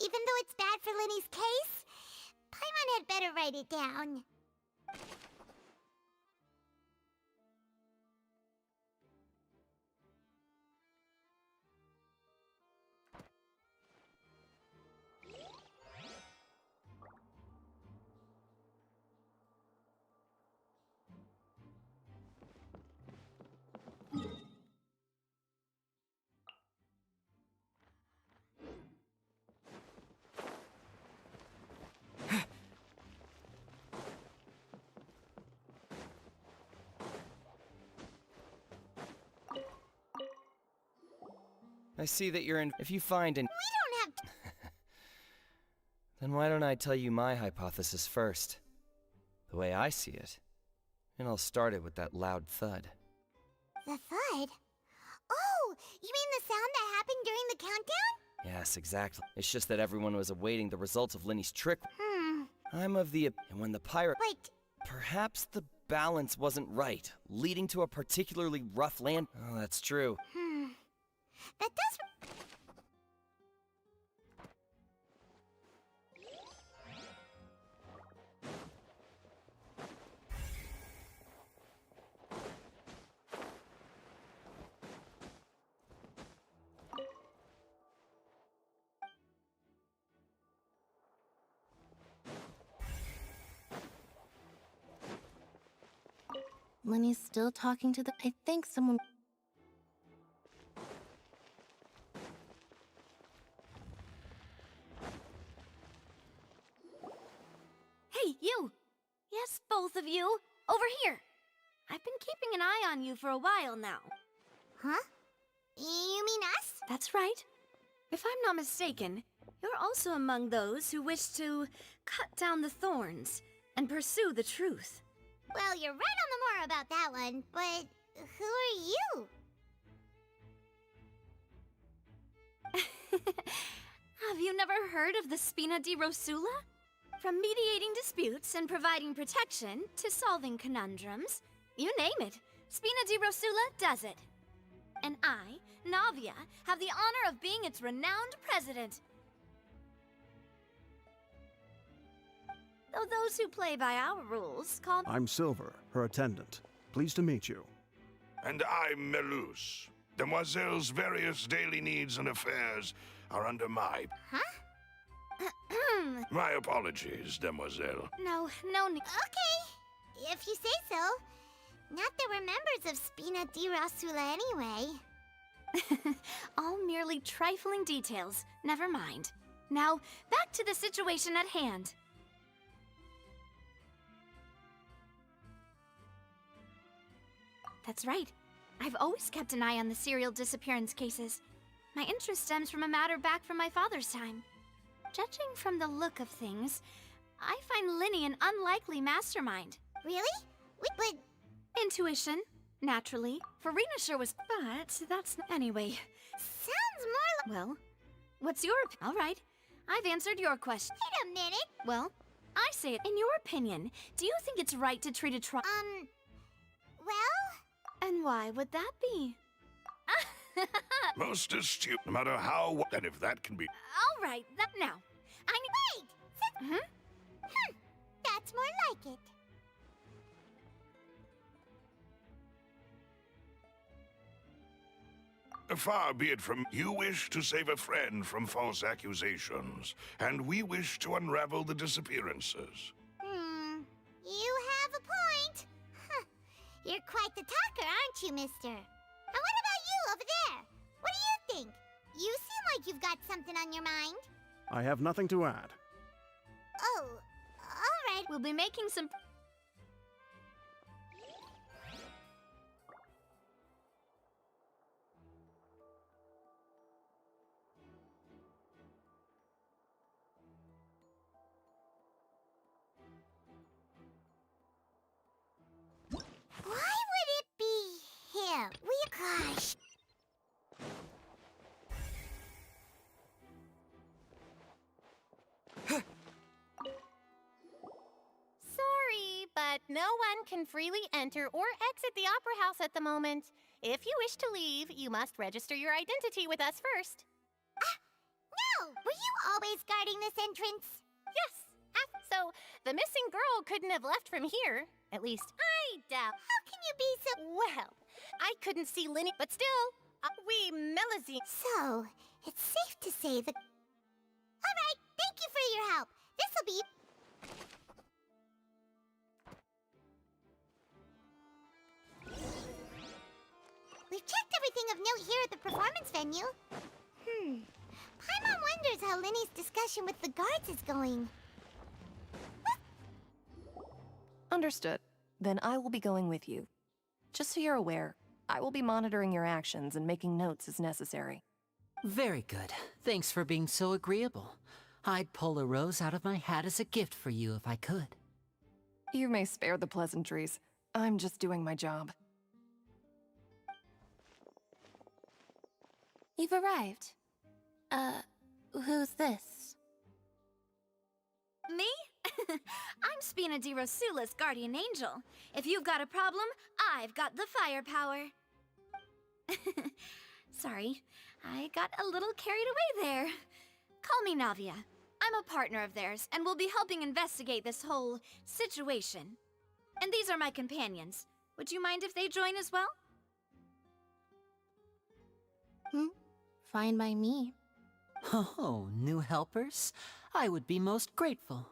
Even though it's bad for Lenny's case, Paimon had better write it down. I see that you're in. If you find an. We don't have. Then why don't I tell you my hypothesis first? The way I see it. And I'll start it with that loud thud. The thud? Oh, you mean the sound that happened during the countdown? Yes, exactly. It's just that everyone was awaiting the results of Lenny's trick. I'm of the. And when the pirate. Wait. Perhaps the balance wasn't right, leading to a particularly rough land. Oh, that's true. That does. Lenny's still talking to the. I think someone. Hey, you! Yes, both of you! Over here! I've been keeping an eye on you for a while now. Huh? You mean us? That's right. If I'm not mistaken, you're also among those who wish to cut down the thorns and pursue the truth. Well, you're right on the more about that one, but who are you? Have you never heard of the Spina di Rosula? From mediating disputes and providing protection to solving conundrums, you name it, Spina di Rosula does it. And I, Navia, have the honor of being its renowned president. Though those who play by our rules call... I'm Silver, her attendant. Pleased to meet you. And I'm Melus. Demoiselle's various daily needs and affairs are under my... Huh? My apologies, Demoiselle. No need. Okay, if you say so. Not that we're members of Spina di Rosula anyway. All merely trifling details. Never mind. Now, back to the situation at hand. That's right. I've always kept an eye on the serial disappearance cases. My interest stems from a matter back from my father's time. Judging from the look of things, I find Lenny an unlikely mastermind. Really? But... Intuition, naturally. Farina sure was... But that's... Anyway. Sounds more like... Well, what's your... All right. I've answered your question. Wait a minute. Well, I say it. In your opinion, do you think it's right to treat a Well... And why would that be? Most astute, no matter how... And if that can be... All right, that now. Wait! That's more like it. Far be it from... You wish to save a friend from false accusations, and we wish to unravel the disappearances. You have a point. Huh. You're quite the talker, aren't you, mister? And what about you over there? What do you think? You seem like you've got something on your mind. I have nothing to add. Oh, all right. We'll be making some... Why would it be him? Gosh. Sorry, but no one can freely enter or exit the Opera House at the moment. If you wish to leave, you must register your identity with us first. No! Were you always guarding this entrance? Yes. So, the missing girl couldn't have left from here. At least, I doubt. How can you be so... Well, I couldn't see Linny, but still, we Melazine. So, it's safe to say that... Alright, thank you for your help. This'll be... We've checked everything of note here at the performance venue. Paimon wonders how Linny's discussion with the guards is going. Understood. Then I will be going with you. Just so you're aware, I will be monitoring your actions and making notes as necessary. Very good. Thanks for being so agreeable. I'd pull a rose out of my hat as a gift for you if I could. You may spare the pleasantries. I'm just doing my job. You've arrived. Who's this? Me? I'm Spina di Rosula's guardian angel. If you've got a problem, I've got the firepower. Sorry, I got a little carried away there. Call me Navia. I'm a partner of theirs, and will be helping investigate this whole situation. And these are my companions. Would you mind if they join as well? Fine by me. Oh, new helpers? I would be most grateful.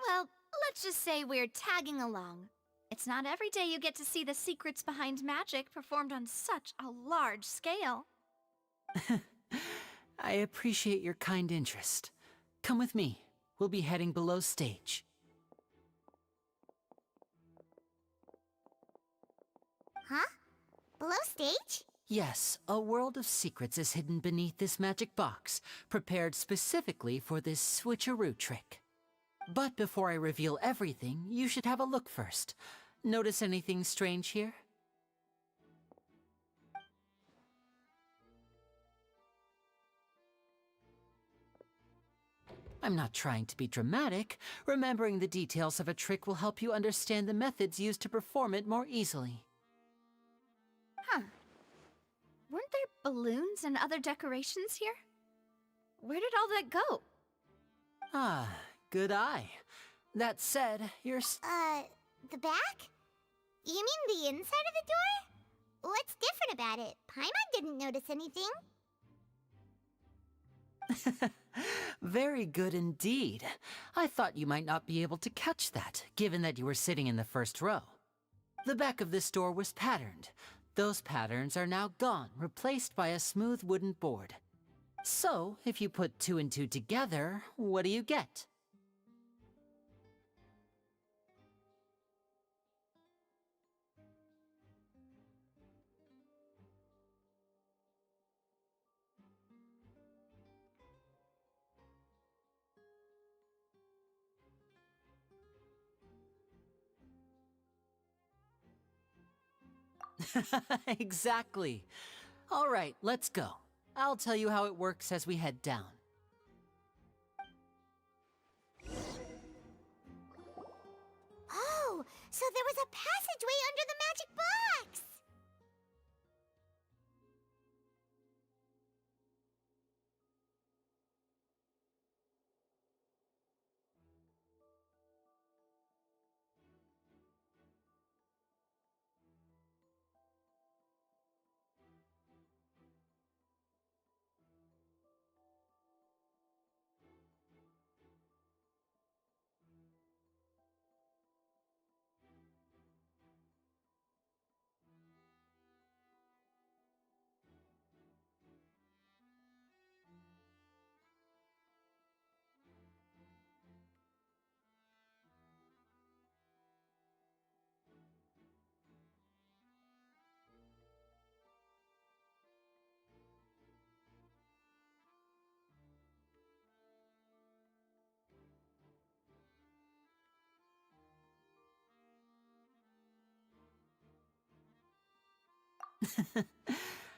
Well, let's just say we're tagging along. It's not every day you get to see the secrets behind magic performed on such a large scale. I appreciate your kind interest. Come with me. We'll be heading below stage. Huh? Below stage? Yes, a world of secrets is hidden beneath this magic box, prepared specifically for this switcheroo trick. But before I reveal everything, you should have a look first. Notice anything strange here? I'm not trying to be dramatic. Remembering the details of a trick will help you understand the methods used to perform it more easily. Huh. Weren't there balloons and other decorations here? Where did all that go? Ah, good eye. That said, The back? You mean the inside of the door? What's different about it? Paimon didn't notice anything. Very good indeed. I thought you might not be able to catch that, given that you were sitting in the first row. The back of this door was patterned. Those patterns are now gone, replaced by a smooth wooden board. So, if you put 2 and 2 together, what do you get? Exactly. All right, let's go. I'll tell you how it works as we head down. Oh, so there was a passageway under the magic box!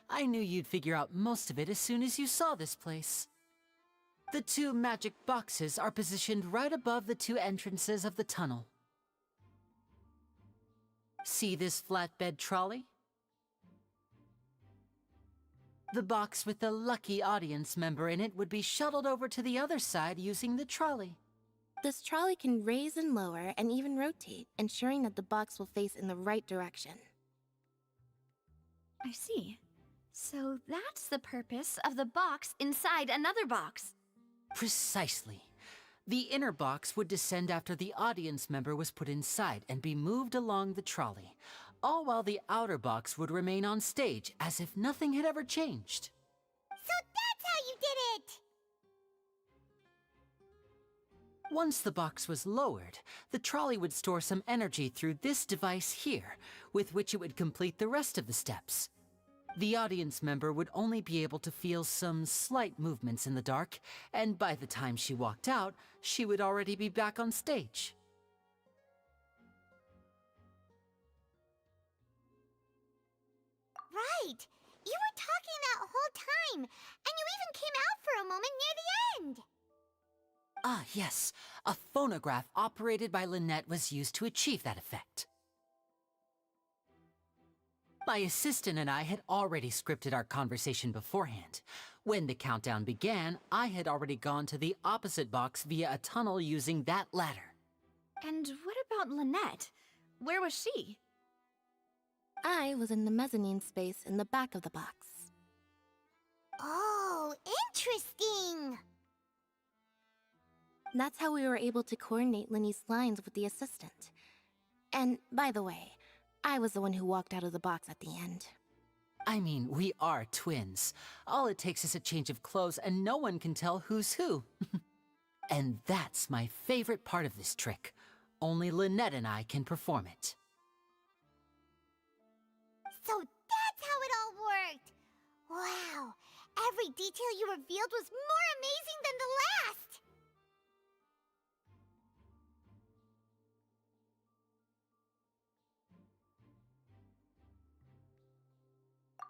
I knew you'd figure out most of it as soon as you saw this place. The 2 magic boxes are positioned right above the 2 entrances of the tunnel. See this flatbed trolley? The box with the lucky audience member in it would be shuttled over to the other side using the trolley. This trolley can raise and lower and even rotate, ensuring that the box will face in the right direction. I see. So that's the purpose of the box inside another box. Precisely. The inner box would descend after the audience member was put inside and be moved along the trolley, all while the outer box would remain on stage as if nothing had ever changed. So that's how you did it! Once the box was lowered, the trolley would store some energy through this device here, with which it would complete the rest of the steps. The audience member would only be able to feel some slight movements in the dark, and by the time she walked out, she would already be back on stage. Right! You were talking that whole time, and you even came out for a moment near the end! Ah, yes. A phonograph operated by Lynette was used to achieve that effect. My assistant and I had already scripted our conversation beforehand. When the countdown began, I had already gone to the opposite box via a tunnel using that ladder. And what about Lynette? Where was she? I was in the mezzanine space in the back of the box. Oh, interesting! That's how we were able to coordinate Linny's lines with the assistant. And, by the way, I was the one who walked out of the box at the end. I mean, we are twins. All it takes is a change of clothes and no one can tell who's who. And that's my favorite part of this trick. Only Lynette and I can perform it. So that's how it all worked! Wow! Every detail you revealed was more amazing than the last!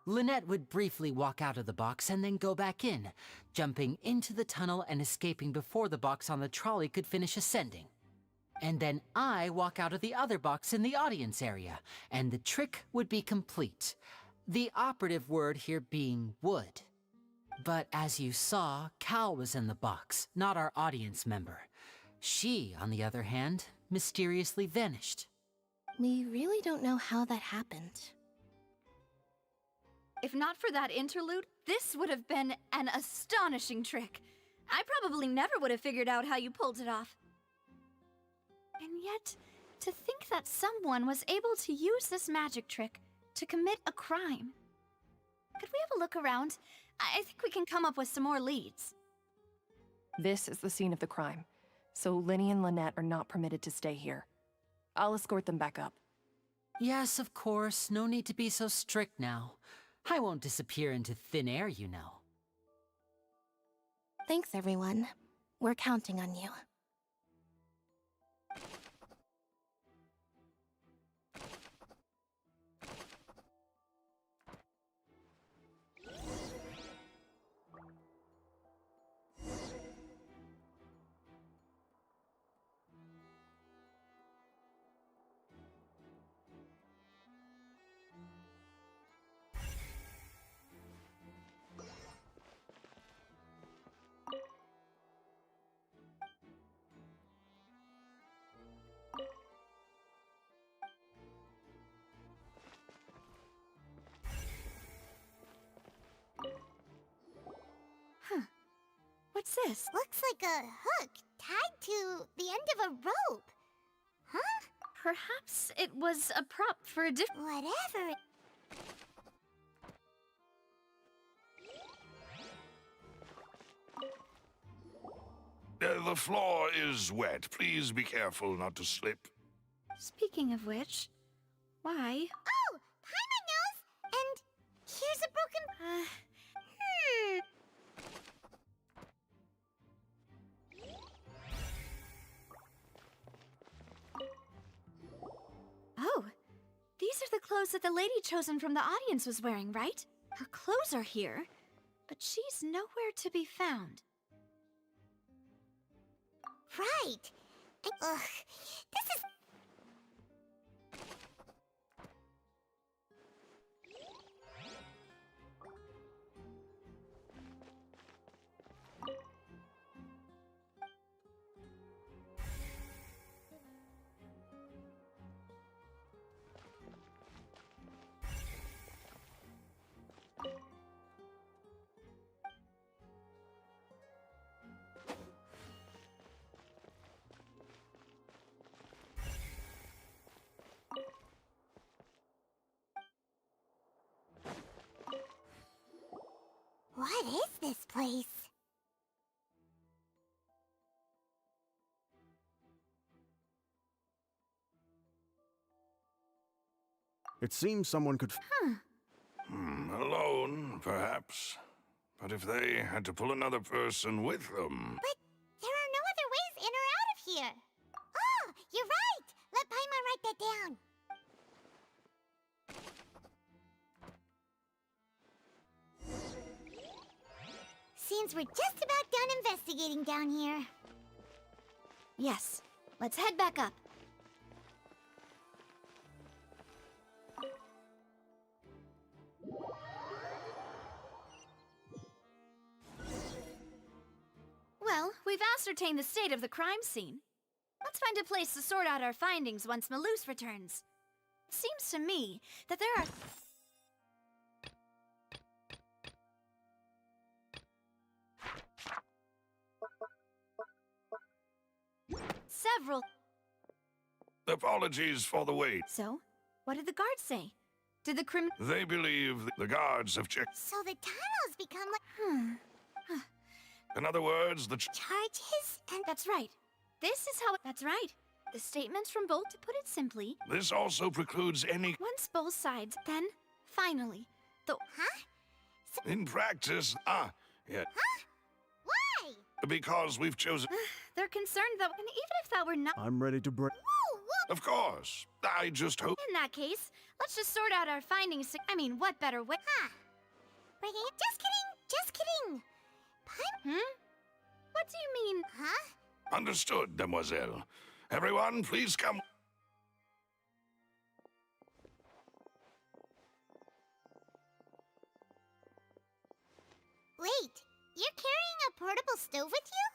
Lynette would briefly walk out of the box and then go back in, jumping into the tunnel and escaping before the box on the trolley could finish ascending. And then I walk out of the other box in the audience area, and the trick would be complete. The operative word here being would. But as you saw, Cal was in the box, not our audience member. She, on the other hand, mysteriously vanished. We really don't know how that happened. If not for that interlude, this would have been an astonishing trick. I probably never would have figured out how you pulled it off. And yet, to think that someone was able to use this magic trick to commit a crime. Could we have a look around? I think we can come up with some more leads. This is the scene of the crime, so Linny and Lynette are not permitted to stay here. I'll escort them back up. Yes, of course. No need to be so strict now. I won't disappear into thin air, you know. Thanks, everyone. We're counting on you. What's this? Looks like a hook tied to the end of a rope. Huh? Perhaps it was a prop for a different... Whatever. The floor is wet. Please be careful not to slip. Speaking of which, why? Oh, Paimon knows! And here's a broken... Oh, these are the clothes that the lady chosen from the audience was wearing, right? Her clothes are here, but she's nowhere to be found. Right. And, this is... What is this place? It seems someone could. Alone, perhaps. But if they had to pull another person with them... But there are no other ways in or out of here. Oh, you're right. Let Paimon write that down. Seems we're just about done investigating down here. Yes, let's head back up. Well, we've ascertained the state of the crime scene. Let's find a place to sort out our findings once Malus returns. It seems to me that there are... several... Apologies for the wait. So, what did the guards say? Did the They believe the guards have checked. So the tunnels become like... In other words, the charges and... That's right. This is how... That's right. The statements from both, to put it simply... This also precludes any... Once both sides, then, finally, the... Huh? In practice, yeah. Huh? Why? Because we've chosen... They're concerned that... And even if that were not... I'm ready to break. Whoa, whoa. Of course. I just hope... In that case, let's just sort out our findings. I mean, what better way... Huh. Breaking it? Just kidding. Just kidding. What do you mean? Huh? Understood, demoiselle. Everyone, please come... Wait, you're carrying a portable stove with you?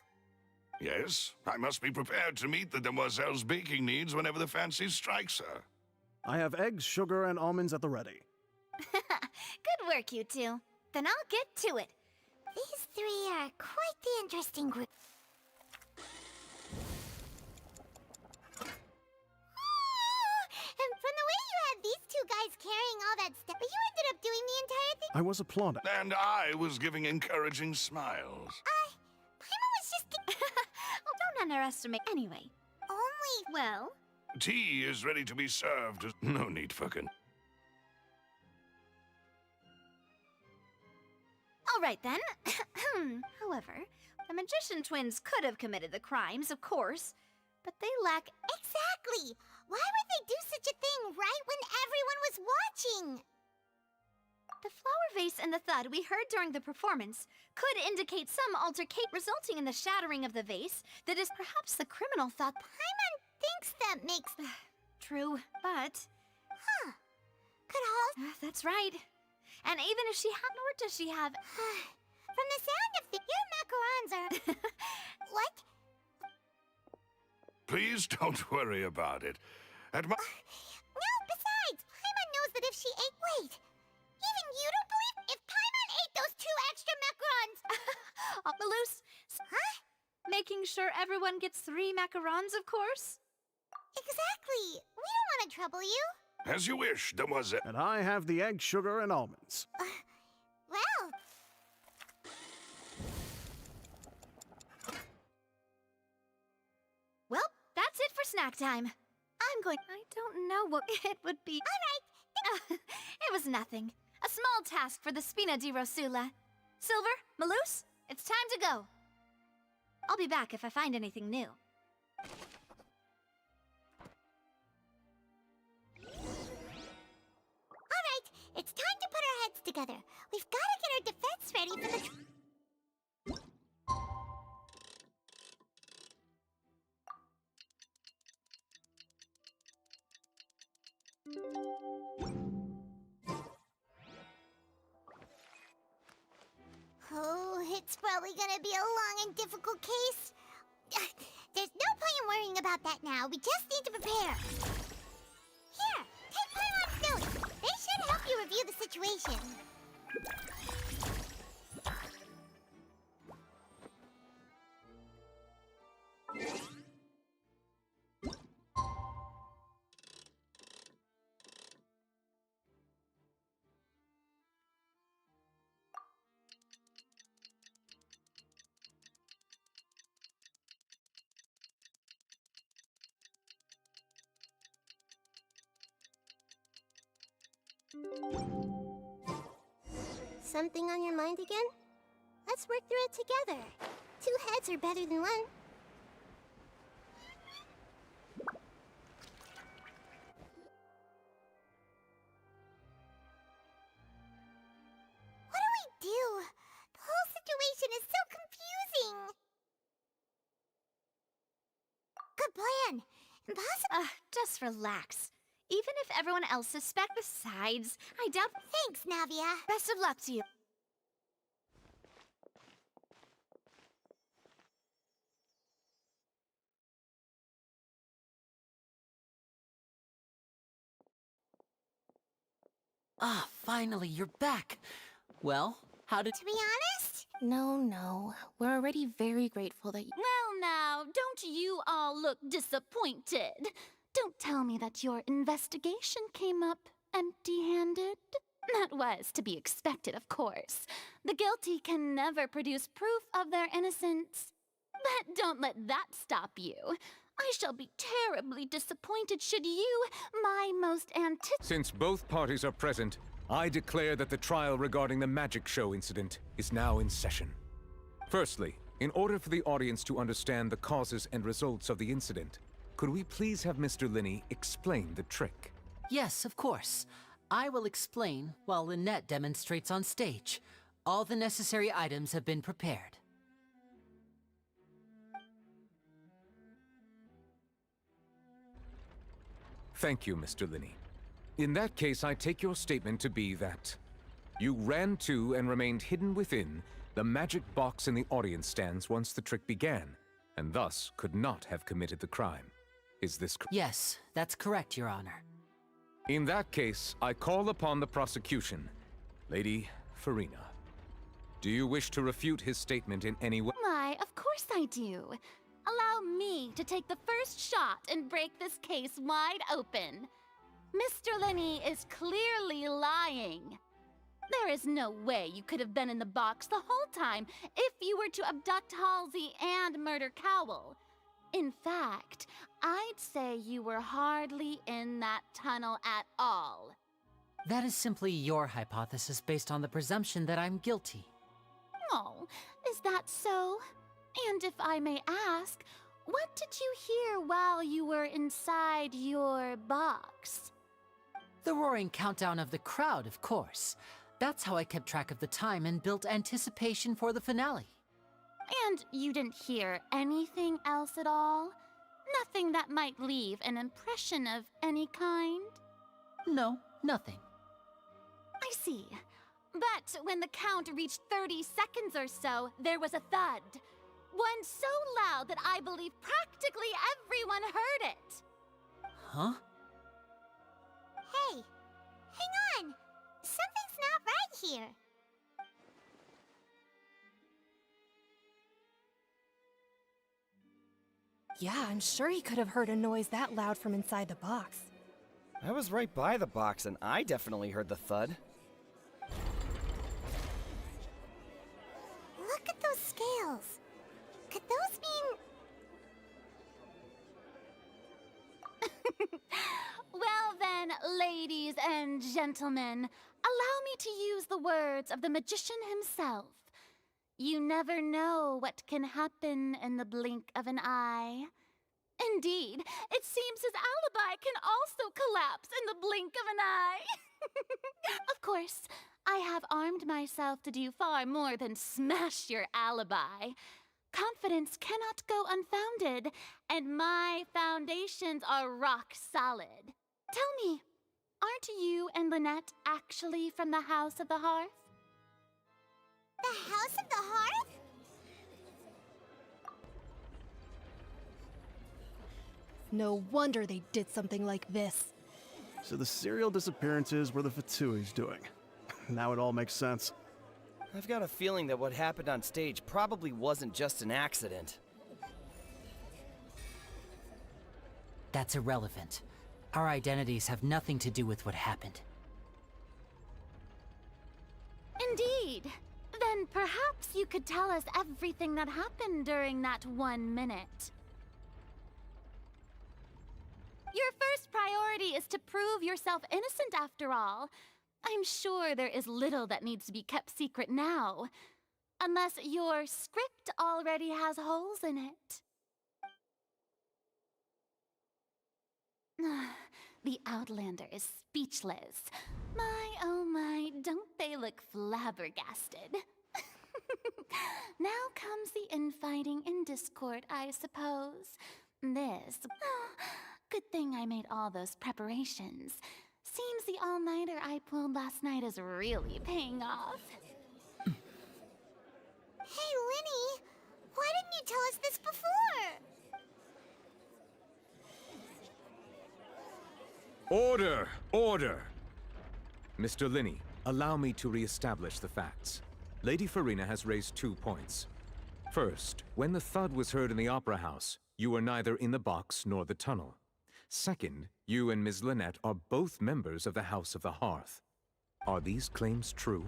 Yes, I must be prepared to meet the demoiselle's baking needs whenever the fancy strikes her. I have eggs, sugar, and almonds at the ready. Good work, you two. Then I'll get to it. These three are quite the interesting group. And from the way you had these two guys carrying all that stuff, you ended up doing the entire thing. I was applauding. And I was giving encouraging smiles. Paimon was just... Oh, don't underestimate. Anyway, Only... well, Tea is ready to be served. No need for all right then. However, the magician twins could have committed the crimes, of course, but they lack... Exactly! Why would they do such a thing right when everyone was watching? The flower vase and the thud we heard during the performance could indicate some altercation resulting in the shattering of the vase that is perhaps the criminal thought... Paimon thinks that makes... True, but... Huh. Could Hall... That's right. And even if she had... Nor does she have... From the sound of the... Your macarons are... What? Please don't worry about it. At my... No, besides, Paimon knows that if she ate... Wait. Even you don't believe... If Paimon ate those 2 extra macarons... Malus, Huh? making sure everyone gets 3 macarons, of course? Exactly. We don't want to trouble you. As you wish, demoiselle. And I have the egg, sugar, and almonds. Well... Well, that's it for snack time. I'm going... I don't know what it would be. All right. It was nothing. A small task for the Spina di Rosula. Silver, Malus, it's time to go. I'll be back if I find anything new. All right. It's time to put our heads together. We've got to get our defense ready for the... Oh, it's probably gonna be a long and difficult case. There's no point in worrying about that now. We just need to prepare. Here, take Paimon's notes. They should help you review the situation. Something on your mind again? Let's work through it together. 2 heads are better than 1. What do we do? The whole situation is so confusing. Good plan. Impossible. Just relax. Even if everyone else suspects, besides, I doubt. Thanks, Navia. Best of luck to you. Ah, finally, you're back. Well, how did... To be honest, No. We're already very grateful that you. Well, now, don't you all look disappointed? Don't tell me that your investigation came up empty-handed. That was to be expected, of course. The guilty can never produce proof of their innocence. But don't let that stop you. I shall be terribly disappointed should you, my most Since both parties are present, I declare that the trial regarding the magic show incident is now in session. Firstly, in order for the audience to understand the causes and results of the incident, could we please have Mr. Linney explain the trick? Yes, of course. I will explain while Lynette demonstrates on stage. All the necessary items have been prepared. Thank you, Mr. Linney. In that case, I take your statement to be that you ran to and remained hidden within the magic box in the audience stands once the trick began, and thus could not have committed the crime. Is this correct? Yes, that's correct, Your Honor. In that case, I call upon the prosecution. Lady Farina, do you wish to refute his statement in any way? Why, of course I do. Allow me to take the first shot and break this case wide open. Mr. Linney is clearly lying. There is no way you could have been in the box the whole time if you were to abduct Halsey and murder Cowell. In fact, I'd say you were hardly in that tunnel at all. That is simply your hypothesis based on the presumption that I'm guilty. Oh, is that so? And if I may ask, what did you hear while you were inside your box? The roaring countdown of the crowd, of course. That's how I kept track of the time and built anticipation for the finale. And you didn't hear anything else at all? Nothing that might leave an impression of any kind? No, nothing. I see. But when the count reached 30 seconds or so, there was a thud. One so loud that I believe practically everyone heard it. Huh? hey, hang on. Something's not right here. Yeah, I'm sure he could have heard a noise that loud from inside the box. I was right by the box, and I definitely heard the thud. Look at those scales. Could those mean... Well then, ladies and gentlemen, allow me to use the words of the magician himself. You never know what can happen in the blink of an eye. Indeed, it seems his alibi can also collapse in the blink of an eye. Of course, I have armed myself to do far more than smash your alibi. Confidence cannot go unfounded, and my foundations are rock solid. Tell me, aren't you and Lynette actually from the House of the Hearth? The House of the Hearth? No wonder they did something like this. So the serial disappearances were the Fatui's doing. Now it all makes sense. I've got a feeling that what happened on stage probably wasn't just an accident. That's irrelevant. Our identities have nothing to do with what happened. Indeed. Then perhaps you could tell us everything that happened during that 1 minute. Your first priority is to prove yourself innocent after all. I'm sure there is little that needs to be kept secret now. Unless your script already has holes in it. The Outlander is speechless. My, oh my, don't they look flabbergasted? Now comes the infighting and discord, I suppose. This. Good thing I made all those preparations. Seems the all-nighter I pulled last night is really paying off. Hey, Linny, why didn't you tell us this before? Order! Order! Mr. Linney, allow me to re-establish the facts. Lady Farina has raised 2 points. First, when the thud was heard in the Opera House, you were neither in the box nor the tunnel. Second, you and Ms. Lynette are both members of the House of the Hearth. Are these claims true?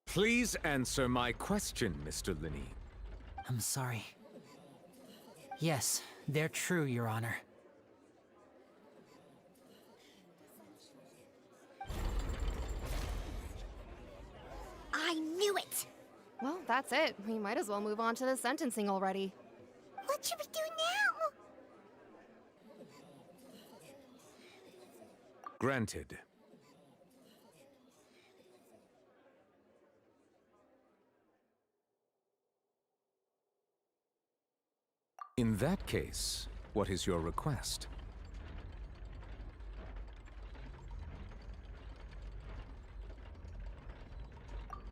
Please answer my question, Mr. Linney. I'm sorry. Yes, they're true, Your Honor. I knew it! Well, that's it. We might as well move on to the sentencing already. What should we do now? Granted. In that case, what is your request?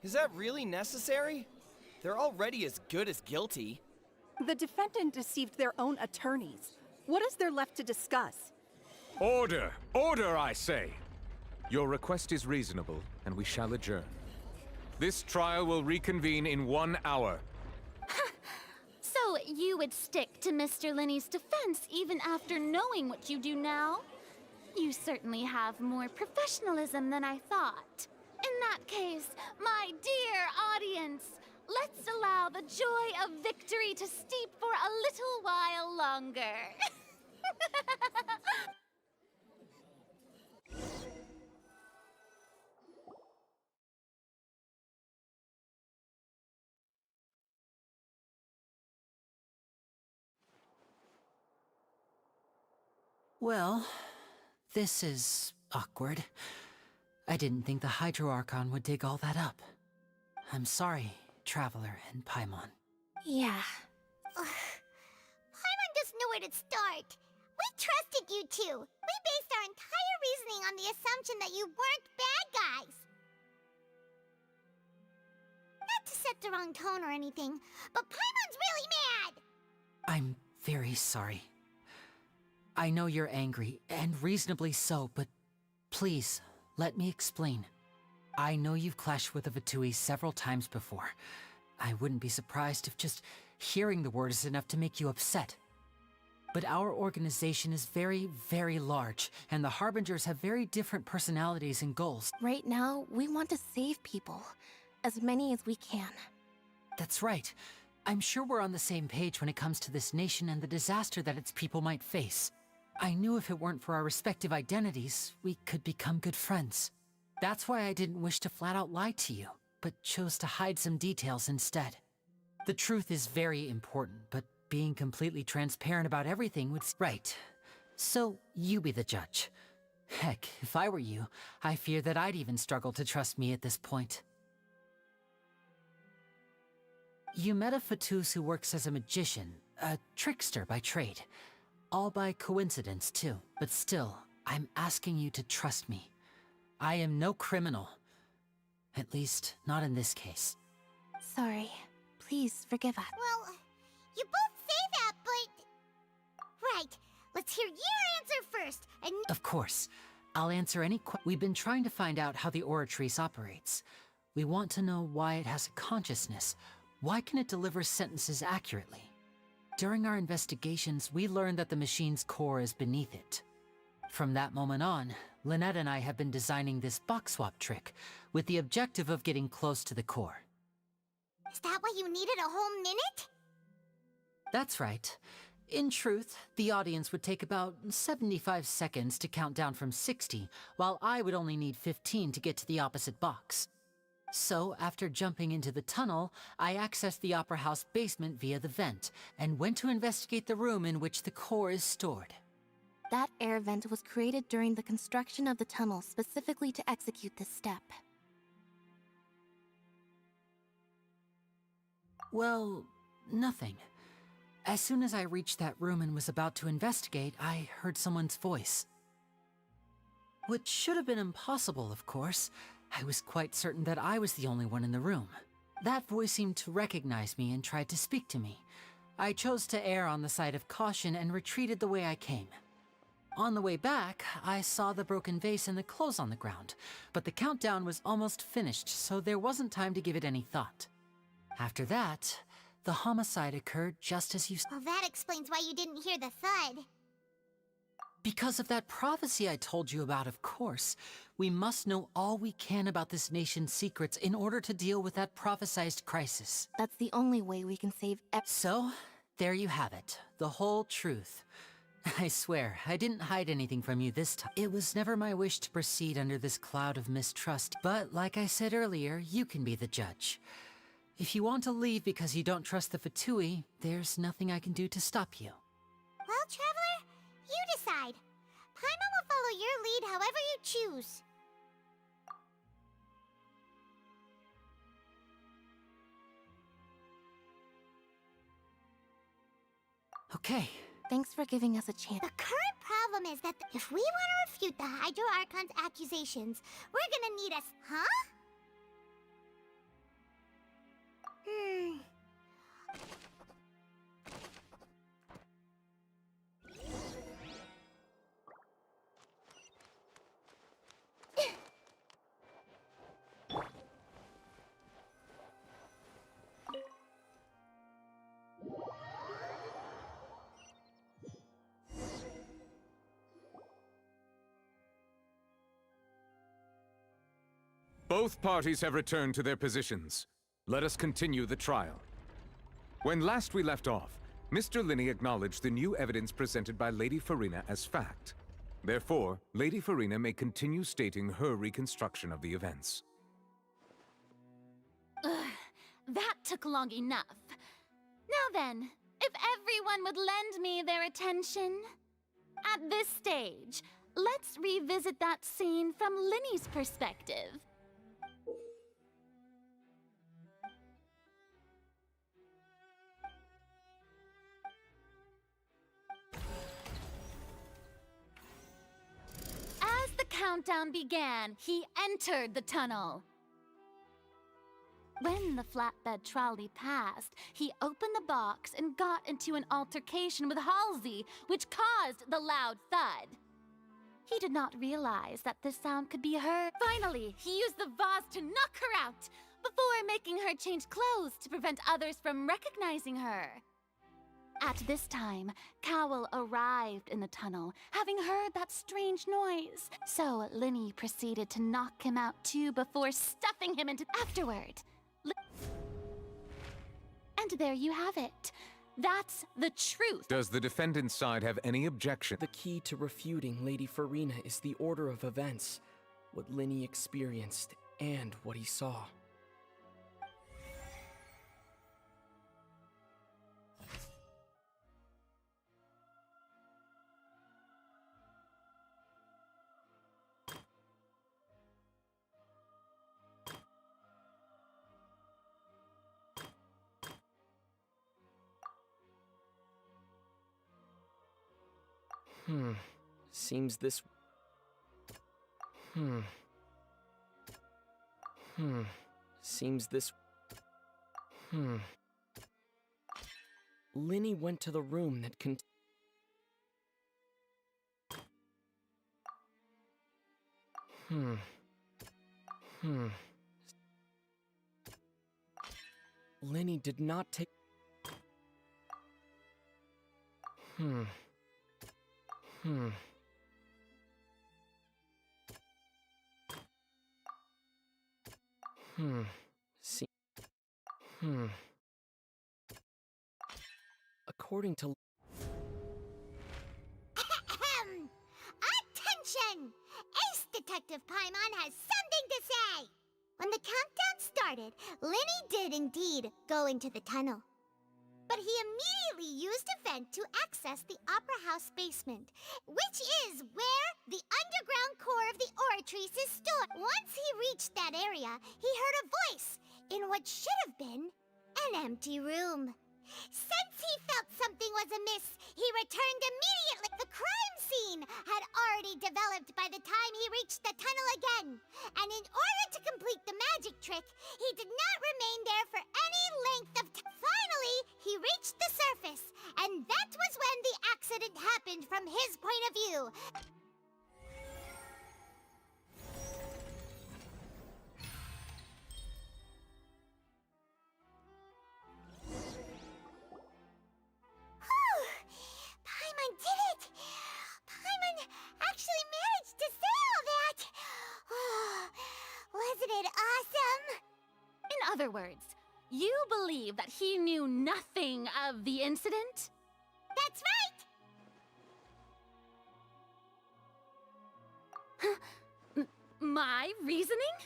Is that really necessary? They're already as good as guilty. The defendant deceived their own attorneys. What is there left to discuss? Order! Order, I say! Your request is reasonable, and we shall adjourn. This trial will reconvene in 1 hour. So you would stick to Mr. Linney's defense even after knowing what you do now? You certainly have more professionalism than I thought. In that case, my dear audience, let's allow the joy of victory to steep for a little while longer. Well, this is awkward. I didn't think the Hydro Archon would dig all that up. I'm sorry, Traveler and Paimon. Yeah. Paimon doesn't know where to start. We trusted you two. We based our entire reasoning on the assumption that you weren't bad guys. Not to set the wrong tone or anything, but Paimon's really mad! I'm very sorry. I know you're angry, and reasonably so, but please, let me explain. I know you've clashed with the Fatui several times before. I wouldn't be surprised if just hearing the word is enough to make you upset. But our organization is very, very large, and the Harbingers have very different personalities and goals. Right now, we want to save people. As many as we can. That's right. I'm sure we're on the same page when it comes to this nation and the disaster that its people might face. I knew if it weren't for our respective identities, we could become good friends. That's why I didn't wish to flat out lie to you, but chose to hide some details instead. The truth is very important, but being completely transparent about everything would... Right. So, you be the judge. Heck, if I were you, I fear that I'd even struggle to trust me at this point. You met a Fatus who works as a magician, a trickster by trade. All by coincidence, too. But still, I'm asking you to trust me. I am no criminal. At least, not in this case. Sorry. Please forgive us. Well, you both say that, but... Right, let's hear your answer first, and... Of course. I'll answer any We've been trying to find out how the Oratrice operates. We want to know why it has a consciousness. Why can it deliver sentences accurately? During our investigations, we learned that the machine's core is beneath it. From that moment on, Lynette and I have been designing this box swap trick with the objective of getting close to the core. Is that why you needed a whole minute? That's right. In truth, the audience would take about 75 seconds to count down from 60, while I would only need 15 to get to the opposite box. So, after jumping into the tunnel, I accessed the Opera House basement via the vent, and went to investigate the room in which the core is stored. That air vent was created during the construction of the tunnel specifically to execute this step. Well, nothing. As soon as I reached that room and was about to investigate, I heard someone's voice. Which should have been impossible, of course. I was quite certain that I was the only one in the room. That voice seemed to recognize me and tried to speak to me. I chose to err on the side of caution and retreated the way I came. On the way back, I saw the broken vase and the clothes on the ground, but the countdown was almost finished, so there wasn't time to give it any thought. After that, the homicide occurred just as you... Well, that explains why you didn't hear the thud. Because of that prophecy I told you about, of course. We must know all we can about this nation's secrets in order to deal with that prophesized crisis. That's the only way we can save So, there you have it. The whole truth. I swear, I didn't hide anything from you this time. It was never my wish to proceed under this cloud of mistrust, but like I said earlier, you can be the judge. If you want to leave because you don't trust the Fatui, there's nothing I can do to stop you. Well, Traveler, you decide. Paimon will follow your lead however you choose. Okay. Thanks for giving us a chance. The current problem is that if we want to refute the Hydro Archon's accusations, we're gonna need us, huh? Both parties have returned to their positions. Let us continue the trial. When last we left off, Mr. Linney acknowledged the new evidence presented by Lady Farina as fact. Therefore, Lady Farina may continue stating her reconstruction of the events. That took long enough. Now then, if everyone would lend me their attention. At this stage, let's revisit that scene from Linney's perspective. As the countdown began, he entered the tunnel. When the flatbed trolley passed, he opened the box and got into an altercation with Halsey, which caused the loud thud. He did not realize that this sound could be heard. Finally, he used the vase to knock her out, before making her change clothes to prevent others from recognizing her. At this time, Cowell arrived in the tunnel, having heard that strange noise. So Linney proceeded to knock him out too before stuffing him into afterward. And there you have it. That's the truth. Does the defendant's side have any objection? The key to refuting Lady Farina is the order of events, what Linney experienced, and what he saw. Seems this... Seems this... Linney went to the room that Linney did not take... See. According to... Attention! Ace Detective Paimon has something to say! When the countdown started, Linny did indeed go into the tunnel. But he immediately used a vent to access the Opera House basement, which is where the underground core of the Oratrice is stored. Once he reached that area, he heard a voice in what should have been an empty room. Since he felt something was amiss, he returned immediately. The crime scene had already developed by the time he reached the tunnel again. And in order to complete the magic trick, he did not remain there for any length of time. Finally, he reached the surface, and that was when the accident happened from his point of view. Paimon did it! Paimon actually managed to say all that! Wasn't it awesome? In other words, you believe that he knew nothing of the incident? That's right! My reasoning?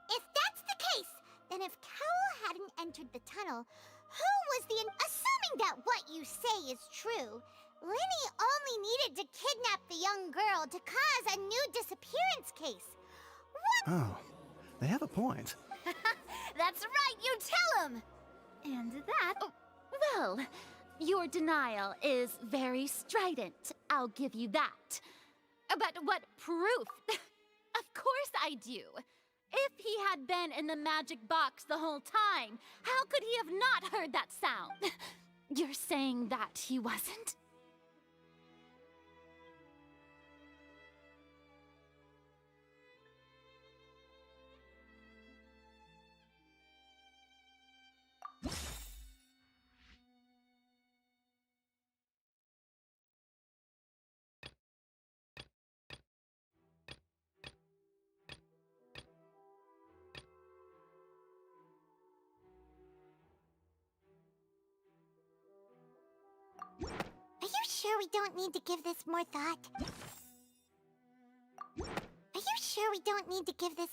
If that's the case, then if Cowell hadn't entered the tunnel, who was the... Assuming that what you say is true, Linny only needed to kidnap the young girl to cause a new disappearance case. What? Oh, they have a point. That's right, you tell him! And that... well, your denial is very strident, I'll give you that. But what proof? Of course I do. If he had been in the magic box the whole time, how could he have not heard that sound? You're saying that he wasn't? Are you sure we don't need to give this more thought? Are you sure we don't need to give this...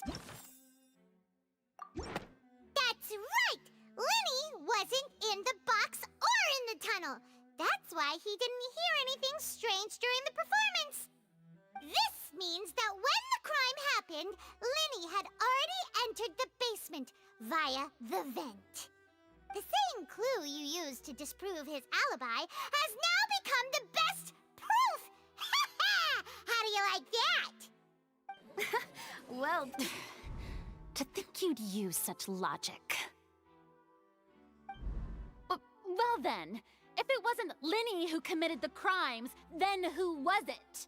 That's right! Linny wasn't in the box or in the tunnel. That's why he didn't hear anything strange during the performance. This means that when the crime happened, Linny had already entered the basement via the vent. The same clue you used to disprove his alibi has now become the best proof! Ha ha! How do you like that? Well, to think you'd use such logic. Well then, if it wasn't Linny who committed the crimes, then who was it?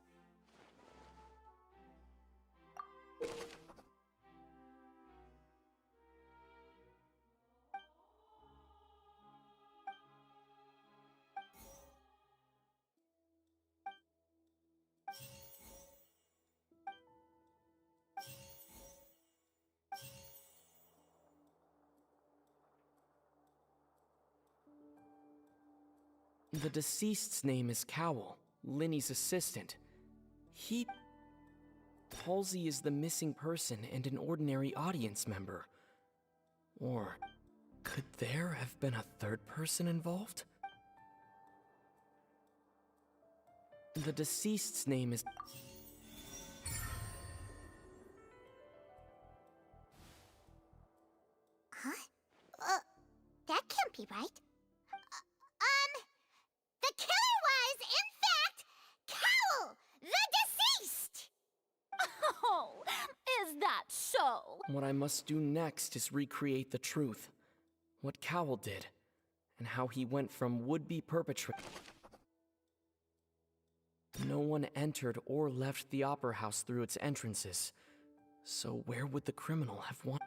The deceased's name is Cowell, Linny's assistant. Halsey is the missing person and an ordinary audience member. Or could there have been a third person involved? The deceased's name is... Huh? That can't be right. The killer was, in fact, Cowell, the deceased! Oh, is that so? What I must do next is recreate the truth. What Cowell did, and how he went from would-be perpetrator... No one entered or left the Opera House through its entrances. So where would the criminal have won?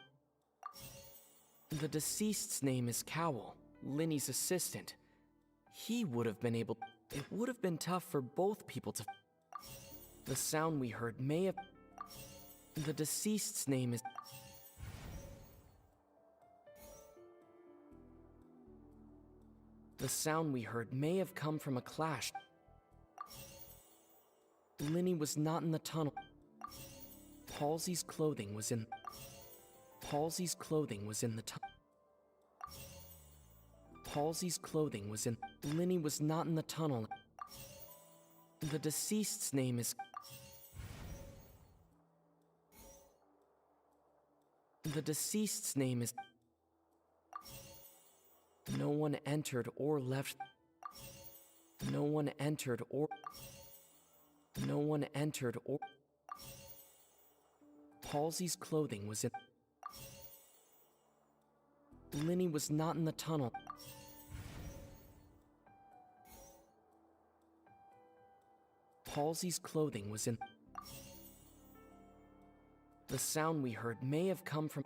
The deceased's name is Cowell, Linny's assistant. He would have been able... It would have been tough for both people to... The sound we heard may have... The deceased's name is... The sound we heard may have come from a clash. Linny was not in the tunnel. Halsey's clothing was in... Halsey's clothing was in the tunnel. Halsey's clothing was in... Linny was not in the tunnel. The deceased's name is... The deceased's name is... No one entered or left... No one entered or... No one entered or... Halsey's clothing was in... Linny was not in the tunnel. Halsey's clothing was in... The sound we heard may have come from...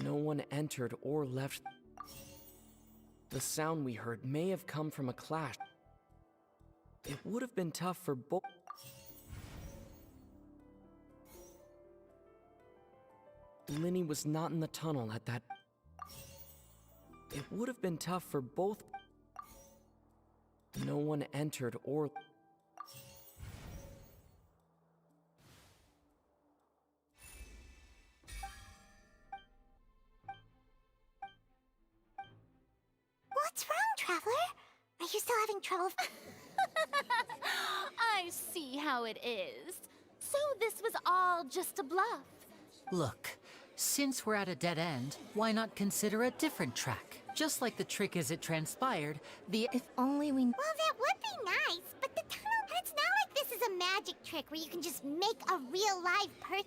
No one entered or left... The sound we heard may have come from a clash. It would have been tough for both... Linny was not in the tunnel at that... It would have been tough for both... No one entered or... What's wrong, Traveler? Are you still having trouble? I see how it is. So this was all just a bluff. Look, since we're at a dead end, why not consider a different track? Just like the trick as it transpired, the... If only we... Well, that would be nice, but the tunnel... It's not like this is a magic trick where you can just make a real live person...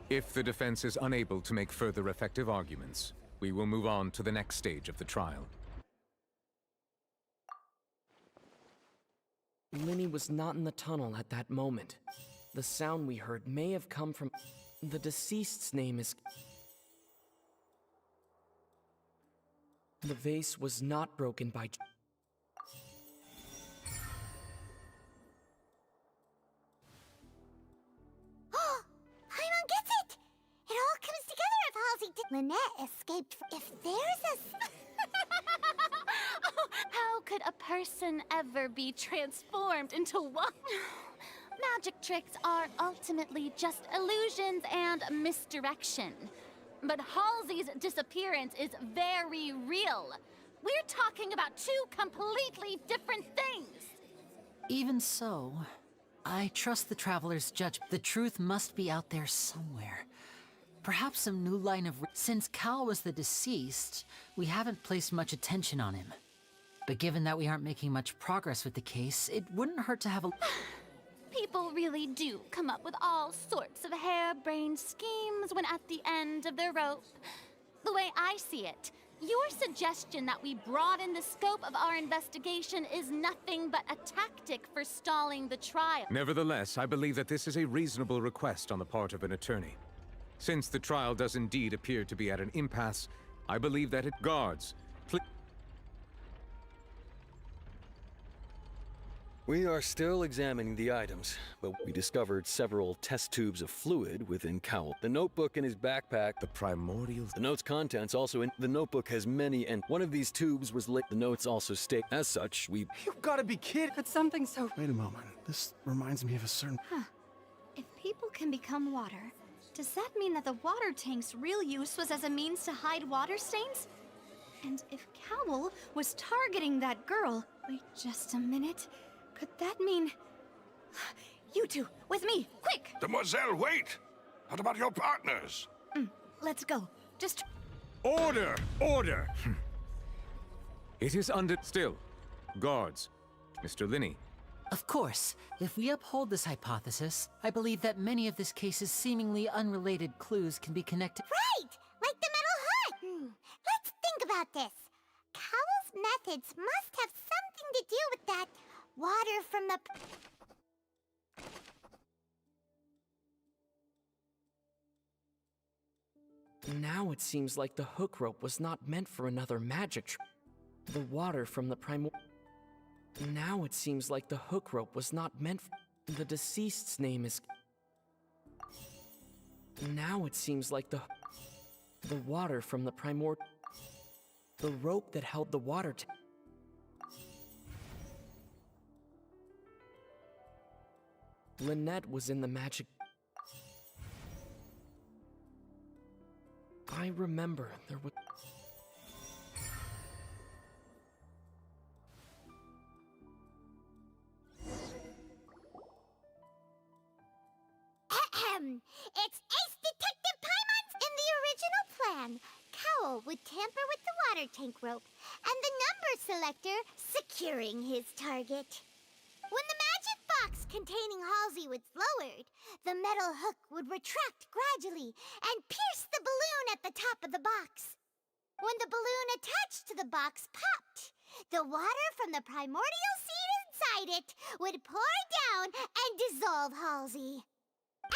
If the defense is unable to make further effective arguments, we will move on to the next stage of the trial. Linny was not in the tunnel at that moment. The sound we heard may have come from... The deceased's name is... The vase was not broken by... Paimon gets it! It all comes together if Halsey did... Lynette escaped... If there's a... How could a person ever be transformed into one? Magic tricks are ultimately just illusions and misdirection. But Halsey's disappearance is very real. We're talking about two completely different things. Even so, I trust the Traveler's judgment. The truth must be out there somewhere. Perhaps some new line of... Since Cal was the deceased, we haven't placed much attention on him. But given that we aren't making much progress with the case, it wouldn't hurt to have a... People really do come up with all sorts of harebrained schemes when at the end of their rope. The way I see it, your suggestion that we broaden the scope of our investigation is nothing but a tactic for stalling the trial. Nevertheless, I believe that this is a reasonable request on the part of an attorney. Since the trial does indeed appear to be at an impasse, I believe that it guards. We are still examining the items, but we discovered several test tubes of fluid within Cowell. The notebook in his backpack, the primordial... The note's contents also in... The notebook has many, and one of these tubes was lit. The notes also state... As such, we... You've gotta be kidding! It's something so... Wait a moment. This reminds me of a certain... Huh. If people can become water, does that mean that the water tank's real use was as a means to hide water stains? And if Cowell was targeting that girl... Wait just a minute... Could that mean... You two, with me, quick! Demoiselle, wait! What about your partners? Let's go. Just... Order! Order! It is under... Still. Guards. Mr. Linney. Of course, if we uphold this hypothesis, I believe that many of this case's seemingly unrelated clues can be connected... Right! Like the metal justice. Cowell's methods must have something to do with that water from the... Now it seems like the hook rope was not meant for another magic trick. The water from the Now it seems like the hook rope was not meant for... The deceased's name is... Now it seems like the water from the The rope that held the water Lynette was in the magic... I remember there was... It's Ace Detective Paimons in the original plan. Cowell would tamper with the water tank rope, and the number selector securing his target. When the magic box containing Halsey was lowered, the metal hook would retract gradually and pierce the balloon at the top of the box. When the balloon attached to the box popped, the water from the primordial seed inside it would pour down and dissolve Halsey.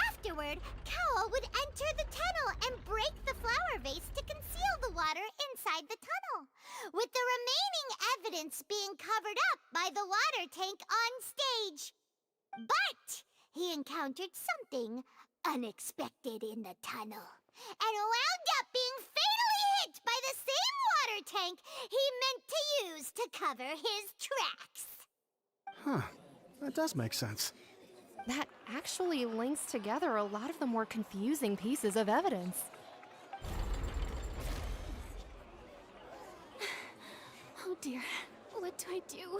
Afterward, Cowell would enter the tunnel and break the flower vase to conceal the water inside the tunnel, with the remaining evidence being covered up by the water tank on stage. But he encountered something unexpected in the tunnel, and wound up being fatally hit by the same water tank he meant to use to cover his tracks. Huh. That does make sense. That actually links together a lot of the more confusing pieces of evidence. Oh dear, what do I do?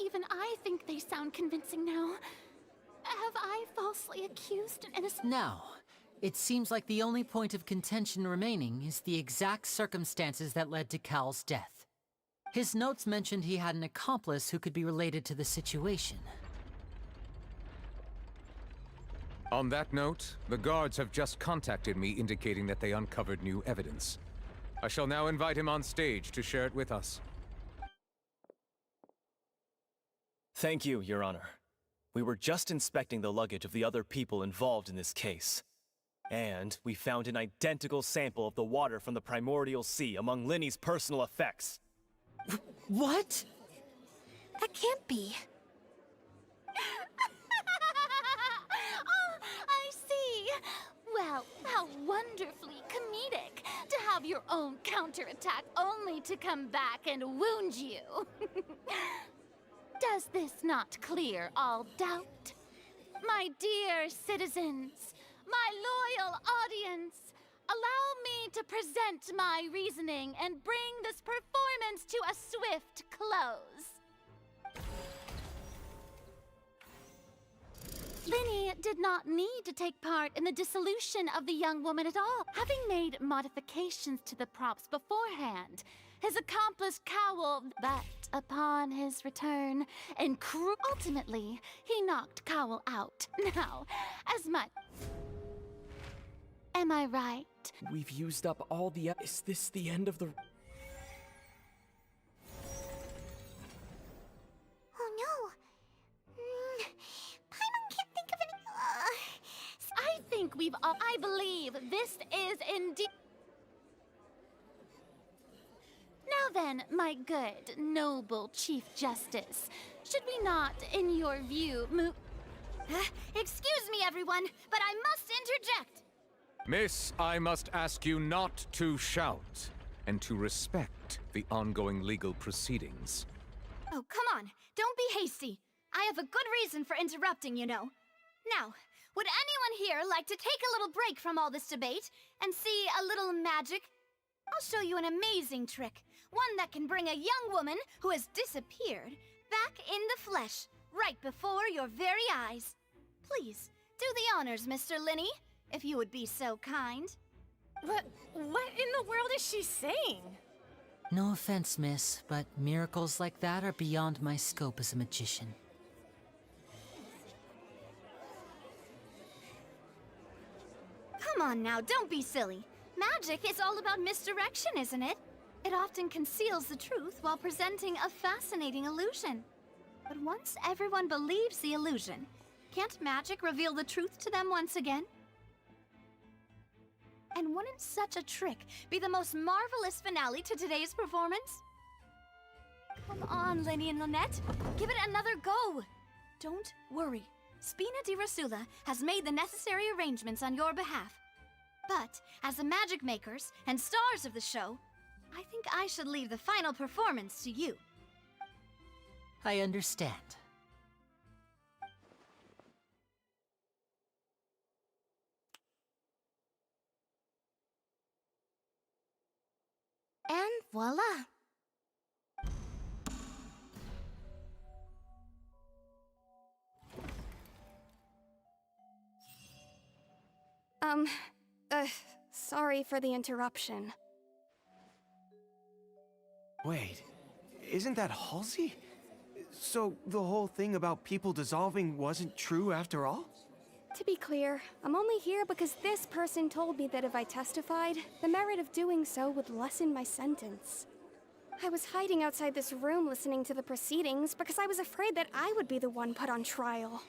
Even I think they sound convincing now. Have I falsely accused an innocent... Now, it seems like the only point of contention remaining is the exact circumstances that led to Cal's death. His notes mentioned he had an accomplice who could be related to the situation. On that note, the guards have just contacted me indicating that they uncovered new evidence. I shall now invite him on stage to share it with us. Thank you, Your Honor. We were just inspecting the luggage of the other people involved in this case. And we found an identical sample of the water from the primordial sea among Linny's personal effects. What? That can't be. I see. Well, how wonderfully comedic to have your own counterattack only to come back and wound you. Does this not clear all doubt? My dear citizens, my loyal audience, allow me to present my reasoning and bring this performance to a swift close. Linny did not need to take part in the dissolution of the young woman at all, having made modifications to the props beforehand. His accomplice Cowell, but upon his return, ultimately, he knocked Cowell out. Now, as much... Am I right? We've used up all the... Is this the end of the... Oh no. Paimon can't think of any... I think we've all... I believe this is indeed... Now then, my good, noble Chief Justice, should we not, in your view, move... Excuse me, everyone, but I must interject. Miss, I must ask you not to shout, and to respect the ongoing legal proceedings. Oh, come on. Don't be hasty. I have a good reason for interrupting, you know. Now, would anyone here like to take a little break from all this debate and see a little magic? I'll show you an amazing trick. One that can bring a young woman who has disappeared back in the flesh, right before your very eyes. Please, do the honors, Mr. Linny, if you would be so kind. What in the world is she saying? No offense, miss, but miracles like that are beyond my scope as a magician. Come on now, don't be silly. Magic is all about misdirection, isn't it? It often conceals the truth while presenting a fascinating illusion. But once everyone believes the illusion, can't magic reveal the truth to them once again? And wouldn't such a trick be the most marvelous finale to today's performance? Come on, Lenny and Lynette. Give it another go. Don't worry. Spina di Rosula has made the necessary arrangements on your behalf. But, as the magic makers and stars of the show, I think I should leave the final performance to you. I understand. And voila! Sorry for the interruption. Wait, isn't that Halsey? So the whole thing about people dissolving wasn't true after all? To be clear, I'm only here because this person told me that if I testified, the merit of doing so would lessen my sentence. I was hiding outside this room listening to the proceedings because I was afraid that I would be the one put on trial.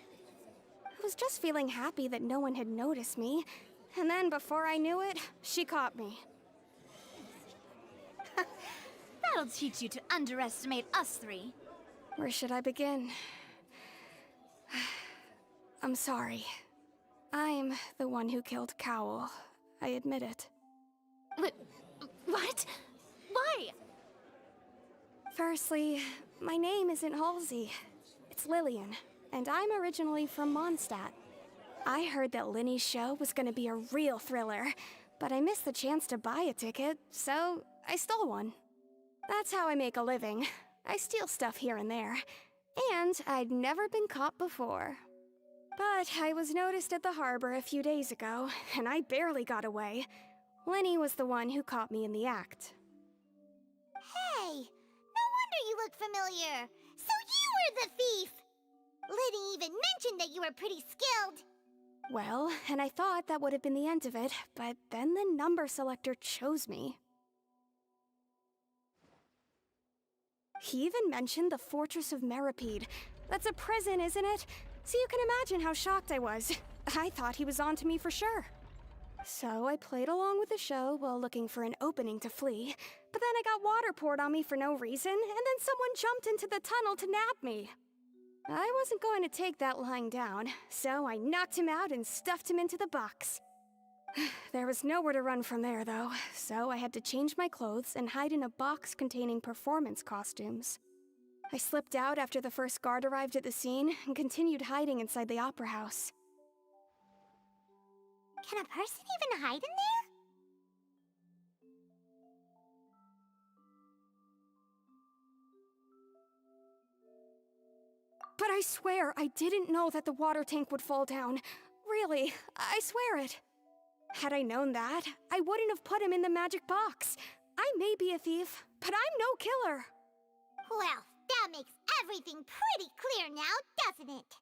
I was just feeling happy that no one had noticed me, and then before I knew it, she caught me. That'll teach you to underestimate us three. Where should I begin? I'm sorry. I'm the one who killed Cowl. I admit it. What? Why? Firstly, my name isn't Halsey. It's Lillian, and I'm originally from Mondstadt. I heard that Linny's show was gonna be a real thriller, but I missed the chance to buy a ticket, so I stole one. That's how I make a living. I steal stuff here and there, and I'd never been caught before. But I was noticed at the harbor a few days ago, and I barely got away. Linny was the one who caught me in the act. Hey, no wonder you look familiar. So you were the thief! Liddy even mentioned that you were pretty skilled. Well, and I thought that would have been the end of it, but then the number selector chose me. He even mentioned the Fortress of Meripede. That's a prison, isn't it? So you can imagine how shocked I was. I thought he was on to me for sure. So I played along with the show while looking for an opening to flee, but then I got water poured on me for no reason, and then someone jumped into the tunnel to nab me. I wasn't going to take that lying down, so I knocked him out and stuffed him into the box. There was nowhere to run from there, though, so I had to change my clothes and hide in a box containing performance costumes. I slipped out after the first guard arrived at the scene and continued hiding inside the opera house. Can a person even hide in there? But I swear I didn't know that the water tank would fall down. Really, I swear it. Had I known that, I wouldn't have put him in the magic box. I may be a thief, but I'm no killer. Well, that makes everything pretty clear now, doesn't it?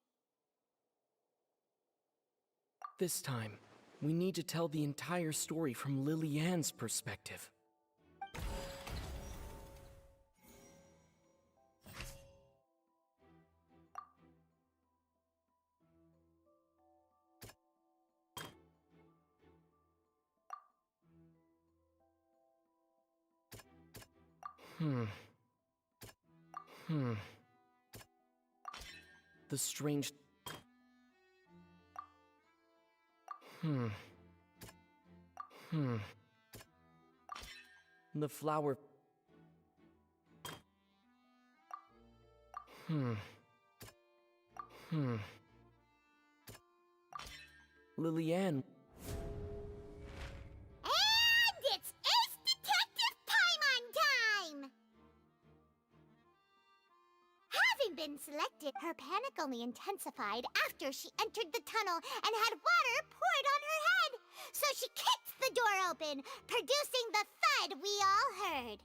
This time, we need to tell the entire story from Lily-Ann's perspective. The strange... The flower... Lily-Ann... And it's Ace Detective Paimon time! Having been selected, her panic only intensified after she entered the tunnel and had water poured on her head. So she kicked the door open, producing the thud we all heard.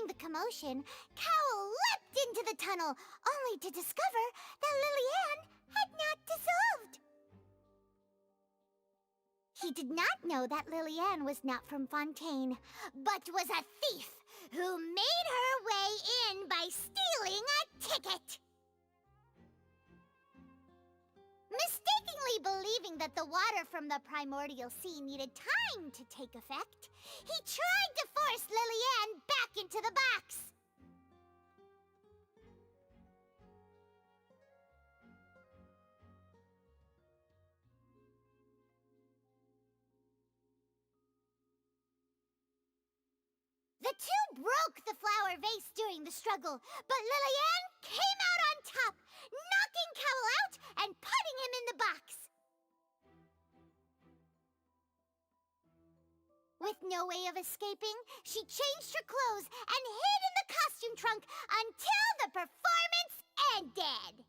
Hearing the commotion, Cowell leapt into the tunnel, only to discover that Liliane had not dissolved. He did not know that Liliane was not from Fontaine, but was a thief who made her way in by stealing a ticket. Mistakenly believing that the water from the primordial sea needed time to take effect, he tried to force Liliane back into the box. The two broke the flower vase during the struggle, but Liliane came out on top, knocking Cowell out and putting him in the box. With no way of escaping, she changed her clothes and hid in the costume trunk until the performance ended.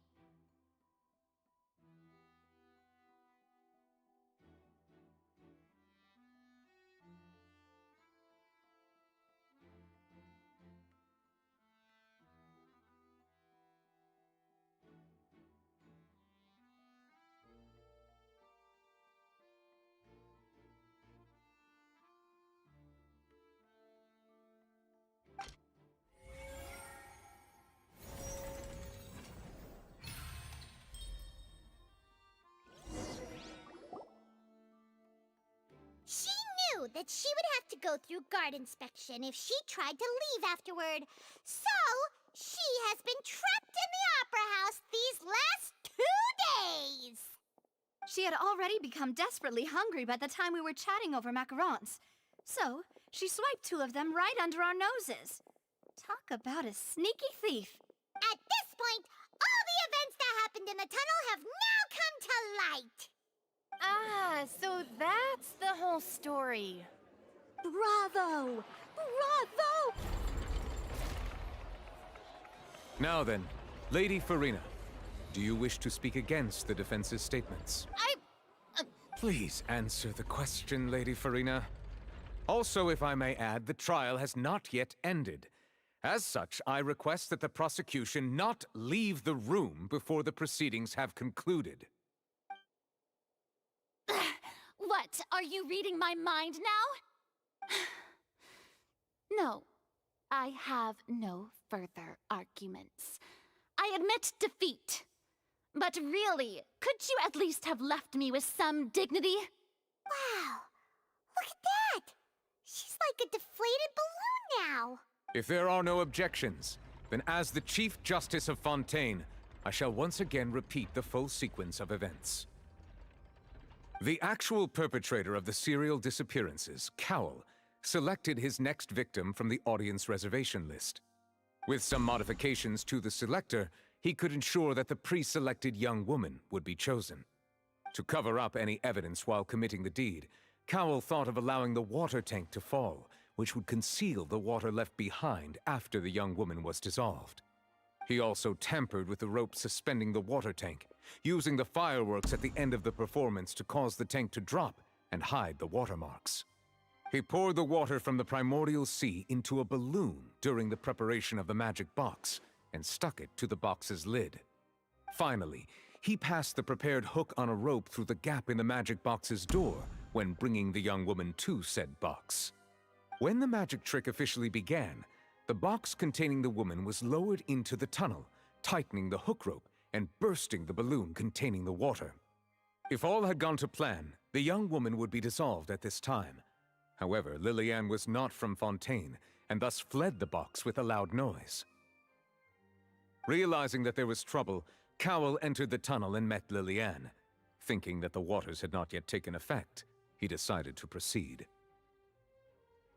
She knew that she would have to go through guard inspection if she tried to leave afterward. So, she has been trapped in the Opera House these last 2 days. She had already become desperately hungry by the time we were chatting over macarons. So, she swiped 2 of them right under our noses. Talk about a sneaky thief. At this point, all the events that happened in the tunnel have now come to light. Ah, so that's the whole story. Bravo! Bravo! Now then, Lady Farina, do you wish to speak against the defense's statements? Please answer the question, Lady Farina. Also, if I may add, the trial has not yet ended. As such, I request that the prosecution not leave the room before the proceedings have concluded. What? Are you reading my mind now? No, I have no further arguments. I admit defeat. But really, could you at least have left me with some dignity? Wow, look at that! She's like a deflated balloon now. If there are no objections, then as the Chief Justice of Fontaine, I shall once again repeat the full sequence of events. The actual perpetrator of the serial disappearances, Cowell, selected his next victim from the audience reservation list. With some modifications to the selector, he could ensure that the pre-selected young woman would be chosen. To cover up any evidence while committing the deed, Cowell thought of allowing the water tank to fall, which would conceal the water left behind after the young woman was dissolved. He also tampered with the rope suspending the water tank, using the fireworks at the end of the performance to cause the tank to drop and hide the watermarks. He poured the water from the primordial sea into a balloon during the preparation of the magic box and stuck it to the box's lid. Finally, he passed the prepared hook on a rope through the gap in the magic box's door when bringing the young woman to said box. When the magic trick officially began, the box containing the woman was lowered into the tunnel, tightening the hook rope and bursting the balloon containing the water. If all had gone to plan, the young woman would be dissolved at this time. However, Liliane was not from Fontaine, and thus fled the box with a loud noise. Realizing that there was trouble, Cowell entered the tunnel and met Liliane. Thinking that the waters had not yet taken effect, he decided to proceed.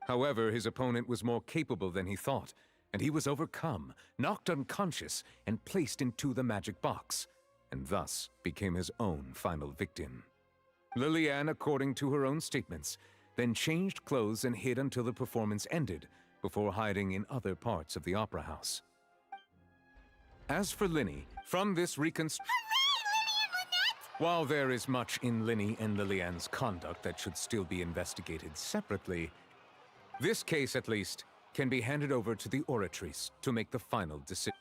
However, his opponent was more capable than he thought, and he was overcome, knocked unconscious, and placed into the magic box, and thus became his own final victim. Liliane, according to her own statements, then changed clothes and hid until the performance ended, before hiding in other parts of the opera house. As for Linny, from this reconstruction... While there is much in Linny and Liliane's conduct that should still be investigated separately, this case, at least, can be handed over to the Oratrice to make the final decision.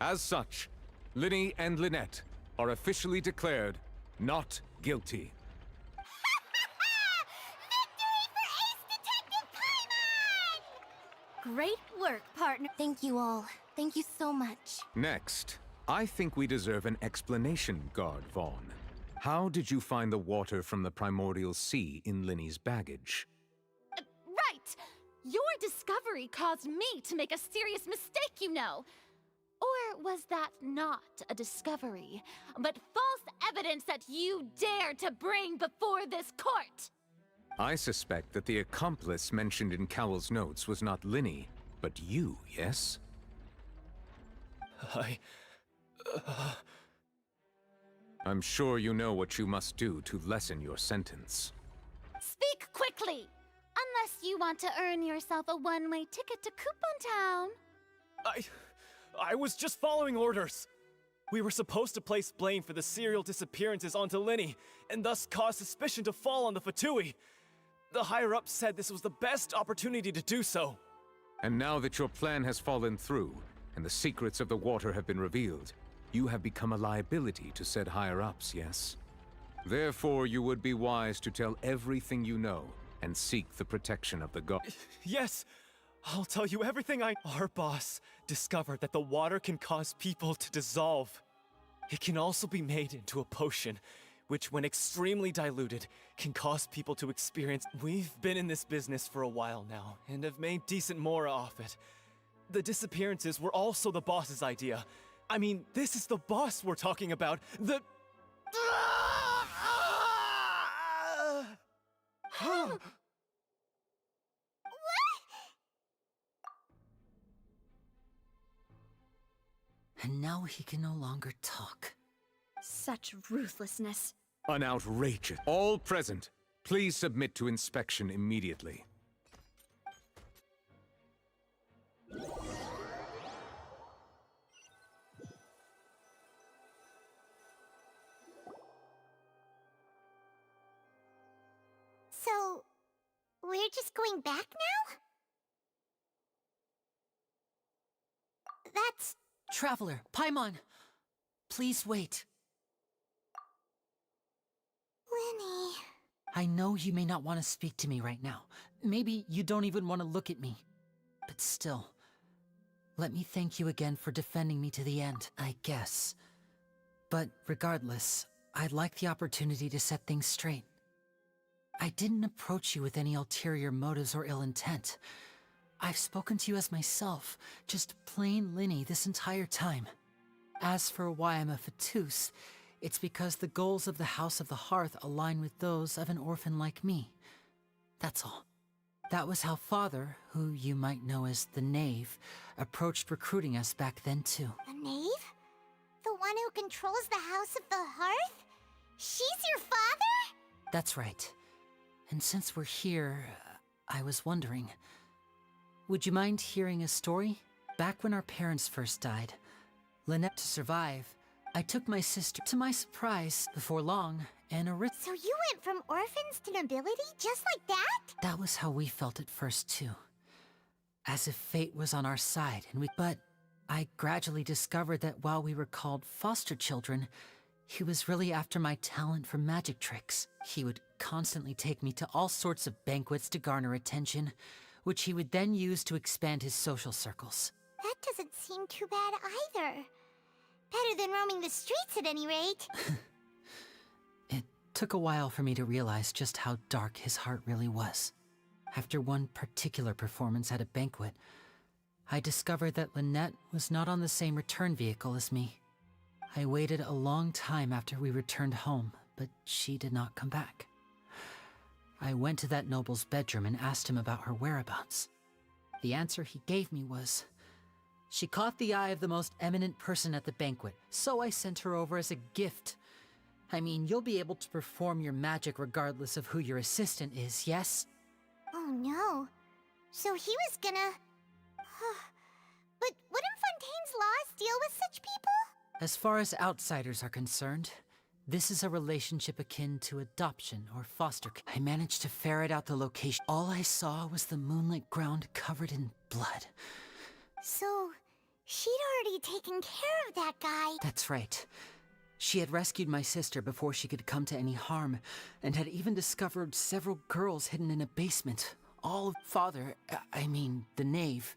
As such, Linny and Lynette are officially declared not guilty. Great work, partner. Thank you all. Thank you so much. Next, I think we deserve an explanation, Guard Vaughn. How did you find the water from the primordial sea in Linny's baggage? Right! Your discovery caused me to make a serious mistake, you know. Or was that not a discovery, but false evidence that you dare to bring before this court? I suspect that the accomplice mentioned in Cowell's notes was not Linny, but you, yes? I'm sure you know what you must do to lessen your sentence. Speak quickly! Unless you want to earn yourself a one-way ticket to Coupon Town. I was just following orders. We were supposed to place blame for the serial disappearances onto Linny, and thus cause suspicion to fall on the Fatui. The higher-ups said this was the best opportunity to do so. And now that your plan has fallen through, and the secrets of the water have been revealed, you have become a liability to said higher-ups, yes? Therefore, you would be wise to tell everything you know, and seek the protection of the god. Yes, I'll tell you everything Our boss discovered that the water can cause people to dissolve. It can also be made into a potion, which when extremely diluted, can cause people to experience... We've been in this business for a while now, and have made decent more off it. The disappearances were also the boss's idea. I mean, this is the boss we're talking about. And now he can no longer talk. Such ruthlessness. An outrageous. All present, please submit to inspection immediately. So, we're just going back now? That's... Traveler, Paimon, please wait. Linny... I know you may not want to speak to me right now. Maybe you don't even want to look at me. But still, let me thank you again for defending me to the end, I guess. But regardless, I'd like the opportunity to set things straight. I didn't approach you with any ulterior motives or ill intent. I've spoken to you as myself, just plain Linny this entire time. As for why I'm a Fatus, it's because the goals of the House of the Hearth align with those of an orphan like me. That's all. That was how Father, who you might know as the Knave, approached recruiting us back then too. The Knave? The one who controls the House of the Hearth? She's your father? That's right. And since we're here, I was wondering, would you mind hearing a story? Back when our parents first died, Lynette to survive, I took my sister, to my surprise, before long, and So you went from orphans to nobility just like that? That was how we felt at first too. As if fate was on our side, but I gradually discovered that while we were called foster children, he was really after my talent for magic tricks. He would constantly take me to all sorts of banquets to garner attention, which he would then use to expand his social circles. That doesn't seem too bad either. Better than roaming the streets at any rate. It took a while for me to realize just how dark his heart really was. After one particular performance at a banquet, I discovered that Lynette was not on the same return vehicle as me. I waited a long time after we returned home, but she did not come back. I went to that noble's bedroom and asked him about her whereabouts. The answer he gave me was, she caught the eye of the most eminent person at the banquet, so I sent her over as a gift. I mean, you'll be able to perform your magic regardless of who your assistant is, yes? Oh no. So he was gonna... But wouldn't Fontaine's laws deal with such people? As far as outsiders are concerned, this is a relationship akin to adoption or foster care. I managed to ferret out the location. All I saw was the moonlit ground covered in blood. So, she'd already taken care of that guy. That's right. She had rescued my sister before she could come to any harm, and had even discovered several girls hidden in a basement. The knave,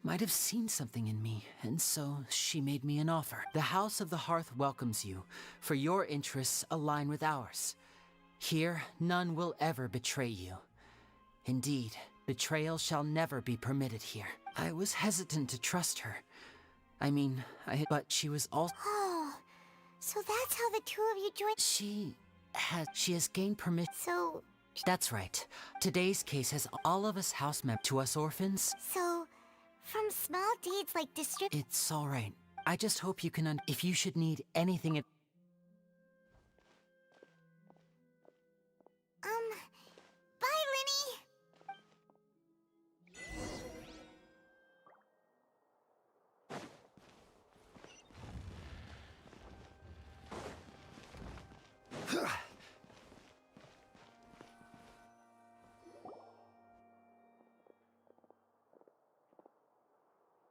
might have seen something in me, and so she made me an offer. The House of the Hearth welcomes you, for your interests align with ours. Here, none will ever betray you. Indeed, betrayal shall never be permitted here. I was hesitant to trust her. But she was also... Oh, so that's how the two of you joined... She has gained permission... So... That's right. Today's case has all of us house members. To us orphans... So... From small deeds like It's all right. I just hope you can if you should need anything at... Bye, Linny!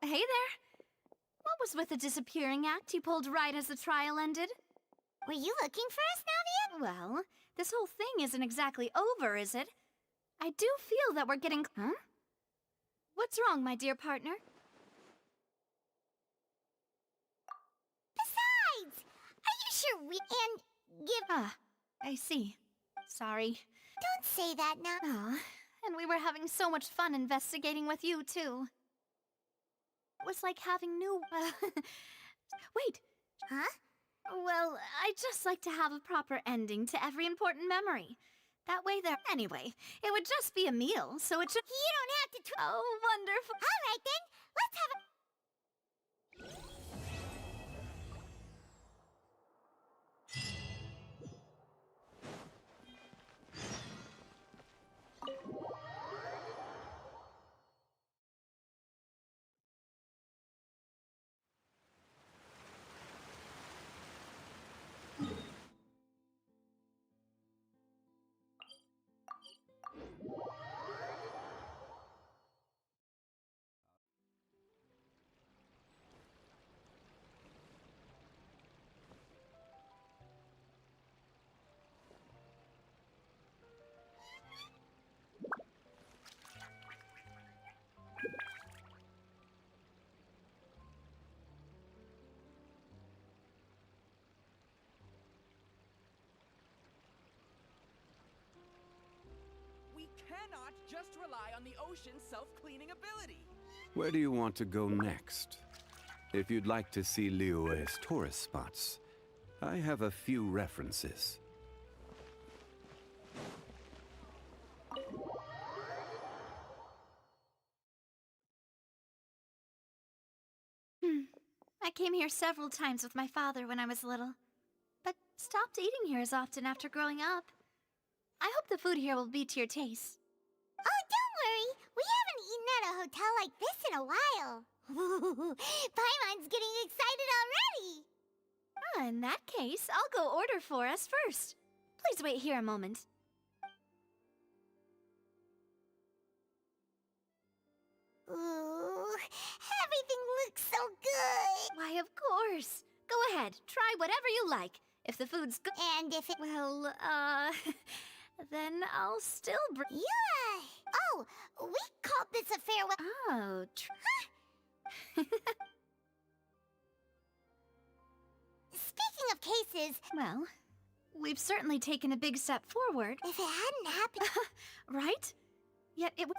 Hey there. What was with the disappearing act you pulled right as the trial ended? Were you looking for us, Navia? Well, this whole thing isn't exactly over, is it? I do feel that we're getting... Huh? What's wrong, my dear partner? Besides, are you sure we... And give... Ah, I see. Sorry. Don't say that now. Aw, and we were having so much fun investigating with you, too. It was like having new... Wait. Huh? Well, I'd just like to have a proper ending to every important memory. That way there... Anyway, it would just be a meal, so it should... You don't have to... Oh, wonderful. All right, then. Let's have a... We cannot just rely on the ocean's self-cleaning ability. Where do you want to go next? If you'd like to see Liyue's tourist spots, I have a few references. I came here several times with my father when I was little, but stopped eating here as often after growing up. I hope the food here will be to your taste. Oh, don't worry. We haven't eaten at a hotel like this in a while. Paimon's getting excited already. In that case, I'll go order for us first. Please wait here a moment. Ooh, everything looks so good. Why, of course. Go ahead, try whatever you like. If the food's good... And if it... Well, then I'll still bring... Yeah. Oh, we called this a farewell... Oh, Speaking of cases... Well, we've certainly taken a big step forward. If it hadn't happened... Right? Yet it would...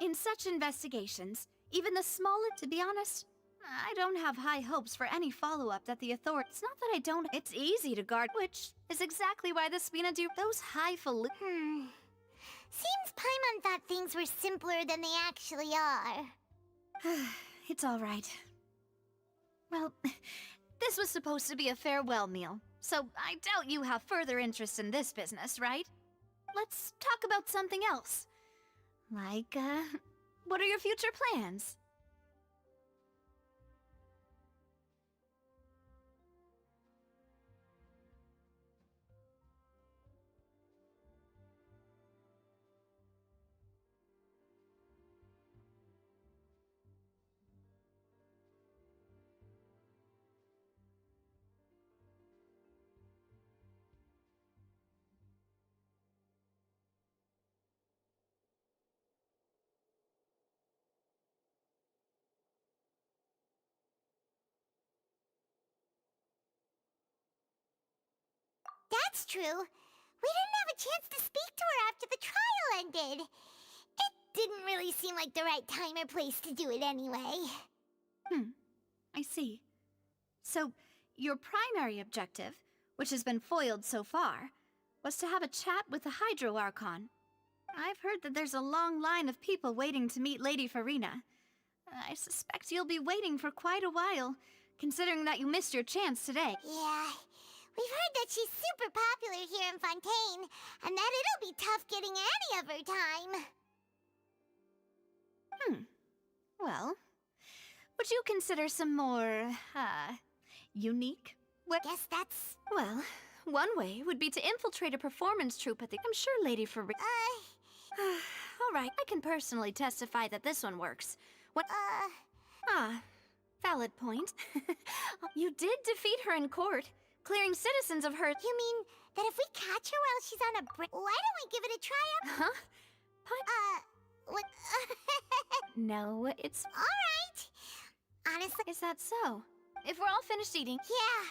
In such investigations, even the smallest... To be honest, I don't have high hopes for any follow-up that the authorities... It's not that I don't... It's easy to guard, which is exactly why the Spina do... Those highfalutin... Seems Paimon thought things were simpler than they actually are. It's all right. Well, this was supposed to be a farewell meal, so I doubt you have further interest in this business, right? Let's talk about something else. Like, what are your future plans? That's true. We didn't have a chance to speak to her after the trial ended. It didn't really seem like the right time or place to do it anyway. I see. So, your primary objective, which has been foiled so far, was to have a chat with the Hydro Archon. I've heard that there's a long line of people waiting to meet Lady Farina. I suspect you'll be waiting for quite a while, considering that you missed your chance today. Yeah, we've heard that she's super popular here in Fontaine, and that it'll be tough getting any of her time. Well, would you consider some more, unique? Guess that's... Well, one way would be to infiltrate a performance troupe at the... I'm sure Lady Farina... Alright, I can personally testify that this one works. What... valid point. You did defeat her in court, clearing citizens of her... You mean that if we catch her while she's on a break... Why don't we give it a try? Huh? What? No, it's... Alright. Honestly... Is that so? If we're all finished eating... Yeah.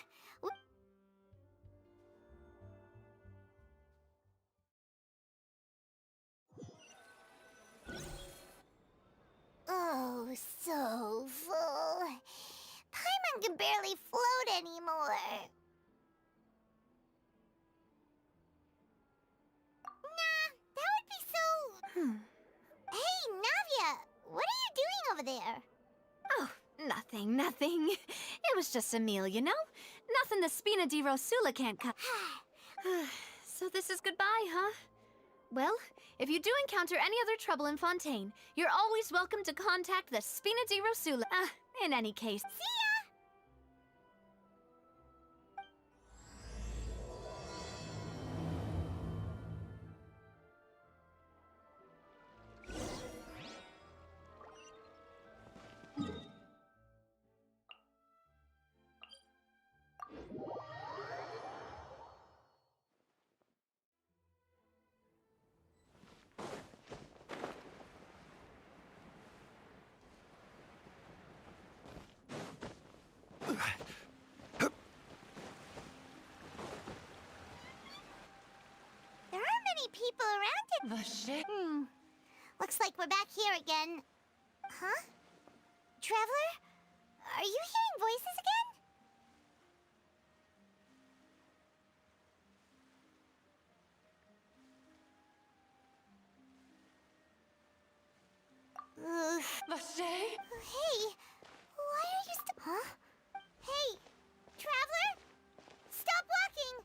Oh, so full. Paimon can barely float anymore. Nah, that would be so... Hey, Navia, what are you doing over there? Oh, nothing. It was just a meal, you know? Nothing the Spina di Rosula can't cut. So this is goodbye, huh? Well, if you do encounter any other trouble in Fontaine, you're always welcome to contact the Spina di Rosula. In any case. See ya! There aren't many people around it. Vache? Looks like we're back here again. Huh? Traveler? Are you hearing voices again? Vache? Hey, why are you Huh? Hey, Traveler? Stop walking!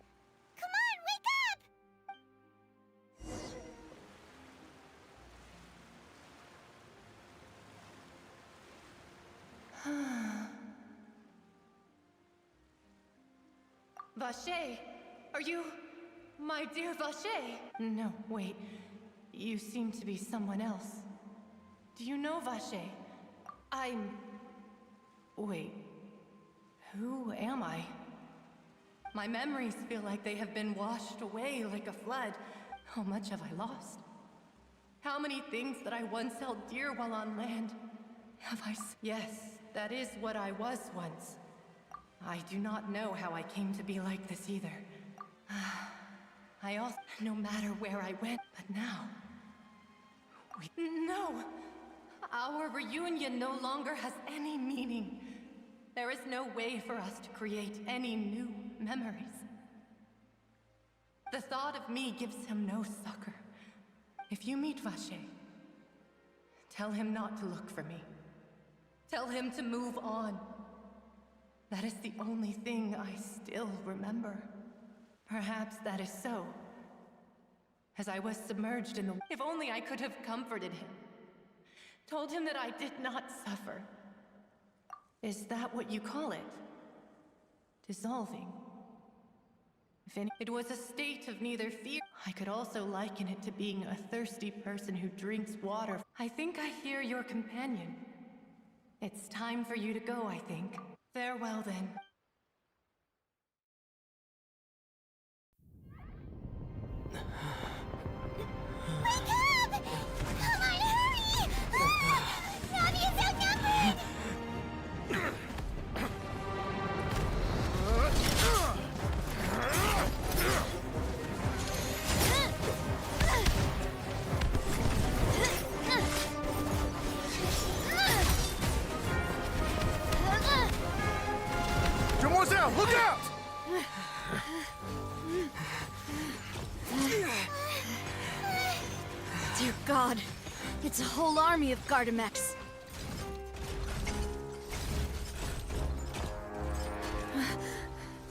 Come on, wake up! Vache, are you... my dear Vache? No, wait. You seem to be someone else. Do you know Vache? I'm... Wait. Who am I? My memories feel like they have been washed away like a flood. How much have I lost? How many things that I once held dear while on land have I... Yes, that is what I was once. I do not know how I came to be like this either. I also... No matter where I went, but now... No! Our reunion no longer has any meaning. There is no way for us to create any new memories. The thought of me gives him no succor. If you meet Vache, tell him not to look for me. Tell him to move on. That is the only thing I still remember. Perhaps that is so. as I was submerged in the... If only I could have comforted him. Told him that I did not suffer. Is that what you call it? Dissolving. It was a state of neither fear. I could also liken it to being a thirsty person who drinks water. I think I hear your companion. It's time for you to go, I think. Farewell, then. Wake up! Come on, hurry! Navia's outnumbered! Demoiselle, look out! Dear God, it's a whole army of Gardamex.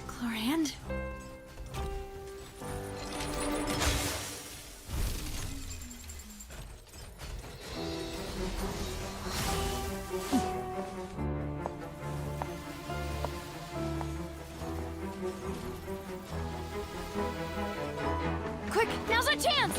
Clorand? Quick, now's our chance!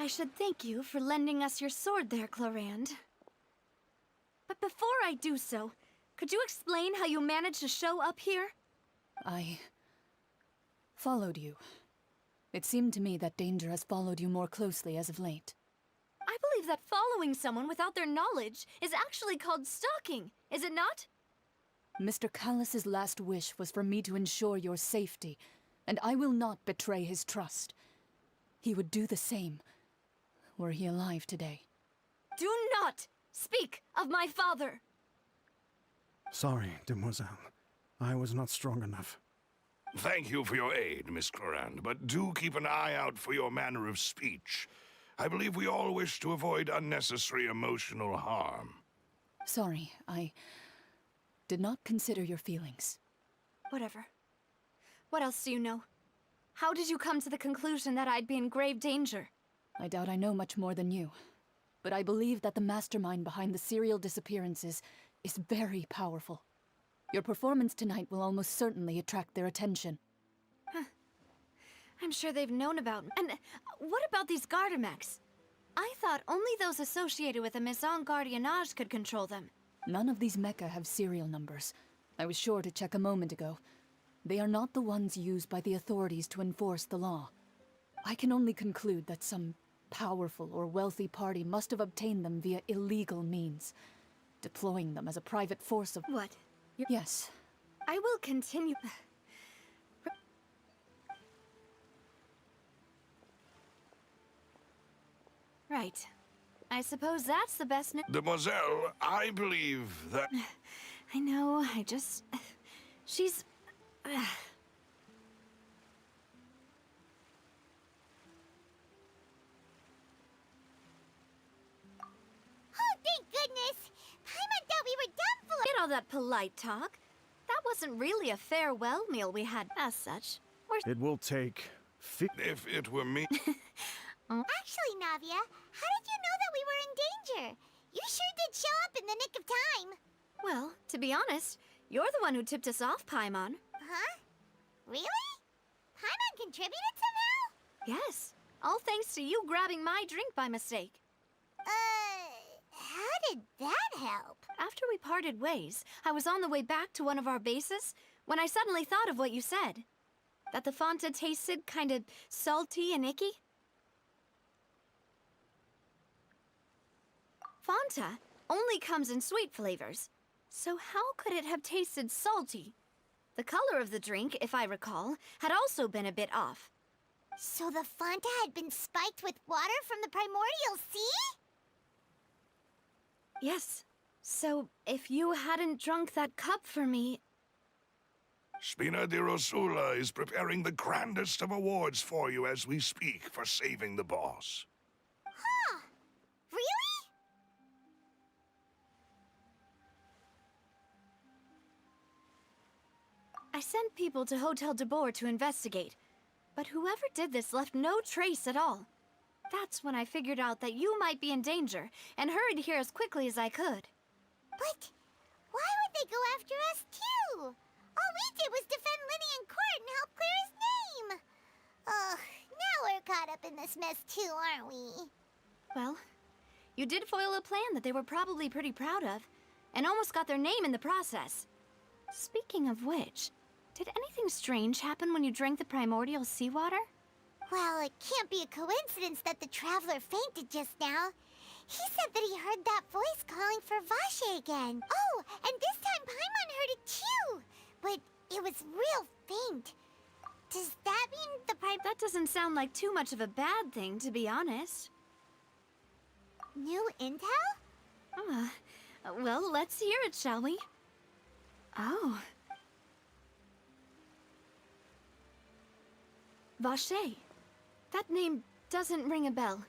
I should thank you for lending us your sword there, Clorand. But before I do so, could you explain how you managed to show up here? I followed you. It seemed to me that danger has followed you more closely as of late. I believe that following someone without their knowledge is actually called stalking, is it not? Mr. Callus's last wish was for me to ensure your safety, and I will not betray his trust. He would do the same, were he alive today. Do not speak of my father! Sorry, Demoiselle. I was not strong enough. Thank you for your aid, Miss Clorand, but do keep an eye out for your manner of speech. I believe we all wish to avoid unnecessary emotional harm. Sorry, I did not consider your feelings. Whatever. What else do you know? How did you come to the conclusion that I'd be in grave danger? I doubt I know much more than you, but I believe that the mastermind behind the serial disappearances is very powerful. Your performance tonight will almost certainly attract their attention. Huh. I'm sure they've known about me. And what about these Gardamex? I thought only those associated with the Maison Gardiennage could control them. None of these mecha have serial numbers. I was sure to check a moment ago. They are not the ones used by the authorities to enforce the law. I can only conclude that some powerful or wealthy party must have obtained them via illegal means, deploying them as a private force of... What? Yes. I will continue... Right. I suppose that's the best news. Demoiselle, I believe that... I know, I just... She's... Oh, thank goodness! Paimon thought we were done for. Get all that polite talk. That wasn't really a farewell meal we had as such. It will take... If it were me... Actually, Navia, how did you know that we were in danger? You sure did show up in the nick of time. Well, to be honest, you're the one who tipped us off, Paimon. Huh? Really? Paimon contributed somehow? Yes. All thanks to you grabbing my drink by mistake. How did that help? After we parted ways, I was on the way back to one of our bases when I suddenly thought of what you said. That the Fanta tasted kinda salty and icky? Fanta only comes in sweet flavors, so how could it have tasted salty? The color of the drink, if I recall, had also been a bit off. So the Fanta had been spiked with water from the primordial sea? Yes. So, if you hadn't drunk that cup for me... Spina di Rosula is preparing the grandest of awards for you as we speak for saving the boss. Huh. Really? I sent people to Hotel de Boer to investigate, but whoever did this left no trace at all. That's when I figured out that you might be in danger, and hurried here as quickly as I could. But why would they go after us too? All we did was defend Linny in court and help clear his name. Ugh, now we're caught up in this mess too, aren't we? Well, you did foil a plan that they were probably pretty proud of, and almost got their name in the process. Speaking of which, did anything strange happen when you drank the primordial seawater? Well, it can't be a coincidence that the traveler fainted just now. He said that he heard that voice calling for Vache again. Oh, and this time Paimon heard it too. But it was real faint. Does that mean the That doesn't sound like too much of a bad thing, to be honest. New intel? Well, let's hear it, shall we? Oh. Vache. That name doesn't ring a bell.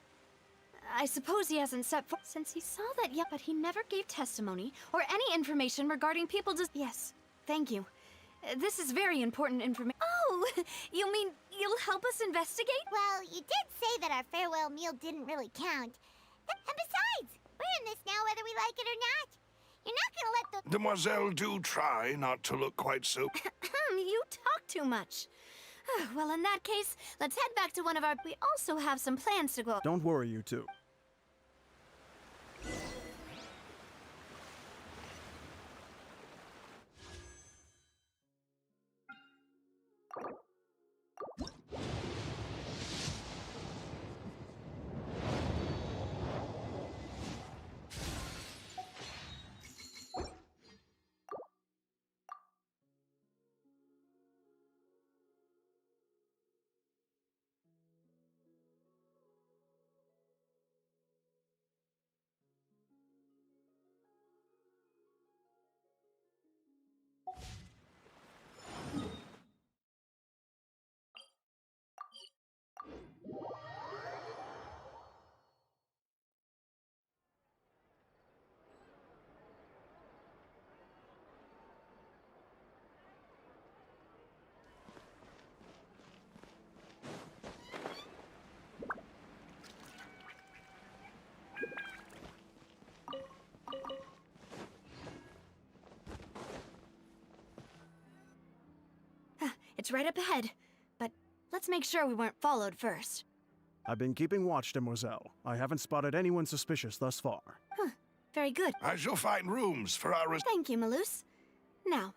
I suppose he hasn't set forth since he saw that yet, but he never gave testimony or any information regarding people Yes, thank you. This is very important information. Oh, you mean you'll help us investigate? Well, you did say that our farewell meal didn't really count. And besides, we're in this now whether we like it or not. You're not gonna let the... Demoiselle, do try not to look quite so... You talk too much. Well, in that case, let's head back to one of our... We also have some plans to go... Don't worry, you two. It's right up ahead, but let's make sure we weren't followed first. I've been keeping watch, Demoiselle. I haven't spotted anyone suspicious thus far. Huh, very good. I shall find rooms for our... Thank you, Malus. Now.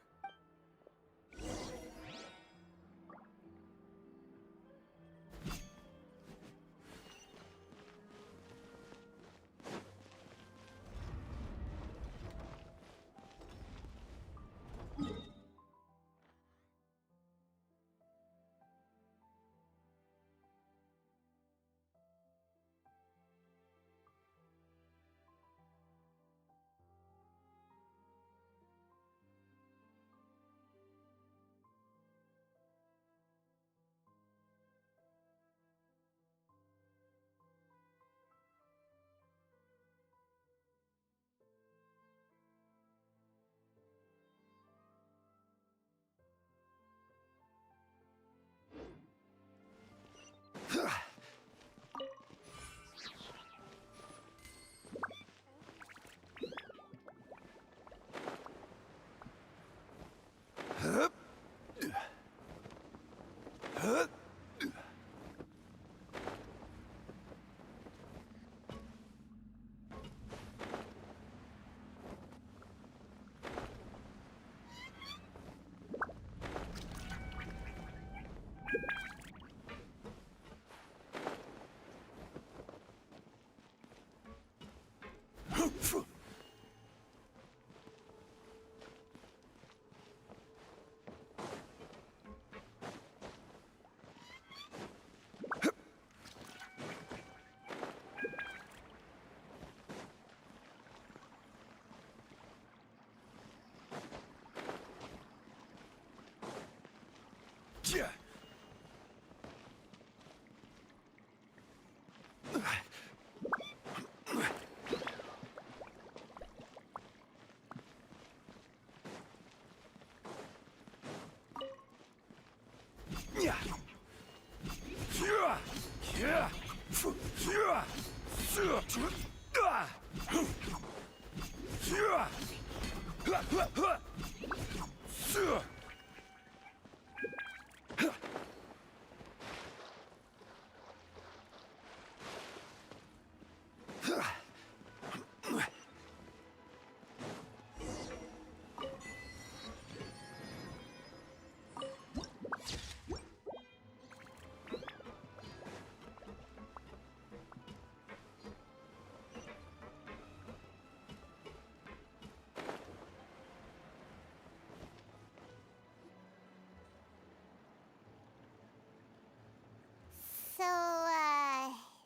So,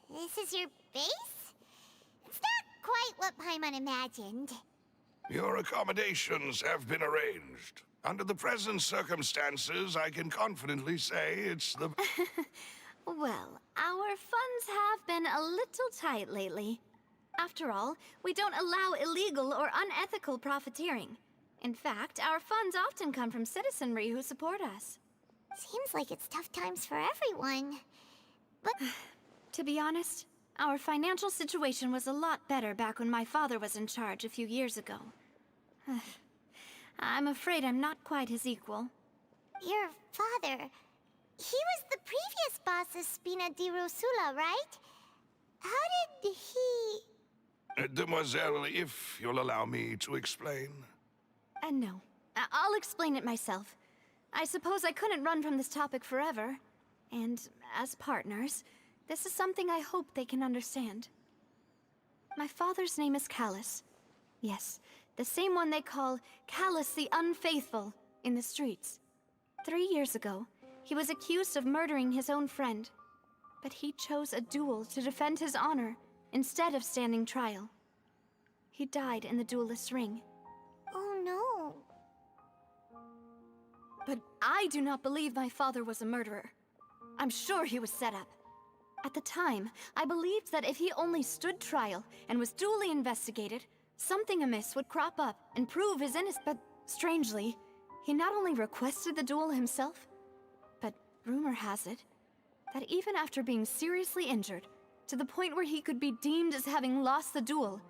this is your base? It's not quite what Paimon imagined. Your accommodations have been arranged. Under the present circumstances, I can confidently say it's the... Well, our funds have been a little tight lately. After all, we don't allow illegal or unethical profiteering. In fact, our funds often come from citizenry who support us. Seems like it's tough times for everyone. But... To be honest, our financial situation was a lot better back when my father was in charge a few years ago. I'm afraid I'm not quite his equal. Your father... He was the previous boss of Spina di Rosula, right? How did he... Demoiselle, if you'll allow me to explain. No. I'll explain it myself. I suppose I couldn't run from this topic forever. And as partners, this is something I hope they can understand. My father's name is Callus. Yes, the same one they call Callus the Unfaithful in the streets. 3 years ago, he was accused of murdering his own friend. But he chose a duel to defend his honor instead of standing trial. He died in the duelist's ring. Oh no. But I do not believe my father was a murderer. I'm sure he was set up. At the time, I believed that if he only stood trial and was duly investigated, something amiss would crop up and prove his innocence. But strangely, he not only requested the duel himself, but rumor has it that even after being seriously injured, to the point where he could be deemed as having lost the duel,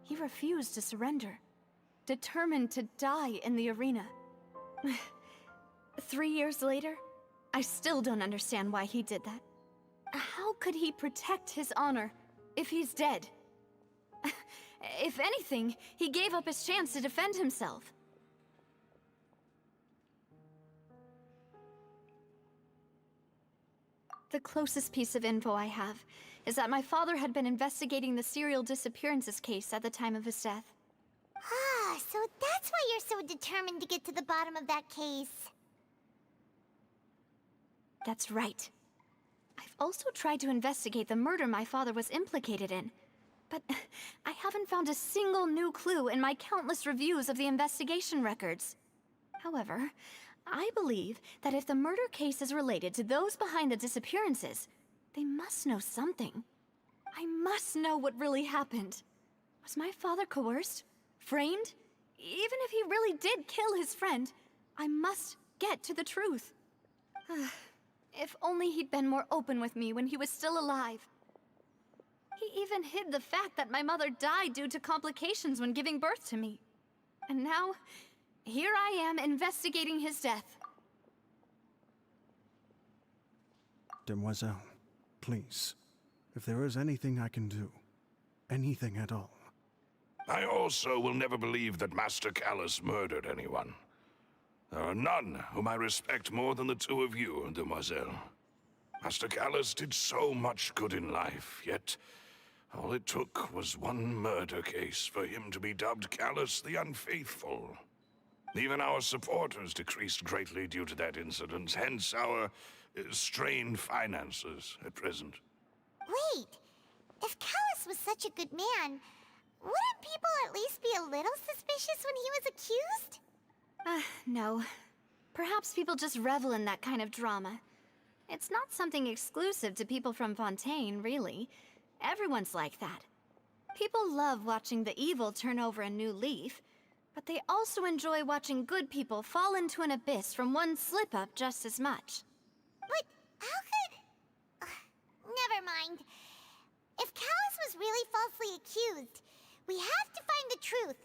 he refused to surrender, determined to die in the arena. 3 years later, I still don't understand why he did that. How could he protect his honor if he's dead? If anything, he gave up his chance to defend himself. The closest piece of info I have is that my father had been investigating the serial disappearances case at the time of his death. Ah, so that's why you're so determined to get to the bottom of that case. That's right. I've also tried to investigate the murder my father was implicated in, but I haven't found a single new clue in my countless reviews of the investigation records. However, I believe that if the murder case is related to those behind the disappearances, they must know something. I must know what really happened. Was my father coerced? Framed? Even if he really did kill his friend, I must get to the truth. If only he'd been more open with me when he was still alive. He even hid the fact that my mother died due to complications when giving birth to me. And now, here I am investigating his death. Demoiselle, please, if there is anything I can do, anything at all. I also will never believe that Master Callus murdered anyone. There are none whom I respect more than the two of you, Demoiselle. Master Callus did so much good in life, yet all it took was one murder case for him to be dubbed Callus the Unfaithful. Even our supporters decreased greatly due to that incident, hence our strained finances at present. Wait, if Callus was such a good man, wouldn't people at least be a little suspicious when he was accused? No. Perhaps people just revel in that kind of drama. It's not something exclusive to people from Fontaine, really. Everyone's like that. People love watching the evil turn over a new leaf, but they also enjoy watching good people fall into an abyss from one slip-up just as much. But how could... never mind. If Callus was really falsely accused, we have to find the truth.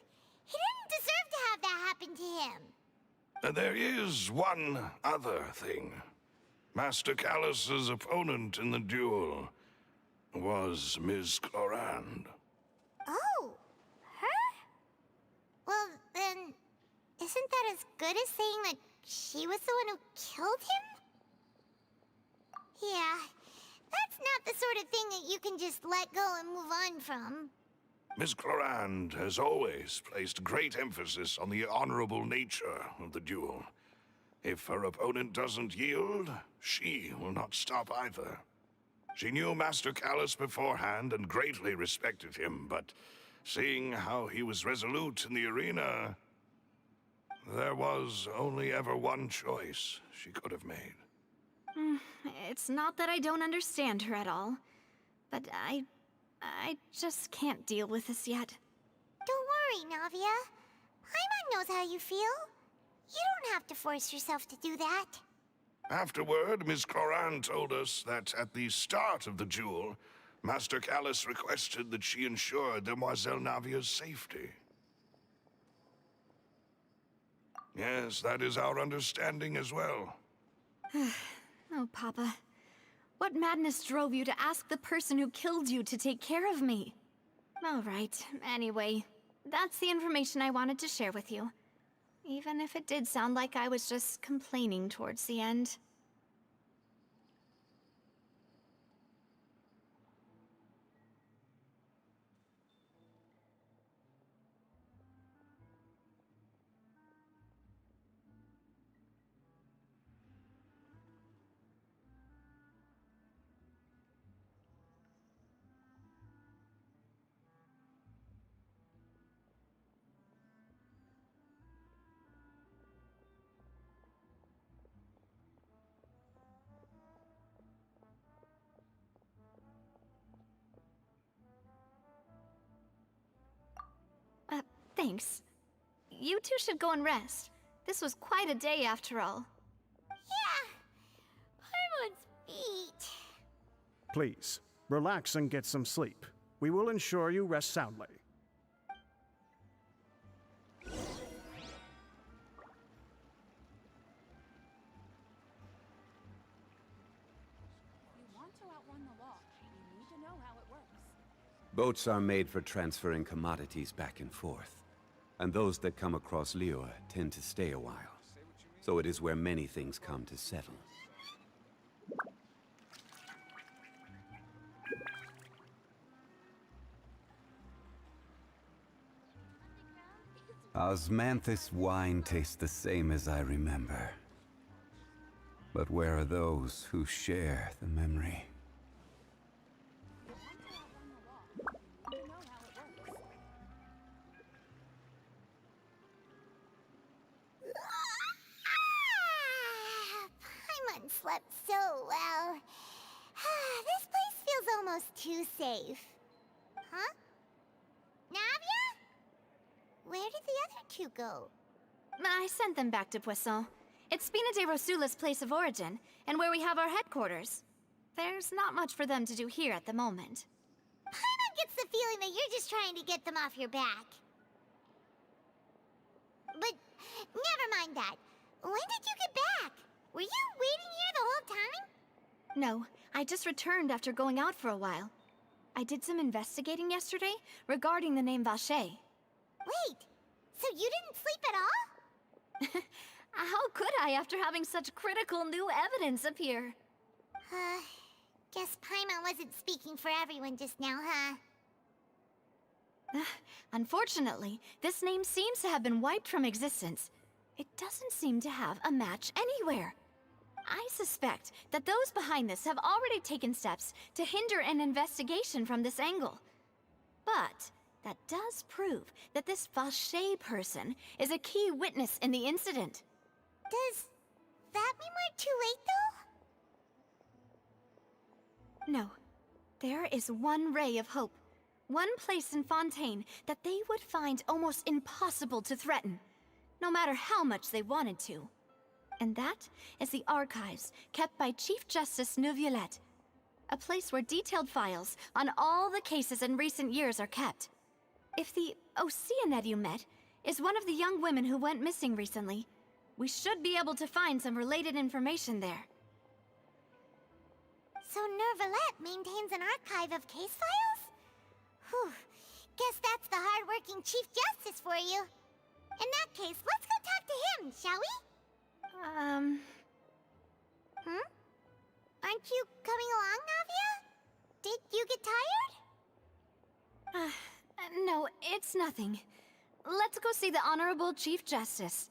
He didn't deserve to have that happen to him. There is one other thing. Master Callus's opponent in the duel was Ms. Clorand. Oh, her? Well, then, isn't that as good as saying that she was the one who killed him? Yeah, that's not the sort of thing that you can just let go and move on from. Ms. Clorand has always placed great emphasis on the honorable nature of the duel. If her opponent doesn't yield, she will not stop either. She knew Master Callus beforehand and greatly respected him, but seeing how he was resolute in the arena, there was only ever one choice she could have made. It's not that I don't understand her at all, but I just can't deal with this yet. Don't worry, Navia. Paimon knows how you feel. You don't have to force yourself to do that. Afterward, Ms. Clorand told us that at the start of the duel, Master Callus requested that she ensure Demoiselle Navia's safety. Yes, that is our understanding as well. Oh, Papa. What madness drove you to ask the person who killed you to take care of me? All right, anyway, that's the information I wanted to share with you. Even if it did sound like I was just complaining towards the end. Thanks. You two should go and rest. This was quite a day after all. Yeah, Paimon's feet. Please, relax and get some sleep. We will ensure you rest soundly. If you want to outrun the law, you need to know how it works. Boats are made for transferring commodities back and forth. And those that come across Liyue tend to stay a while. So it is where many things come to settle. Osmanthus wine tastes the same as I remember. But where are those who share the memory? Paimon slept so well. This place feels almost too safe. Huh? Navia? Where did the other two go? I sent them back to Poisson. It's Spina de Rosula's place of origin, and where we have our headquarters. There's not much for them to do here at the moment. Paimon gets the feeling that you're just trying to get them off your back. But never mind that. When did you get back? Were you waiting here the whole time? No, I just returned after going out for a while. I did some investigating yesterday regarding the name Vache. Wait, so you didn't sleep at all? How could I after having such critical new evidence appear? Guess Paimon wasn't speaking for everyone just now, huh? Unfortunately, this name seems to have been wiped from existence. It doesn't seem to have a match anywhere. I suspect that those behind this have already taken steps to hinder an investigation from this angle. But that does prove that this Vache person is a key witness in the incident. Does that mean we're too late, though? No. There is one ray of hope. One place in Fontaine that they would find almost impossible to threaten, no matter how much they wanted to. And that is the archives kept by Chief Justice Neuvillette. A place where detailed files on all the cases in recent years are kept. If the Oceanid you met is one of the young women who went missing recently, we should be able to find some related information there. So Neuvillette maintains an archive of case files? Whew. Guess that's the hard-working Chief Justice for you. In that case, let's go talk to him, shall we? Aren't you coming along, Navia? Did you get tired? No, it's nothing. Let's go see the Honorable Chief Justice.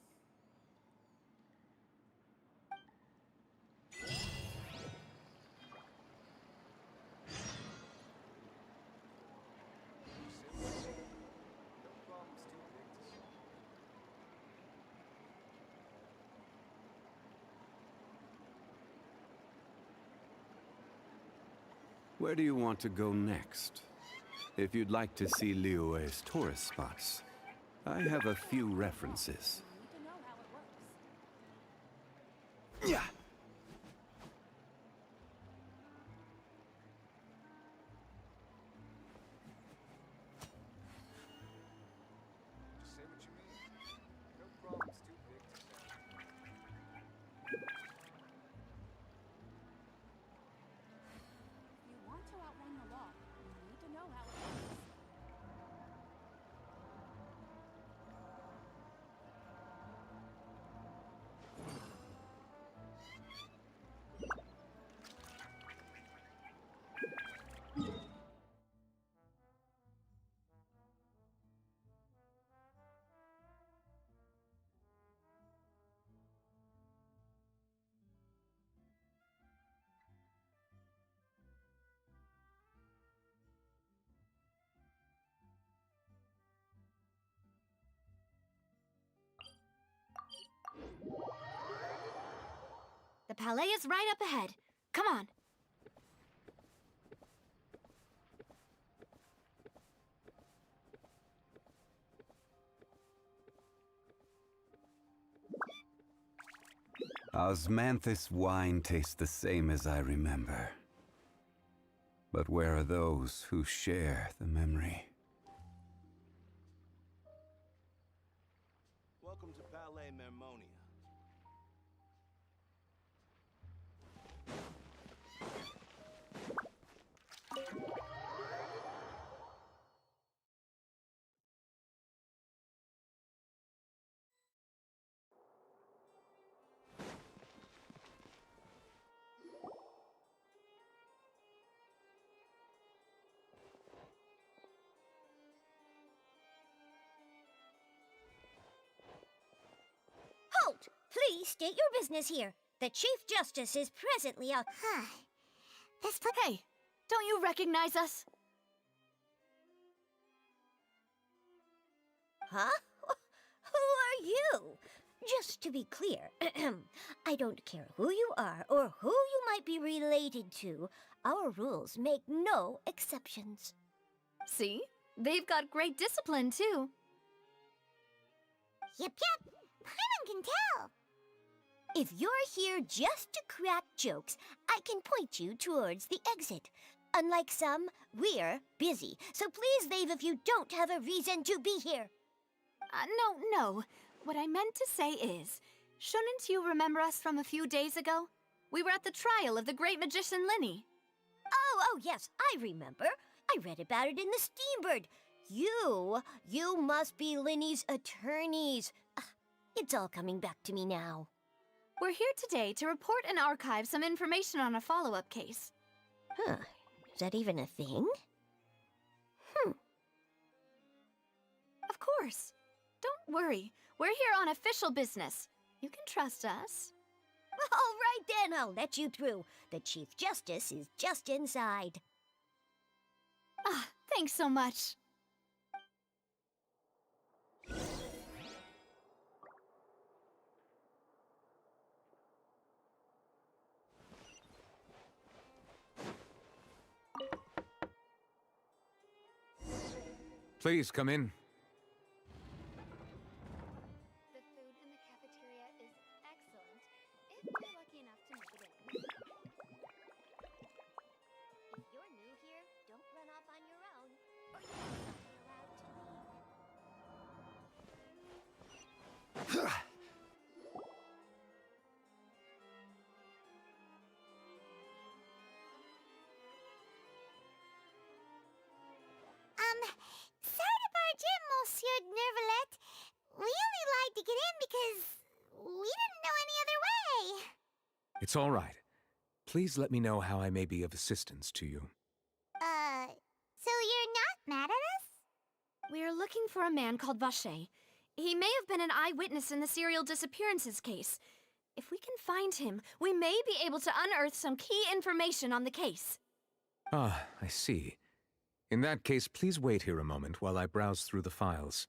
Where do you want to go next? If you'd like to see Liyue's tourist spots, I have a few references. Yeah. The palais is right up ahead. Come on. Osmanthus wine tastes the same as I remember. But where are those who share the memory? Welcome to Palais Mermonia. Halt! Please state your business here. The Chief Justice is presently out. Hey, don't you recognize us? Huh? Who are you? Just to be clear, I don't care who you are or who you might be related to. Our rules make no exceptions. See? They've got great discipline, too. Yep. Paimon can tell. If you're here just to crack jokes, I can point you towards the exit. Unlike some, we're busy, so please leave if you don't have a reason to be here. No. What I meant to say is, shouldn't you remember us from a few days ago? We were at the trial of the great magician Linny. Oh, yes, I remember. I read about it in the Steambird. You must be Linny's attorneys. It's all coming back to me now. We're here today to report and archive some information on a follow-up case. Huh. Is that even a thing? Of course. Don't worry. We're here on official business. You can trust us. All right then, I'll let you through. The Chief Justice is just inside. Thanks so much. Please come in. The food in the cafeteria is excellent, if you're lucky enough to make it in. If you're new here, don't run off on your own, or you won't be allowed to leave. Sorry to barge in, Monsieur Nervalet. We only lied to get in because we didn't know any other way. It's all right. Please let me know how I may be of assistance to you. So you're not mad at us? We're looking for a man called Vacher. He may have been an eyewitness in the serial disappearances case. If we can find him, we may be able to unearth some key information on the case. Ah, I see. In that case, please wait here a moment while I browse through the files.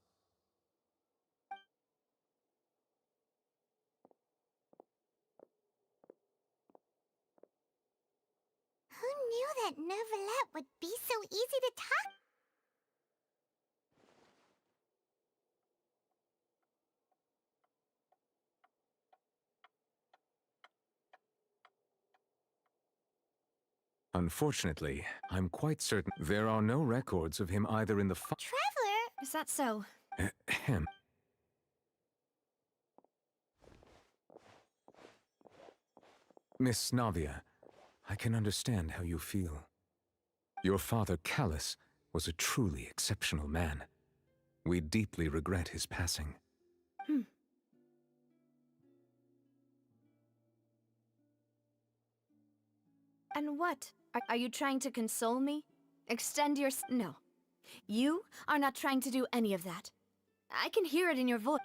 Who knew that Nervalet would be so easy to talk? Unfortunately, I'm quite certain there are no records of him either in the Traveler? Is that so? Ahem. Miss Navia, I can understand how you feel. Your father, Callus, was a truly exceptional man. We deeply regret his passing. And what? Are you trying to console me? Extend your... No. You are not trying to do any of that. I can hear it in your voice.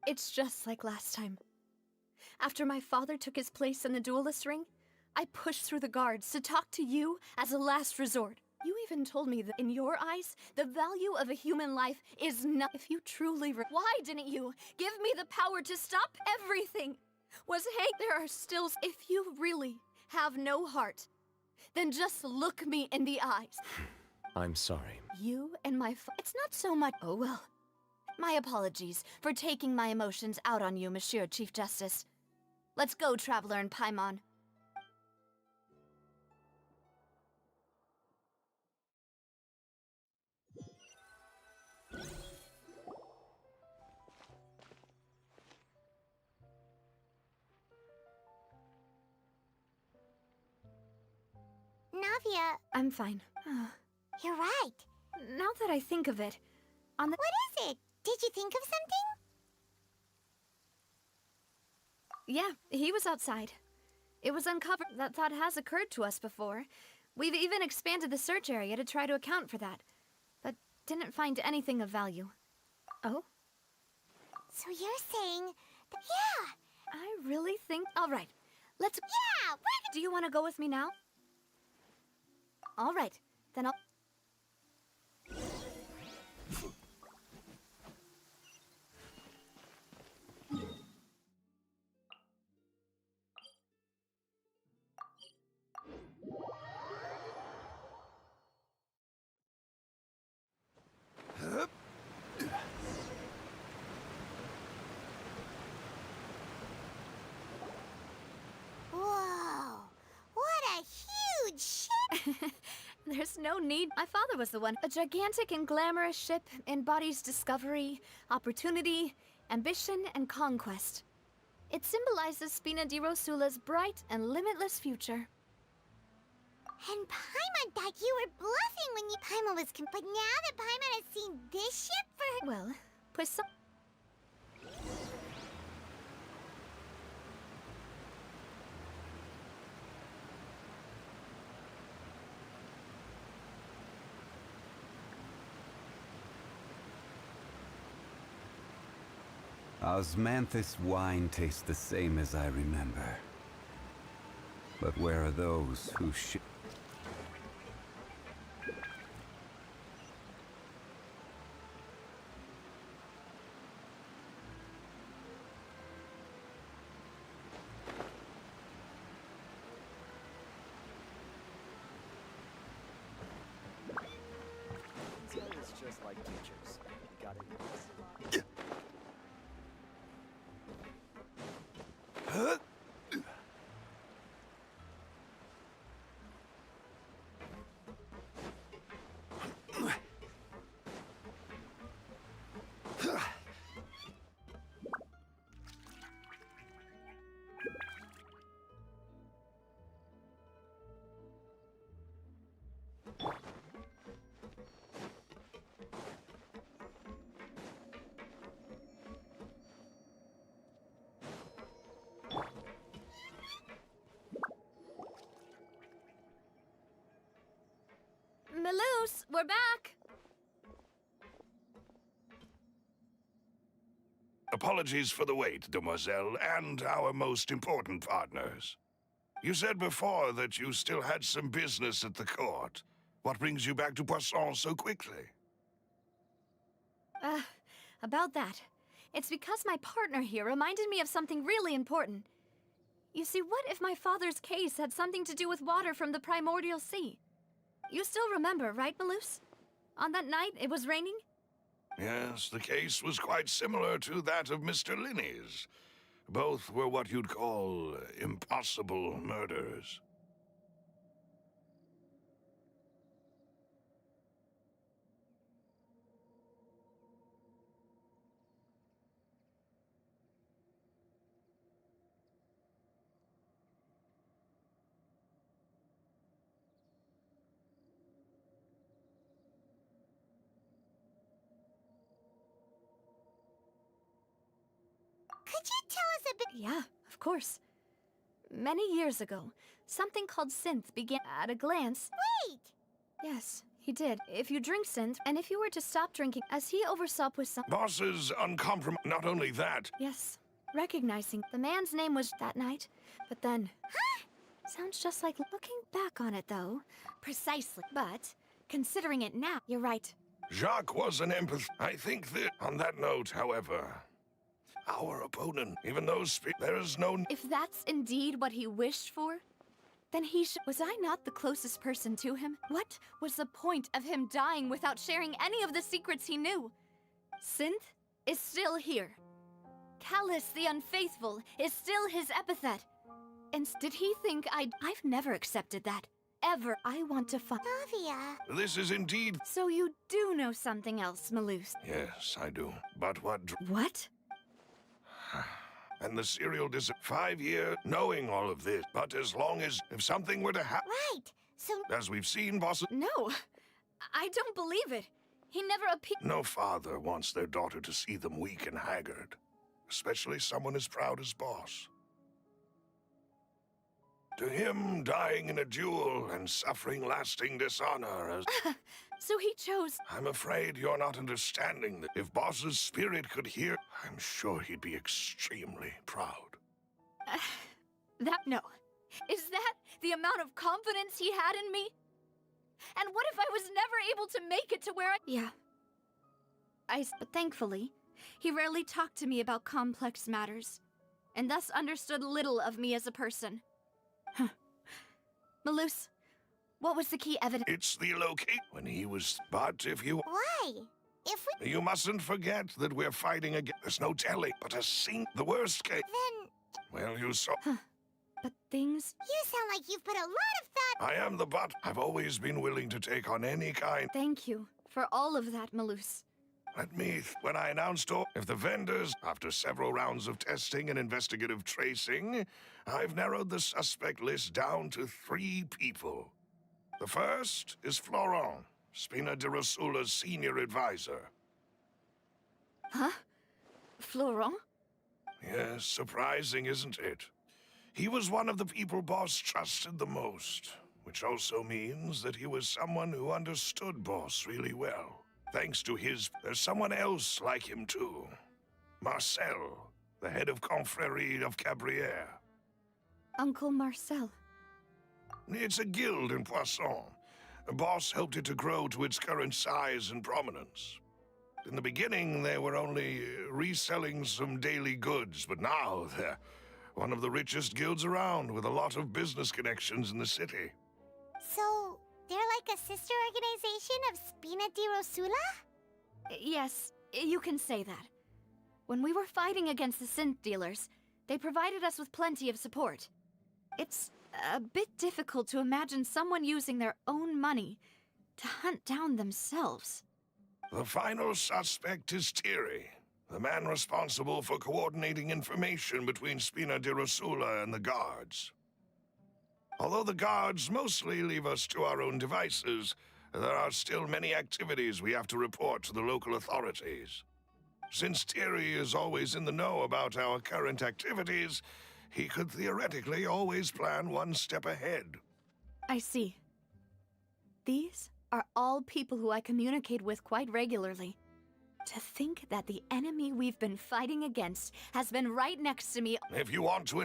It's just like last time. After my father took his place in the duelist ring, I pushed through the guards to talk to you as a last resort. You even told me that in your eyes, the value of a human life is not... If you truly... Why didn't you give me the power to stop everything? Was hate... There are still... If you really have no heart, then just look me in the eyes. I'm sorry. You and my it's not so much... Oh, well. My apologies for taking my emotions out on you, Monsieur Chief Justice. Let's go, Traveler and Paimon. Navia, I'm fine. you're right. Now that I think of it, on the... What is it? Did you think of something? Yeah, he was outside. It was uncovered. That thought has occurred to us before. We've even expanded the search area to try to account for that, but didn't find anything of value. Oh? So you're saying that... Yeah! I really think... All right, let's... Yeah! Do you want to go with me now? All right, then I'll... Whoa! What a huge ship! There's no need. My father was the one. A gigantic and glamorous ship embodies discovery, opportunity, ambition, and conquest. It symbolizes Spina di Rosula's bright and limitless future. And Paimon thought you were bluffing when you... Paimon was... But now that Paimon has seen this ship for... Well, pues so... Osmanthus wine tastes the same as I remember. But where are those who It's just like like teachers. You got it. Maloose, we're back! Apologies for the wait, demoiselle, and our most important partners. You said before that you still had some business at the court. What brings you back to Poisson so quickly? About that. It's because my partner here reminded me of something really important. You see, what if my father's case had something to do with water from the primordial sea? You still remember, right, Maloose? On that night, it was raining? Yes, the case was quite similar to that of Mr. Linney's. Both were what you'd call impossible murders. Could you tell us a bit? Yeah, of course. Many years ago, something called synth began at a glance. Wait! Yes, he did. If you drink synth, and if you were to stop drinking, as he oversaw Poisson. Bosses uncompromised. Not only that. Yes, recognizing the man's name was that night, but then. Huh? Sounds just like looking back on it, though. Precisely. But, considering it now, you're right. Jacques was an empath. I think that, on that note, however, our opponent, even though there is no... If that's indeed what he wished for, then he should... Was I not the closest person to him? What was the point of him dying without sharing any of the secrets he knew? Synth is still here. Callus the Unfaithful is still his epithet. And did he think I've never accepted that. Ever. I want to find... Navia. This is indeed... So you do know something else, Maloose? Yes, I do. But what... What? And the serial 5 years knowing all of this. But as long as if something were to happen... Right. So... As we've seen, bosses... No. I don't believe it. He never appeared... No father wants their daughter to see them weak and haggard. Especially someone as proud as Boss. To him, dying in a duel and suffering lasting dishonor as... So he chose... I'm afraid you're not understanding that if Boss's spirit could hear, I'm sure he'd be extremely proud. No. Is that the amount of confidence he had in me? And what if I was never able to make it to where I... Yeah. But thankfully, he rarely talked to me about complex matters, and thus understood little of me as a person. Huh. Maloose, what was the key evidence? It's the locate when he was... But if you... Why? If we... You mustn't forget that we're fighting again. There's no telling, but the worst case... Then... Well, you saw... Huh. But things... You sound like you've put a lot of thought... I am the butt. I've always been willing to take on any kind... Thank you for all of that, Maloose. Let me... When I announced if the vendors, after several rounds of testing and investigative tracing, I've narrowed the suspect list down to 3 people. The first is Florent, Spina de Rosula's senior advisor. Huh? Florent? Yes, surprising, isn't it? He was one of the people Boss trusted the most, which also means that he was someone who understood Boss really well. Thanks to there's someone else like him too. Marcel, the head of Confrérie of Cabrières. Uncle Marcel. It's a guild in Poisson. Boss helped it to grow to its current size and prominence. In the beginning, they were only reselling some daily goods, but now they're one of the richest guilds around with a lot of business connections in the city. So, they're like a sister organization of Spina di Rosula? Yes, you can say that. When we were fighting against the synth dealers, they provided us with plenty of support. It's a bit difficult to imagine someone using their own money to hunt down themselves. The final suspect is Thierry, the man responsible for coordinating information between Spina di Rosula and the guards. Although the guards mostly leave us to our own devices, there are still many activities we have to report to the local authorities. Since Thierry is always in the know about our current activities, he could theoretically always plan one step ahead. I see. These are all people who I communicate with quite regularly. To think that the enemy we've been fighting against has been right next to me. If you want to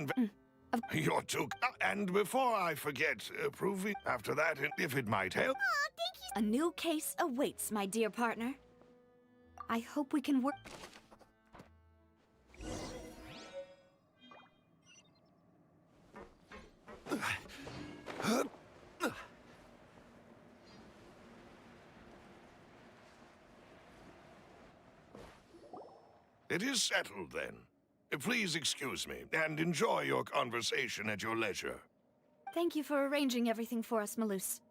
you're too... And before I forget, proving after that, if it might help... Aw, thank you. A new case awaits, my dear partner. I hope we can work... It is settled, then. Please excuse me, and enjoy your conversation at your leisure. Thank you for arranging everything for us, Malus.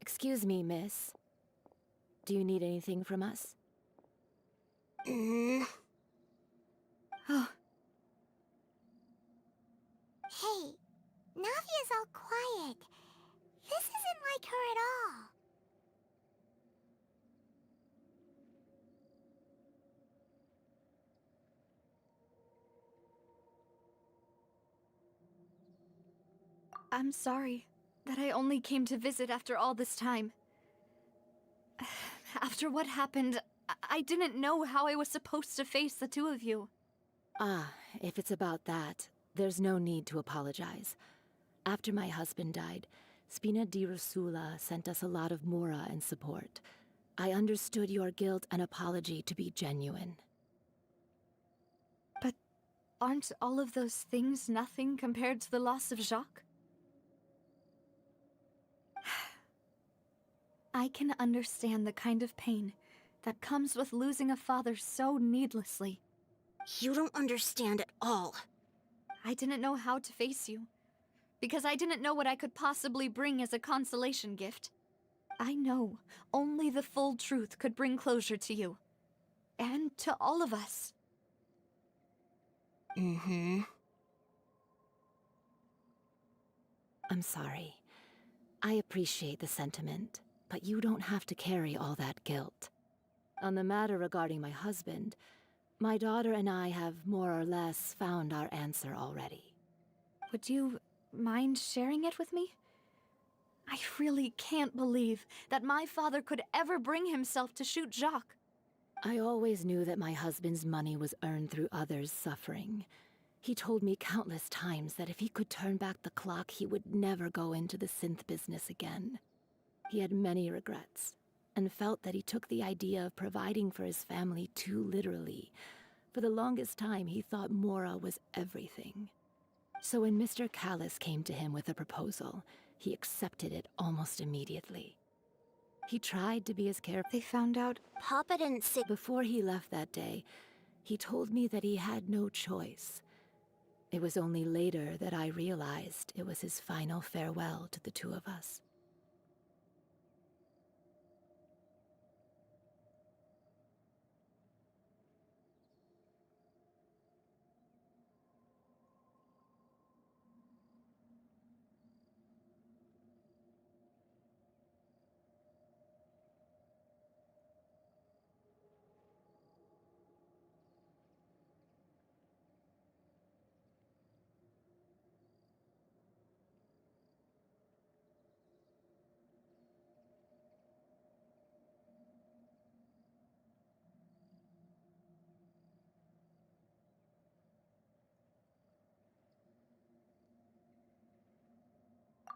Excuse me, miss. Do you need anything from us? Oh. Hey, Navia's all quiet. This isn't like her at all. I'm sorry that I only came to visit after all this time. After what happened, I didn't know how I was supposed to face the two of you. Ah, if it's about that, there's no need to apologize. After my husband died, Spina di Rosula sent us a lot of mora and support. I understood your guilt and apology to be genuine. But aren't all of those things nothing compared to the loss of Jacques? I can understand the kind of pain that comes with losing a father so needlessly. You don't understand at all. I didn't know how to face you, because I didn't know what I could possibly bring as a consolation gift. I know only the full truth could bring closure to you, and to all of us. I'm sorry. I appreciate the sentiment, but you don't have to carry all that guilt. On the matter regarding my husband, my daughter and I have more or less found our answer already. Would you mind sharing it with me? I really can't believe that my father could ever bring himself to shoot Jacques. I always knew that my husband's money was earned through others' suffering. He told me countless times that if he could turn back the clock, he would never go into the synth business again. He had many regrets, and felt that he took the idea of providing for his family too literally. For the longest time, he thought Mora was everything. So when Mr. Callis came to him with a proposal, he accepted it almost immediately. He tried to be as careful. They found out Papa didn't say... Before he left that day, he told me that he had no choice. It was only later that I realized it was his final farewell to the two of us.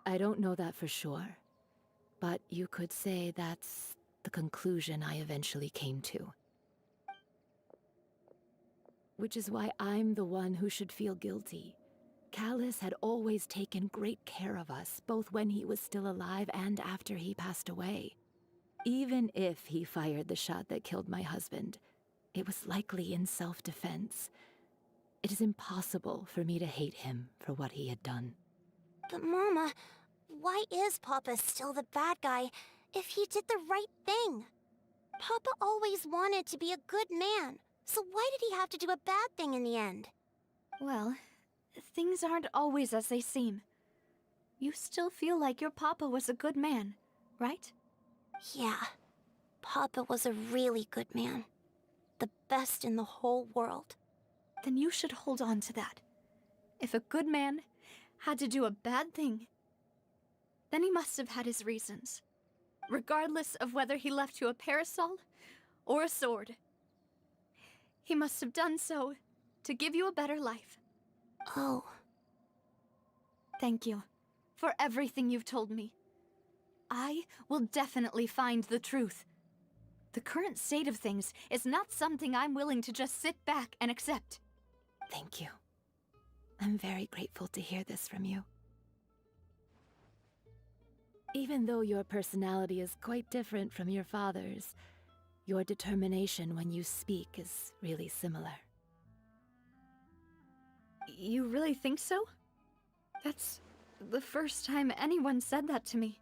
I don't know that for sure, but you could say that's the conclusion I eventually came to. Which is why I'm the one who should feel guilty. Callus had always taken great care of us, both when he was still alive and after he passed away. Even if he fired the shot that killed my husband, it was likely in self-defense. It is impossible for me to hate him for what he had done. But Mama, why is Papa still the bad guy if he did the right thing? Papa always wanted to be a good man, so why did he have to do a bad thing in the end? Well, things aren't always as they seem. You still feel like your papa was a good man, right? Yeah, Papa was a really good man. The best in the whole world. Then you should hold on to that. If a good man had to do a bad thing, then he must have had his reasons. Regardless of whether he left you a parasol or a sword. He must have done so to give you a better life. Oh. Thank you for everything you've told me. I will definitely find the truth. The current state of things is not something I'm willing to just sit back and accept. Thank you. I'm very grateful to hear this from you. Even though your personality is quite different from your father's, your determination when you speak is really similar. You really think so? That's the first time anyone said that to me.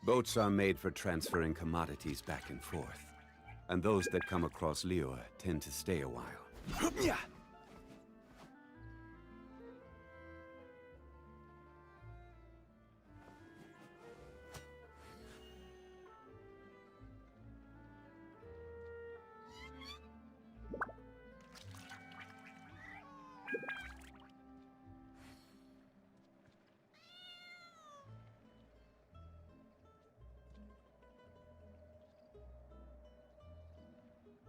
Boats are made for transferring commodities back and forth. And those that come across Liyue tend to stay a while.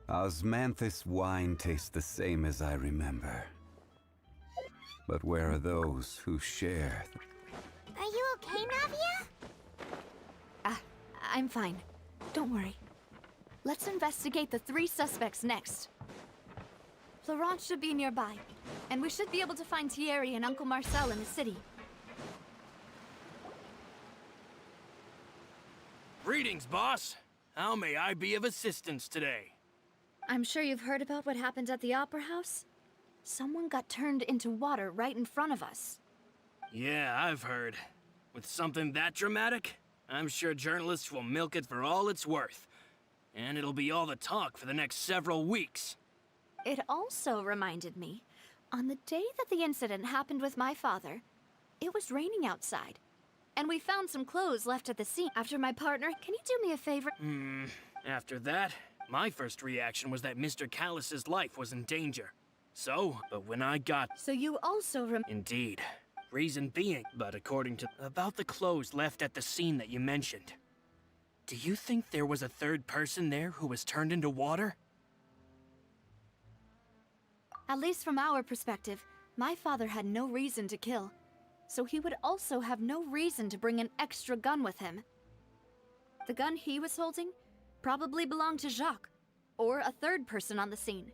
Osmanthus wine tastes the same as I remember. But where are those who share? Are you okay, Navia? I'm fine. Don't worry. Let's investigate the 3 suspects next. Florence should be nearby, and we should be able to find Thierry and Uncle Marcel in the city. Greetings, boss. How may I be of assistance today? I'm sure you've heard about what happened at the Opera House. Someone got turned into water right in front of us. Yeah, I've heard. With something that dramatic, I'm sure journalists will milk it for all it's worth. And it'll be all the talk for the next several weeks. It also reminded me, on the day that the incident happened with my father, it was raining outside. And we found some clothes left at the scene. After my partner, can you do me a favor? After that, my first reaction was that Mr. Callus's life was in danger. But when I got... So you also Indeed. Reason being, but according to... About the clothes left at the scene that you mentioned. Do you think there was a third person there who was turned into water? At least from our perspective, my father had no reason to kill. So he would also have no reason to bring an extra gun with him. The gun he was holding probably belonged to Jacques, or a third person on the scene.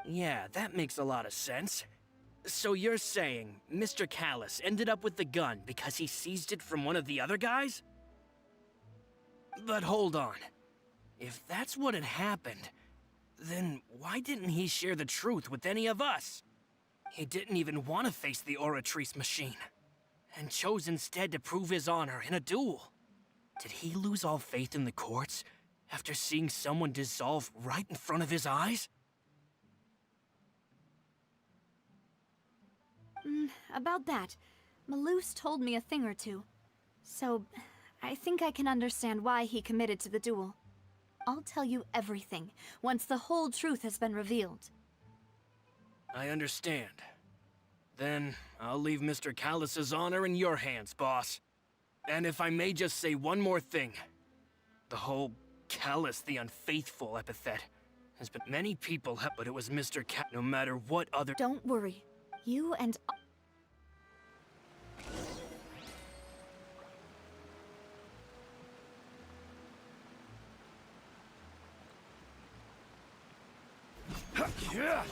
Yeah, that makes a lot of sense. So you're saying Mr. Callus ended up with the gun because he seized it from one of the other guys? But hold on. If that's what had happened, then why didn't he share the truth with any of us? He didn't even want to face the Oratrice machine, and chose instead to prove his honor in a duel. Did he lose all faith in the courts after seeing someone dissolve right in front of his eyes? About that, Malus told me a thing or two. So, I think I can understand why he committed to the duel. I'll tell you everything once the whole truth has been revealed. I understand. Then, I'll leave Mr. Callus's honor in your hands, boss. And if I may just say one more thing. The whole Callous the Unfaithful epithet has been many people have, but it was Mr. No matter what other. Don't worry. You and Yeah.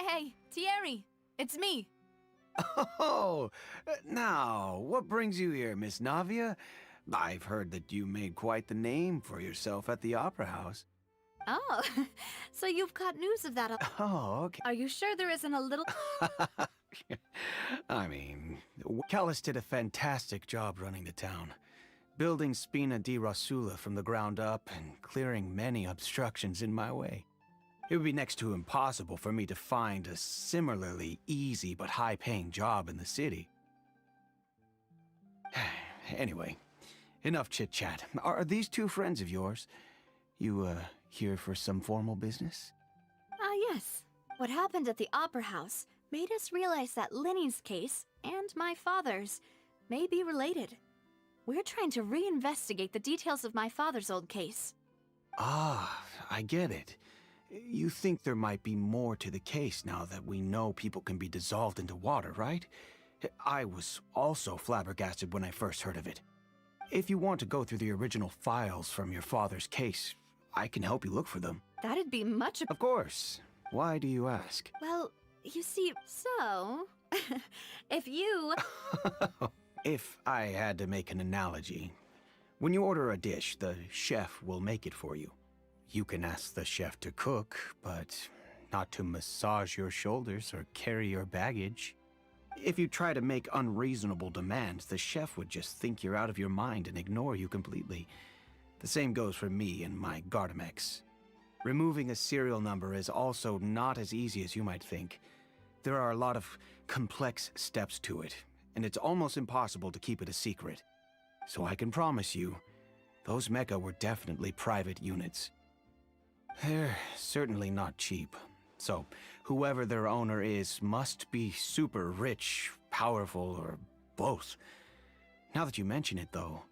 Hey, Thierry, it's me. Oh, now, what brings you here, Miss Navia? I've heard that you made quite the name for yourself at the Opera House. Oh, so you've got news of that. Oh, okay. Are you sure there isn't a little... I mean, Callus did a fantastic job running the town, building Spina di Rosula from the ground up and clearing many obstructions in my way. It would be next to impossible for me to find a similarly easy but high-paying job in the city. Anyway, enough chit-chat. Are these two friends of yours? You, here for some formal business? Yes. What happened at the Opera House made us realize that Linny's case and my father's may be related. We're trying to reinvestigate the details of my father's old case. Ah, I get it. You think there might be more to the case now that we know people can be dissolved into water, right? I was also flabbergasted when I first heard of it. If you want to go through the original files from your father's case, I can help you look for them. That'd be much... Of course. Why do you ask? Well, you see, so... if you... If I had to make an analogy, when you order a dish, the chef will make it for you. You can ask the chef to cook, but not to massage your shoulders or carry your baggage. If you try to make unreasonable demands, the chef would just think you're out of your mind and ignore you completely. The same goes for me and my Gardamex. Removing a serial number is also not as easy as you might think. There are a lot of complex steps to it, and it's almost impossible to keep it a secret. So I can promise you, those mecha were definitely private units. They're certainly not cheap. So, whoever their owner is must be super rich, powerful, or both. Now that you mention it, though,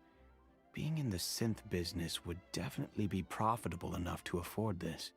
being in the synth business would definitely be profitable enough to afford this.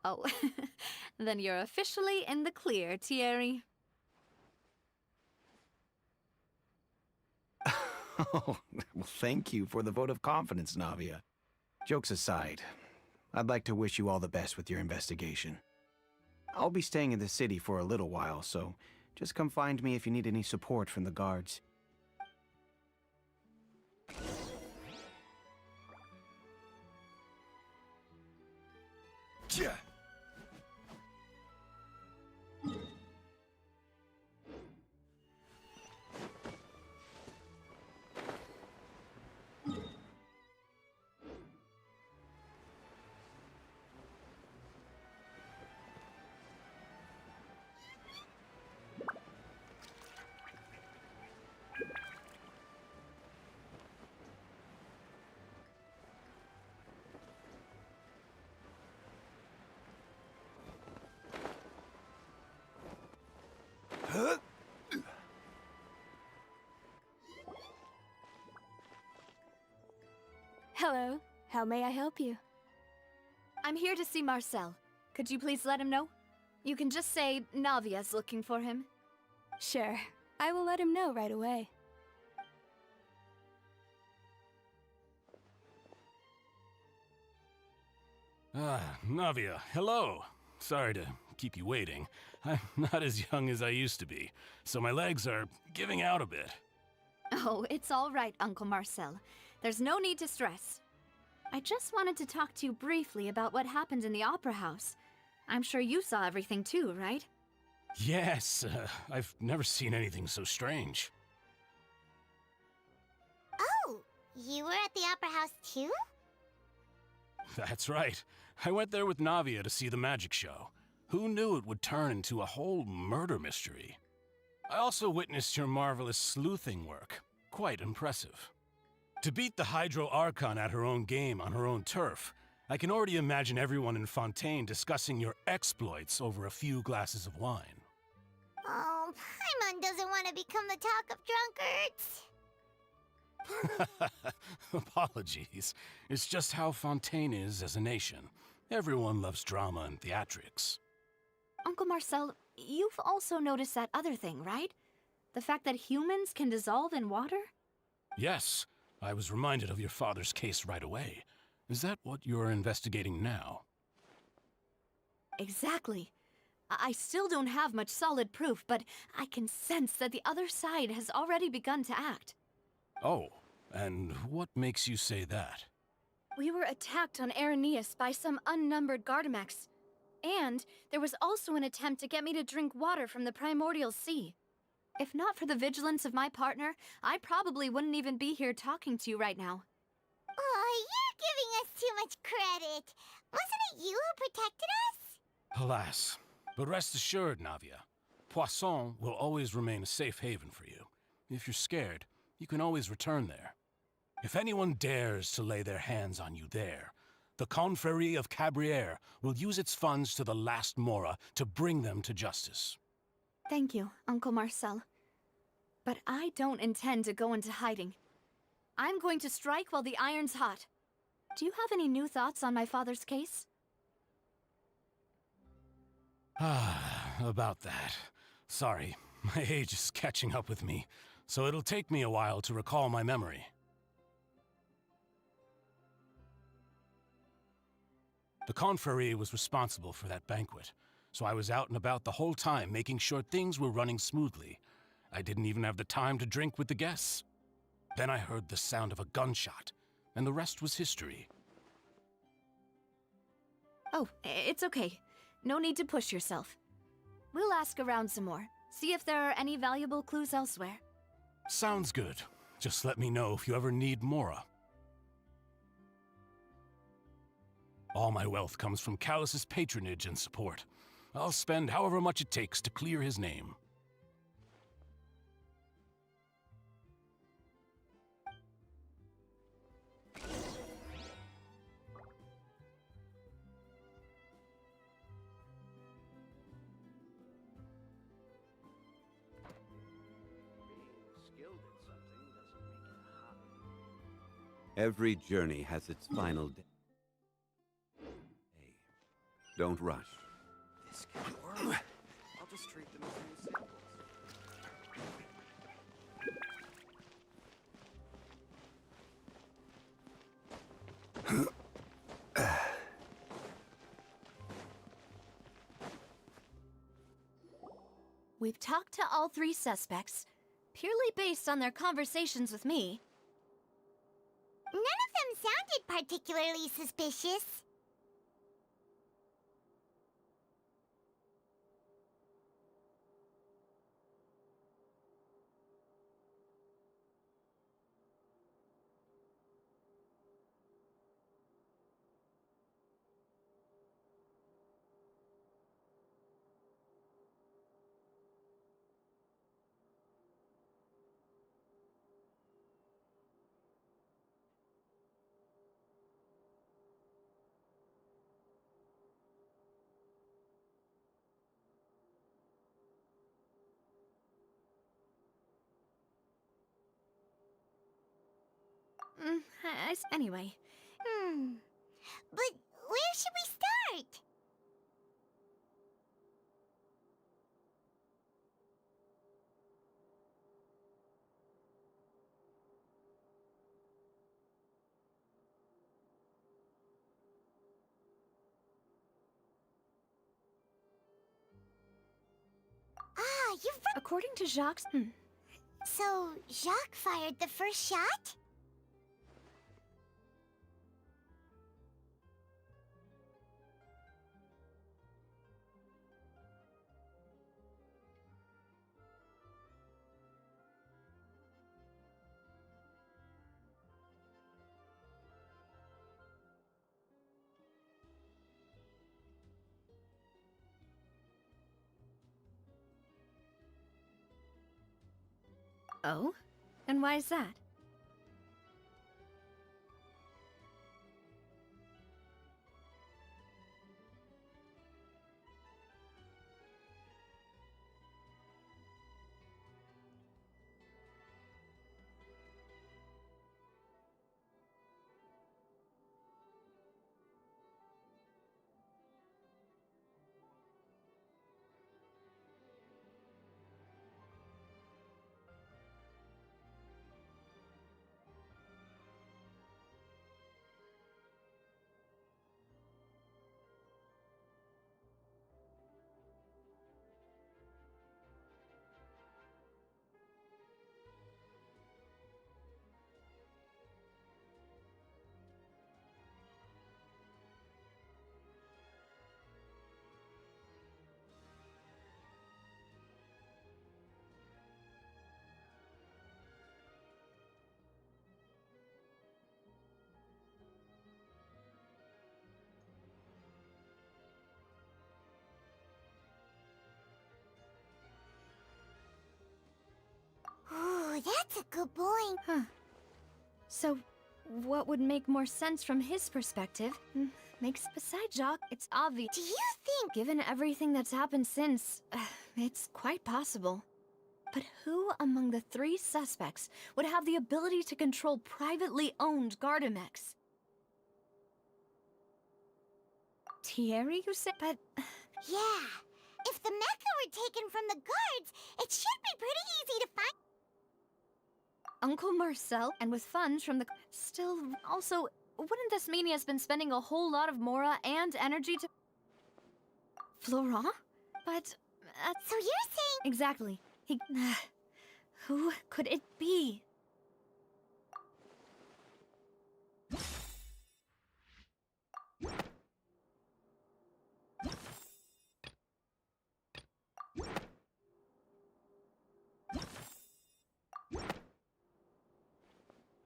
Oh, then you're officially in the clear, Thierry. Oh, well, thank you for the vote of confidence, Navia. Jokes aside, I'd like to wish you all the best with your investigation. I'll be staying in the city for a little while, so just come find me if you need any support from the guards. Yeah. Hello. How may I help you? I'm here to see Marcel. Could you please let him know? You can just say Navia's looking for him. Sure. I will let him know right away. Navia, hello. Sorry to keep you waiting. I'm not as young as I used to be, so my legs are giving out a bit. Oh, it's all right, Uncle Marcel. There's no need to stress. I just wanted to talk to you briefly about what happened in the Opera House. I'm sure you saw everything too, right? Yes, I've never seen anything so strange. Oh, you were at the Opera House too? That's right. I went there with Navia to see the magic show. Who knew it would turn into a whole murder mystery? I also witnessed your marvelous sleuthing work. Quite impressive. To beat the Hydro Archon at her own game on her own turf, I can already imagine everyone in Fontaine discussing your exploits over a few glasses of wine. Oh, Paimon doesn't want to become the talk of drunkards. Apologies. It's just how Fontaine is as a nation. Everyone loves drama and theatrics. Uncle Marcel, you've also noticed that other thing, right? The fact that humans can dissolve in water? Yes, I was reminded of your father's case right away. Is that what you're investigating now? Exactly. I still don't have much solid proof, but I can sense that the other side has already begun to act. Oh, and what makes you say that? We were attacked on Araneus by some unnumbered Gardamex. And there was also an attempt to get me to drink water from the primordial sea. If not for the vigilance of my partner, I probably wouldn't even be here talking to you right now. Oh, you're giving us too much credit. Wasn't it you who protected us? Alas. But rest assured, Navia, Poisson will always remain a safe haven for you. If you're scared, you can always return there. If anyone dares to lay their hands on you there, the Confrérie of Cabrières will use its funds to the last Mora to bring them to justice. Thank you, Uncle Marcel. But I don't intend to go into hiding. I'm going to strike while the iron's hot. Do you have any new thoughts on my father's case? About that. Sorry, my age is catching up with me, so it'll take me a while to recall my memory. The Confrérie was responsible for that banquet, so I was out and about the whole time making sure things were running smoothly. I didn't even have the time to drink with the guests. Then I heard the sound of a gunshot, and the rest was history. Oh, it's okay. No need to push yourself. We'll ask around some more, see if there are any valuable clues elsewhere. Sounds good. Just let me know if you ever need Mora. All my wealth comes from Callus's patronage and support. I'll spend however much it takes to clear his name. Every journey has its final day. Don't rush. This could work. I'll just treat them as new samples. We've talked to all three suspects, purely based on their conversations with me. None of them sounded particularly suspicious. Anyway. But where should we start? According to Jacques... So, Jacques fired the first shot? Oh? And why is that? Ooh, that's a good point. Huh. So, what would make more sense from his perspective? Besides Jacques, it's obvious. Do you think... Given everything that's happened since, it's quite possible. But who among the three suspects would have the ability to control privately owned Gardamex? Thierry, you said? But... Yeah. If the mecha were taken from the guards, it should be pretty easy to find. Uncle Marcel, and with funds from the... Still, also, wouldn't this mean he has been spending a whole lot of Mora and energy to... Florent? But... So you're saying... Exactly. He... who could it be?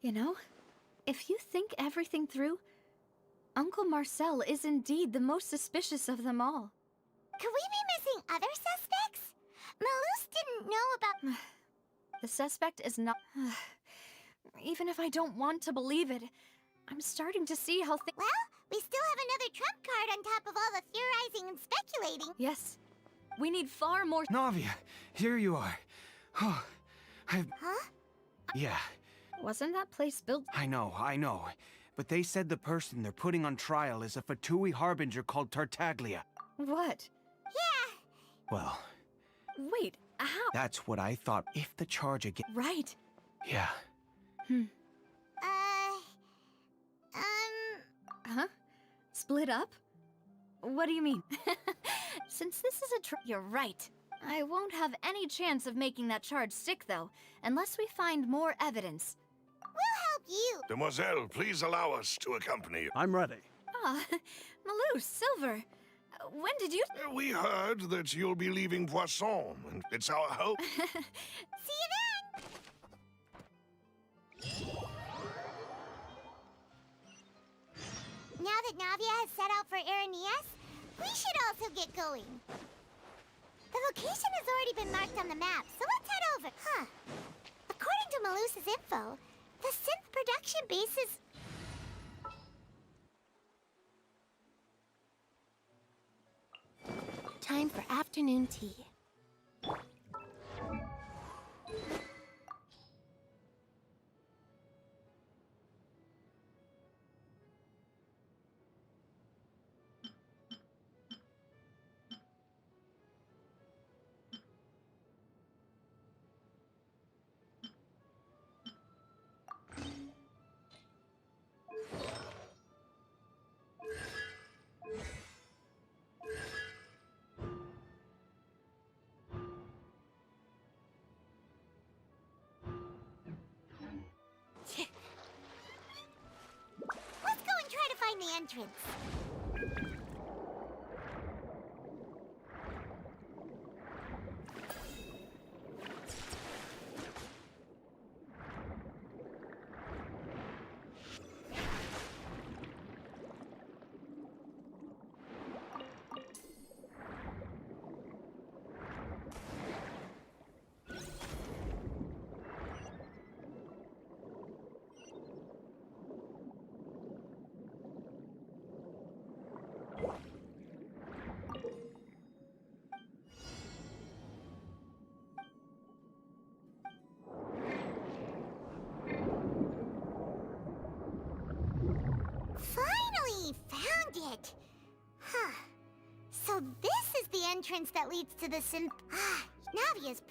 You know, if you think everything through, Uncle Marcel is indeed the most suspicious of them all. Could we be missing other suspects? Malus didn't know about... The suspect is not... Even if I don't want to believe it, I'm starting to see how things... Well, we still have another trump card on top of all the theorizing and speculating. Yes. We need far more... Navia, here you are. Oh, Huh? Yeah. Wasn't that place built... I know. But they said the person they're putting on trial is a Fatui harbinger called Tartaglia. What? Yeah. Well... Wait, how? That's what I thought. If the charge again... Right. Yeah. Huh? Split up? What do you mean? Since this is a you're right. I won't have any chance of making that charge stick, though, unless we find more evidence. We'll help you. Demoiselle, please allow us to accompany you. I'm ready. Ah, Malou, Silver. When did you... We heard that you'll be leaving Poisson, and it's our hope. See you then! Now that Navia has set out for Aranias, we should also get going. The location has already been marked on the map, so let's head over. Huh. According to Malus's info, the synth production base is... Time for afternoon tea. entrance. Finally found it! Huh. So this is the entrance that leads to the synth... Ah, Navia's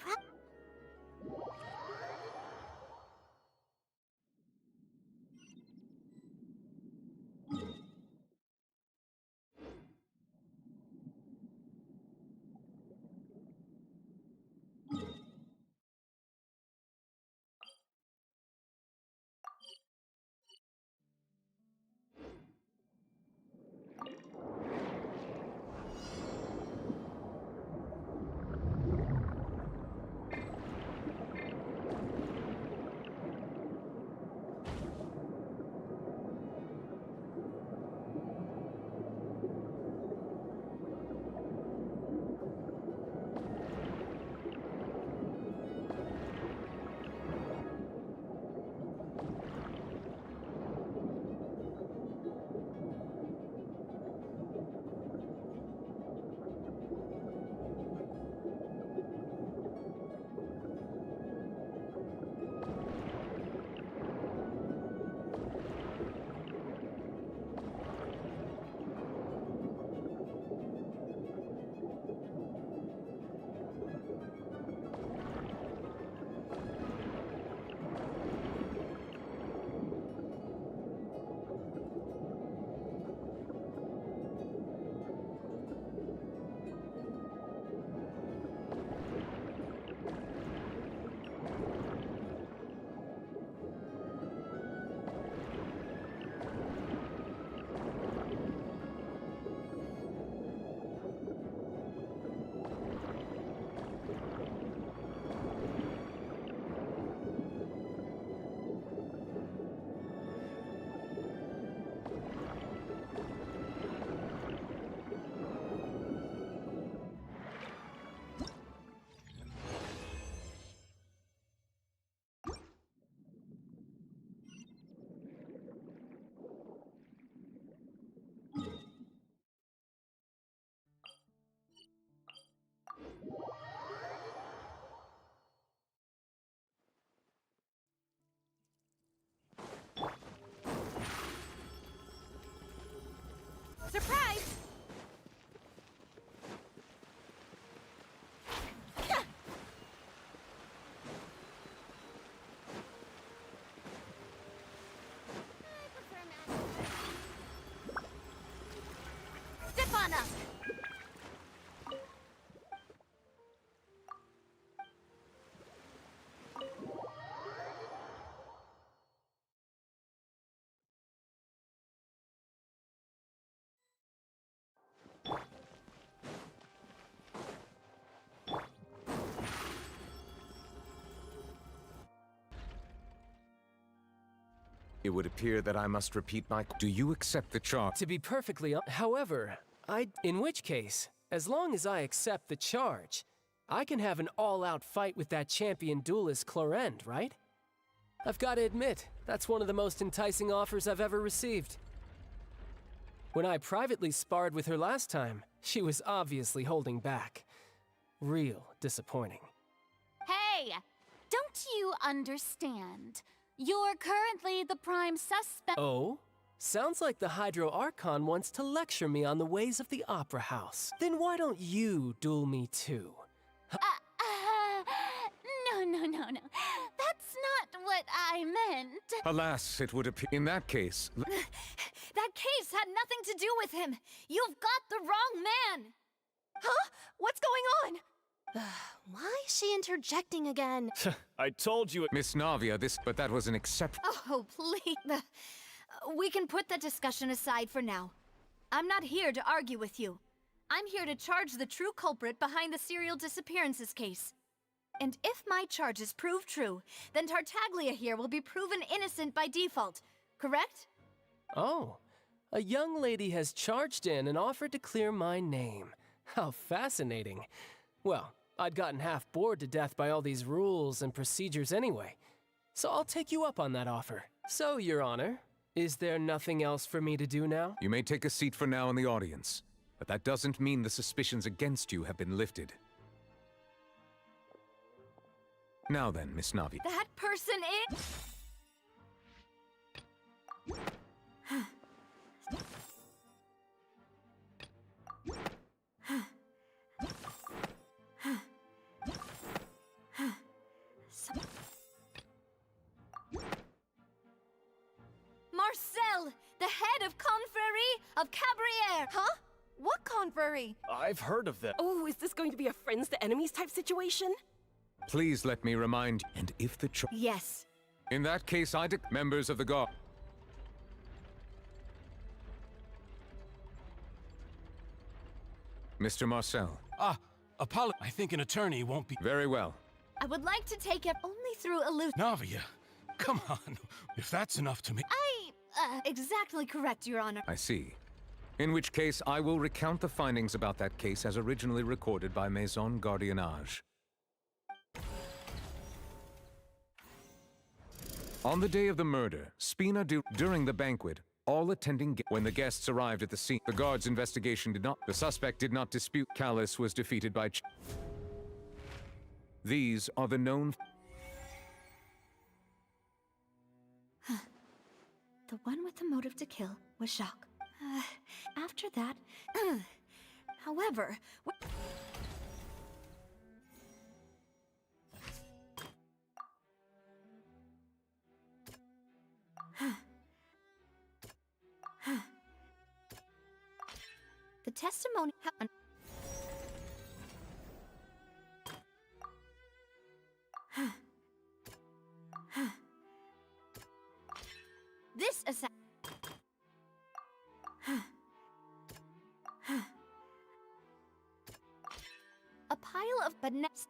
Surprise! Step on up! It would appear that I must repeat my... Do you accept the charge? To be perfectly however, in which case, as long as I accept the charge, I can have an all-out fight with that champion duelist Clorend, right? I've got to admit, that's one of the most enticing offers I've ever received. When I privately sparred with her last time, she was obviously holding back. Real disappointing. Hey! Don't you understand? You're currently the prime suspect. Oh? Sounds like the Hydro Archon wants to lecture me on the ways of the Opera House. Then why don't you duel me too? No. That's not what I meant. Alas, it would appear... In that case... That case had nothing to do with him. You've got the wrong man. Huh? What's going on? Why is she interjecting again? I told you... Miss Navia, but that was an exception. Oh, please. We can put that discussion aside for now. I'm not here to argue with you. I'm here to charge the true culprit behind the serial disappearances case. And if my charges prove true, then Tartaglia here will be proven innocent by default, correct? Oh, a young lady has charged in and offered to clear my name. How fascinating. Well, I'd gotten half bored to death by all these rules and procedures anyway, so I'll take you up on that offer. So, Your Honor, is there nothing else for me to do now? You may take a seat for now in the audience, but that doesn't mean the suspicions against you have been lifted. Now then, Miss Navi. That person is... Marcel, the head of Confrérie of Cabrières! Huh? What confrérie? I've heard of them. Oh, is this going to be a friends to enemies type situation? Please let me remind you, and if the Yes. In that case, members of the guard. Mr. Marcel. I think an attorney won't be... Very well. I would like to take it only through illusion. Navia, come on. If that's enough to me... Exactly correct, Your Honor. I see. In which case, I will recount the findings about that case as originally recorded by Maison Gardiennage. On the day of the murder, during the banquet, all attending when the guests arrived at the scene, the guard's investigation the suspect did not dispute Callus was defeated by These are the known... The one with the motive to kill was Jacques. After that... However... The testimony... This is... A pile of bananas.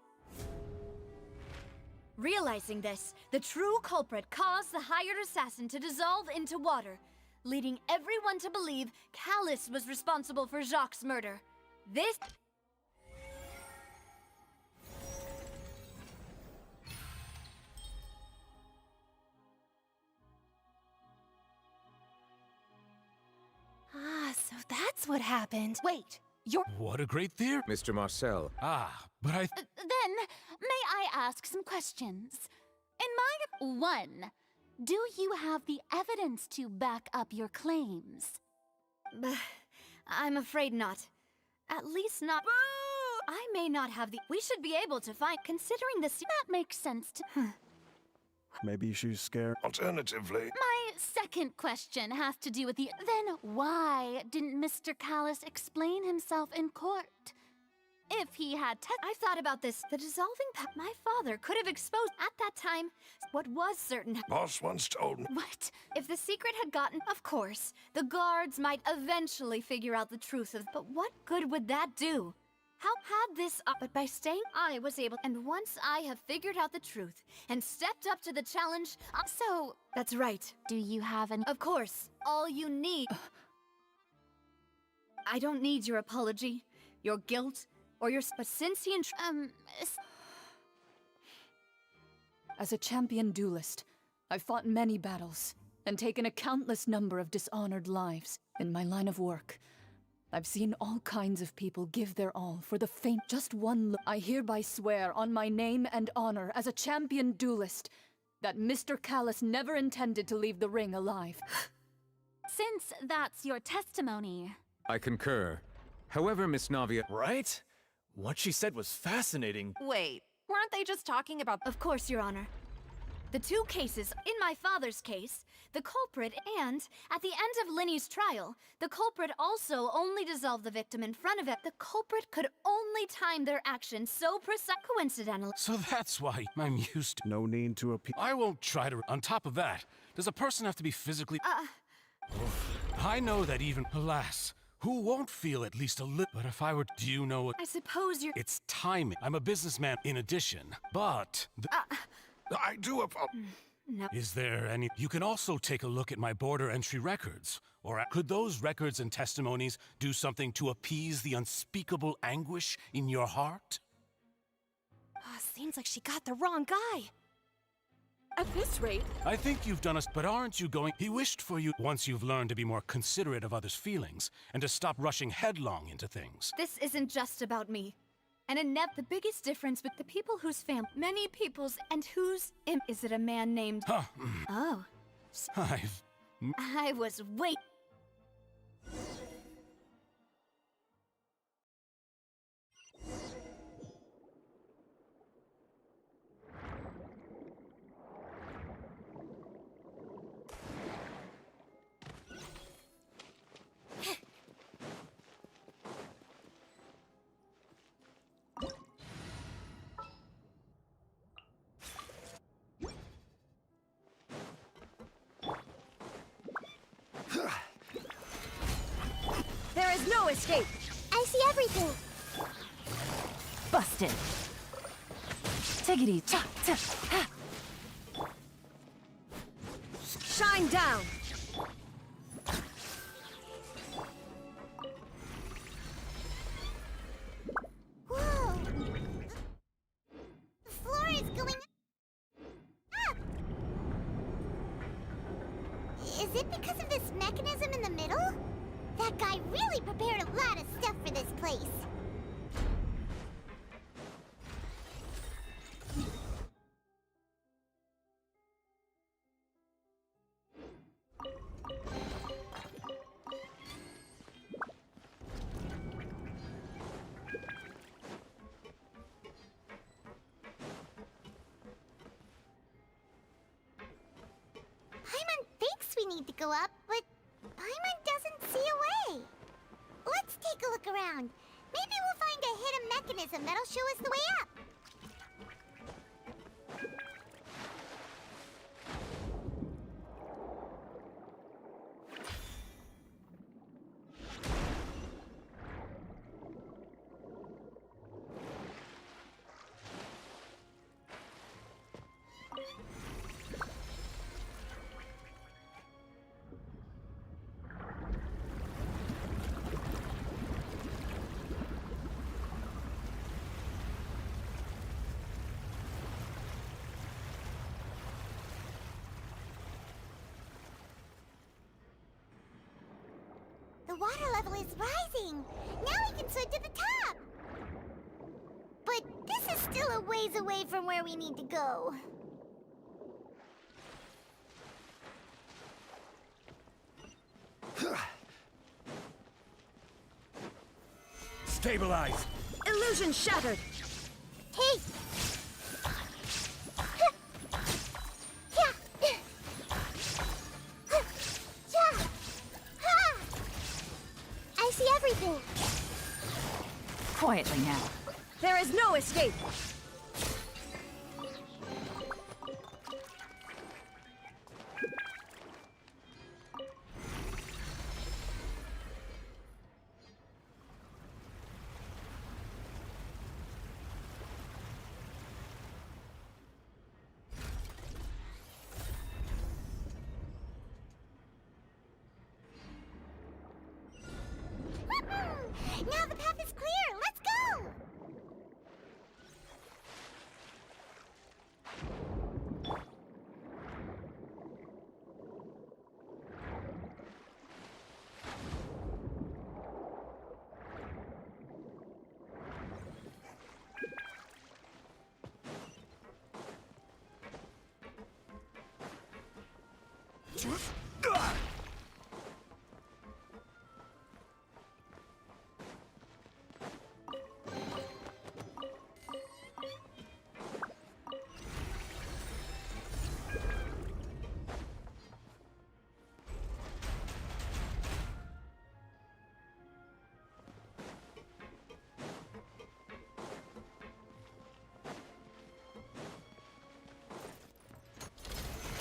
Realizing this, the true culprit caused the hired assassin to dissolve into water, leading everyone to believe Callus was responsible for Jacques' murder. This... So that's what happened. Wait, you're... What a great theory. Mr. Marcel. But I... Then, may I ask some questions? In my... 1. Do you have the evidence to back up your claims? I'm afraid not. At least not... I may not have the... We should be able to find... Considering this... That makes sense to... Maybe she's scared. Alternatively... My second question has to do with the... Then why didn't Mr. Callus explain himself in court? If he had I thought about this. The dissolving my father could have exposed at that time what was certain. Boss once told me... What? If the secret had gotten... Of course, the guards might eventually figure out the truth of... But what good would that do? How had this... But by staying, I was able... And once I have figured out the truth and stepped up to the challenge... So... That's right. Do you have an... Of course. All you need... I don't need your apology, your guilt, or your... But since he... As a champion duelist, I've fought many battles and taken a countless number of dishonored lives. In my line of work, I've seen all kinds of people give their all for the faint. Just one look. I hereby swear on my name and honor as a champion duelist that Mr. Callus never intended to leave the ring alive. Since that's your testimony... I concur. However, Miss Navia... Right? What she said was fascinating. Wait, weren't they just talking about... Of course, Your Honor. The two cases, in my father's case, the culprit and, at the end of Linny's trial, the culprit also only dissolved the victim in front of it. The culprit could only time their actions so coincidentally. So that's why I'm used to... No need to appeal. I won't try to... On top of that, does a person have to be physically... I know that even, alas, who won't feel at least a little? But if I were, do you know what? I suppose you're. It's timing. I'm a businessman in addition, but I do No. Is there any? You can also take a look at my border entry records. Or could those records and testimonies do something to appease the unspeakable anguish in your heart? Seems like she got the wrong guy. At this rate... I think you've done us, but aren't you going? He wished for you once you've learned to be more considerate of others' feelings and to stop rushing headlong into things. This isn't just about me. And the biggest difference with the people whose many people's, and whose is it a man named... Huh. Oh. I was wait. There is no escape. I see everything. Busted. Tiggity cha cha ha. Shine down. Whoa! The floor is going up! Is it because of this mechanism in the middle? That guy really prepared a lot of stuff for this place. Paimon thinks we need to go up, but Paimon doesn't see a way. Let's take a look around. Maybe we'll find a hidden mechanism that'll show us the way up. The water level is rising. Now we can swim to the top. But this is still a ways away from where we need to go. Stabilize. Illusion shattered. Hey! I see everything. Quietly now. There is no escape. Now the path is clear. Let's go.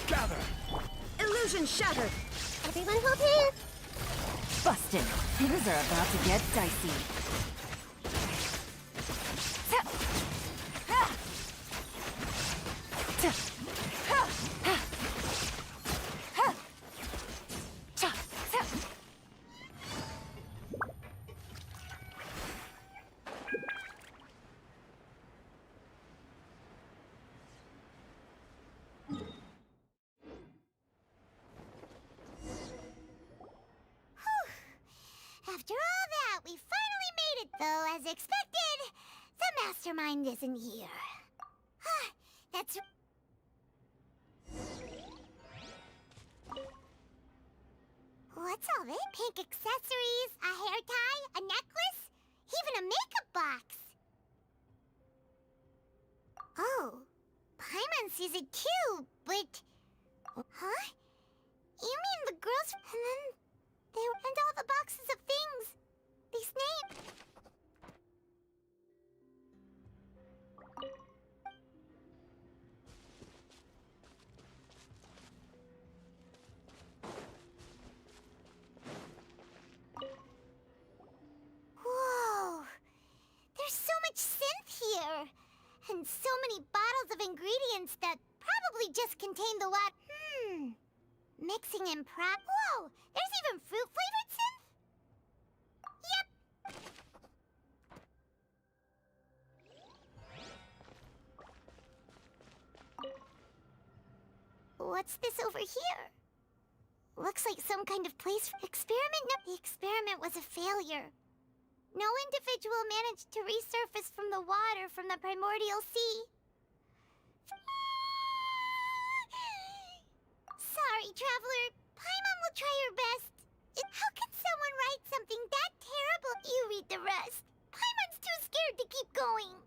Gather. Illusion shattered. Everyone hold hands. Busted. Things are about to get dicey. After all that, we finally made it, though, as expected, the mastermind isn't here. That's... What's all this? Pink accessories, a hair tie, a necklace, even a makeup box. Oh, Paimon sees it too, but... Huh? You mean the girls... And then... And all the boxes of things. These names. Whoa. There's so much synth here. And so many bottles of ingredients that probably just contain the what? Mixing in Whoa! There's even fruit-flavored synth? Yep! What's this over here? Looks like some kind of place for experiment? No, the experiment was a failure. No individual managed to resurface from the water from the primordial sea. Sorry, Traveler. Paimon will try her best. How can someone write something that terrible? You read the rest. Paimon's too scared to keep going.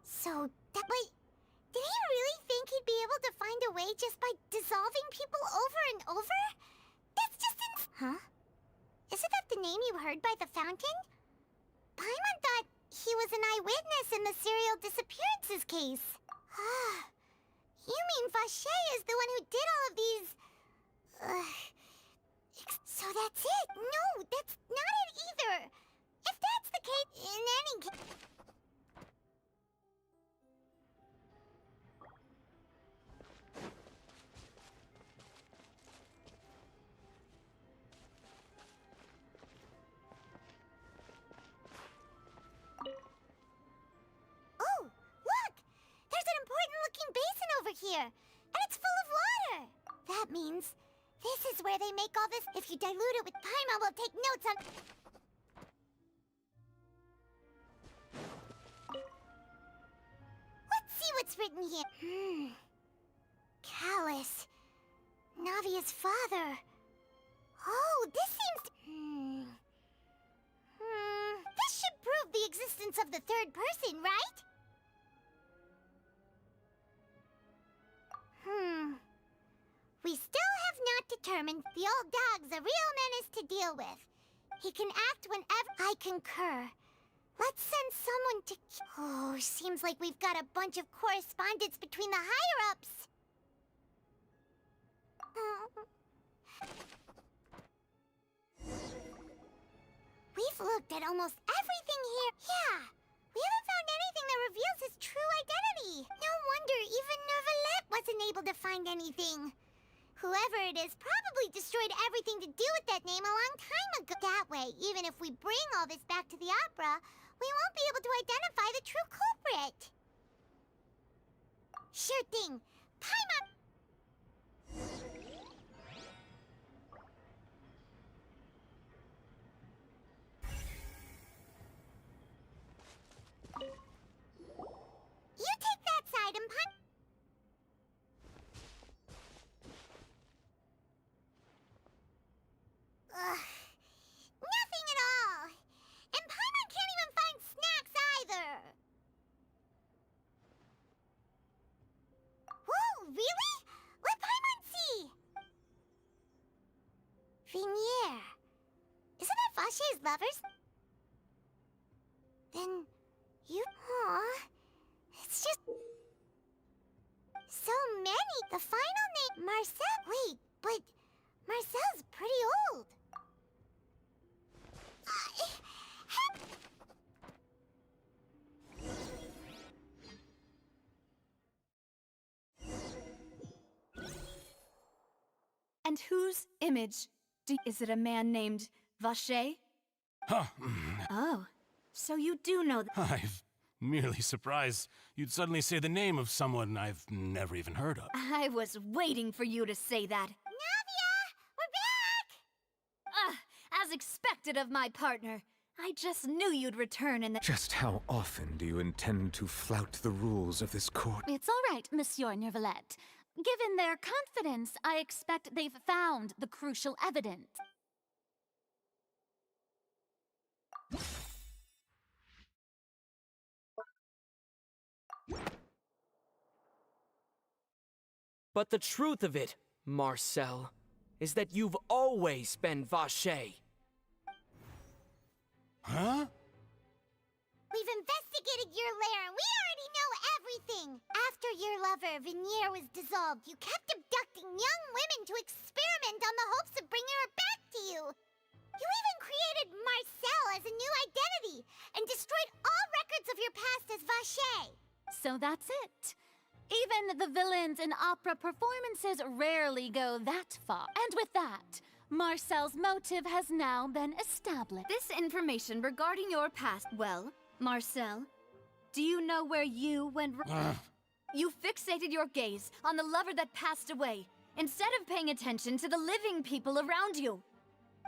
So, wait, did he really think he'd be able to find a way just by dissolving people over and over? That's just Huh? Isn't that the name you heard by the fountain? Paimon thought he was an eyewitness in the serial disappearances case. You mean Vache is the one who did all of these... So that's it? No, that's not it either. If that's the case, in any case... Oh, look! There's an important-looking basin over here, and it's full of water. That means this is where they make all this. If you dilute it with Paimon, we'll take notes on... Let's see what's written here. Callus. Navia's father. Oh, this seems... This should prove the existence of the third person, right? We still have not determined the old dog's a real menace to deal with. He can act whenever... I concur. Let's send someone to... Oh, seems like we've got a bunch of correspondence between the higher-ups. We've looked at almost everything here. Yeah, we haven't found anything that reveals his true identity. No wonder even Nervalette wasn't able to find anything. Whoever it is probably destroyed everything to do with that name a long time ago. That way, even if we bring all this back to the opera, we won't be able to identify the true culprit. Sure thing. Paimon... You take that side and nothing at all. And Paimon can't even find snacks either. Whoa, really? Let Paimon see. Vinier. Isn't that Vache's lovers? Then you... Aw. It's just... So many. The final name... Marcel... Wait, but... whose image? Is it a man named Vache? Huh. Oh, so you do know I'm merely surprised you'd suddenly say the name of someone I've never even heard of. I was waiting for you to say that. Navia! We're back! As expected of my partner. I just knew you'd return in the— Just how often do you intend to flout the rules of this court? It's all right, Monsieur Neuvillette. Given their confidence, I expect they've found the crucial evidence. But the truth of it, Marcel, is that you've always been Vache. Huh? We've investigated your lair and we already know everything! After your lover, Venier, was dissolved, you kept abducting young women to experiment on the hopes of bringing her back to you! You even created Marcel as a new identity and destroyed all records of your past as Vache! So that's it. Even the villains in opera performances rarely go that far. And with that, Marcel's motive has now been established. This information regarding your past, well, Marcel, do you know where you went You fixated your gaze on the lover that passed away, instead of paying attention to the living people around you.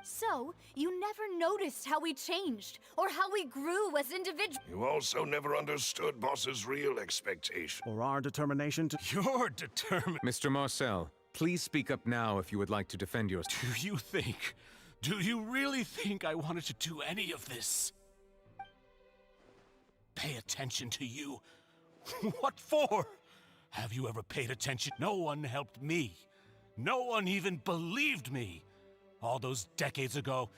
So, you never noticed how we changed, or how we grew as individuals. You also never understood Boss's real expectation. Or our determination to— You're determined. Mr. Marcel, please speak up now if you would like to defend yourself. Do you really think I wanted to do any of this? Pay attention to you? What for? Have you ever paid attention? No one helped me. No one even believed me. All those decades ago,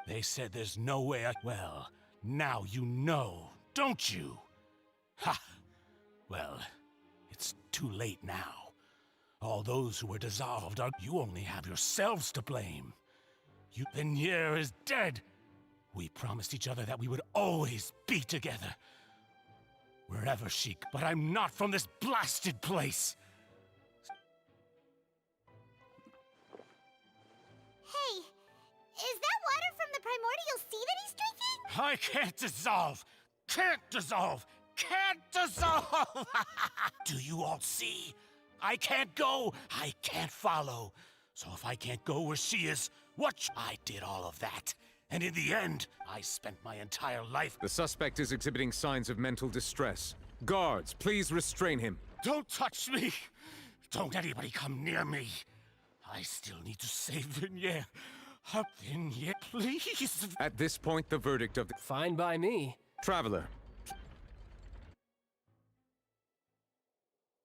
they said there's no way Well, now you know, don't you? Ha! Well, it's too late now. All those who were dissolved are— You only have yourselves to blame. Venier is dead. We promised each other that we would always be together. Wherever she— But I'm not from this blasted place! Hey, is that water from the primordial sea that he's drinking? I can't dissolve! Can't dissolve! Can't dissolve! Do you all see? I can't go! I can't follow. So if I can't go where she is, I did all of that. And in the end, I spent my entire life— The suspect is exhibiting signs of mental distress. Guards, please restrain him. Don't touch me! Don't anybody come near me! I still need to save Venier. Venier, please! At this point, the verdict of the— Fine by me. Traveler.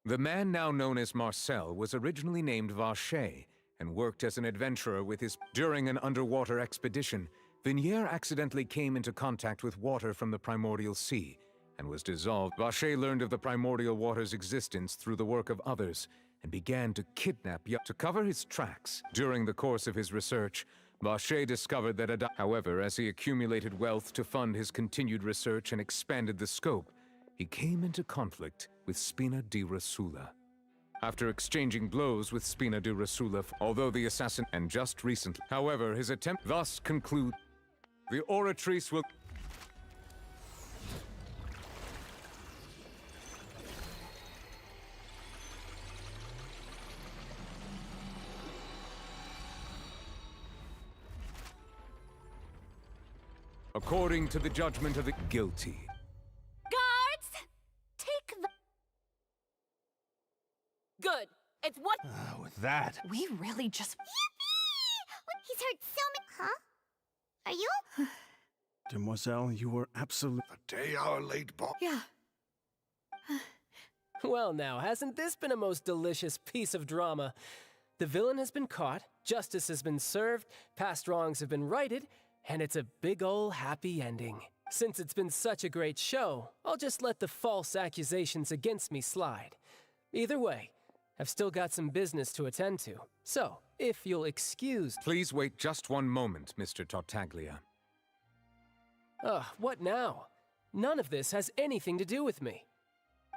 The man now known as Marcel was originally named Vache and worked as an adventurer with his— During an underwater expedition, Venier accidentally came into contact with water from the primordial sea and was dissolved. Vache learned of the primordial water's existence through the work of others and began to kidnap to cover his tracks. During the course of his research, Vache discovered that However, as he accumulated wealth to fund his continued research and expanded the scope, he came into conflict with Spina di Rosula. After exchanging blows with Spina di Rosula, although the assassin— And just recently. However, his attempt— Thus conclude— The oratrice will— According to the judgment of the guilty. Guards! Take the— Good. It's what— with that. We really just— Yippee! He's heard so many— Huh? Are you? Demoiselle, you were absolute— A day-hour late, Boss. Yeah. Well now, hasn't this been a most delicious piece of drama? The villain has been caught, justice has been served, past wrongs have been righted, and it's a big ol' happy ending. Since it's been such a great show, I'll just let the false accusations against me slide. Either way, I've still got some business to attend to. So, if you'll excuse— Please wait just one moment, Mr. Tartaglia. What now? None of this has anything to do with me.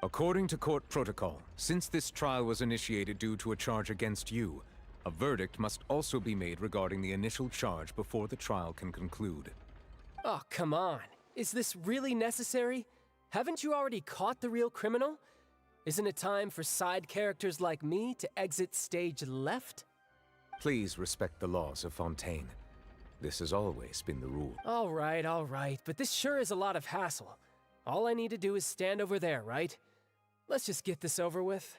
According to court protocol, since this trial was initiated due to a charge against you, A verdict must also be made regarding the initial charge before the trial can conclude. Oh, come on. Is this really necessary? Haven't you already caught the real criminal? Isn't it time for side characters like me to exit stage left? Please respect the laws of Fontaine. This has always been the rule. All right, but this sure is a lot of hassle. All I need to do is stand over there, right? Let's just get this over with.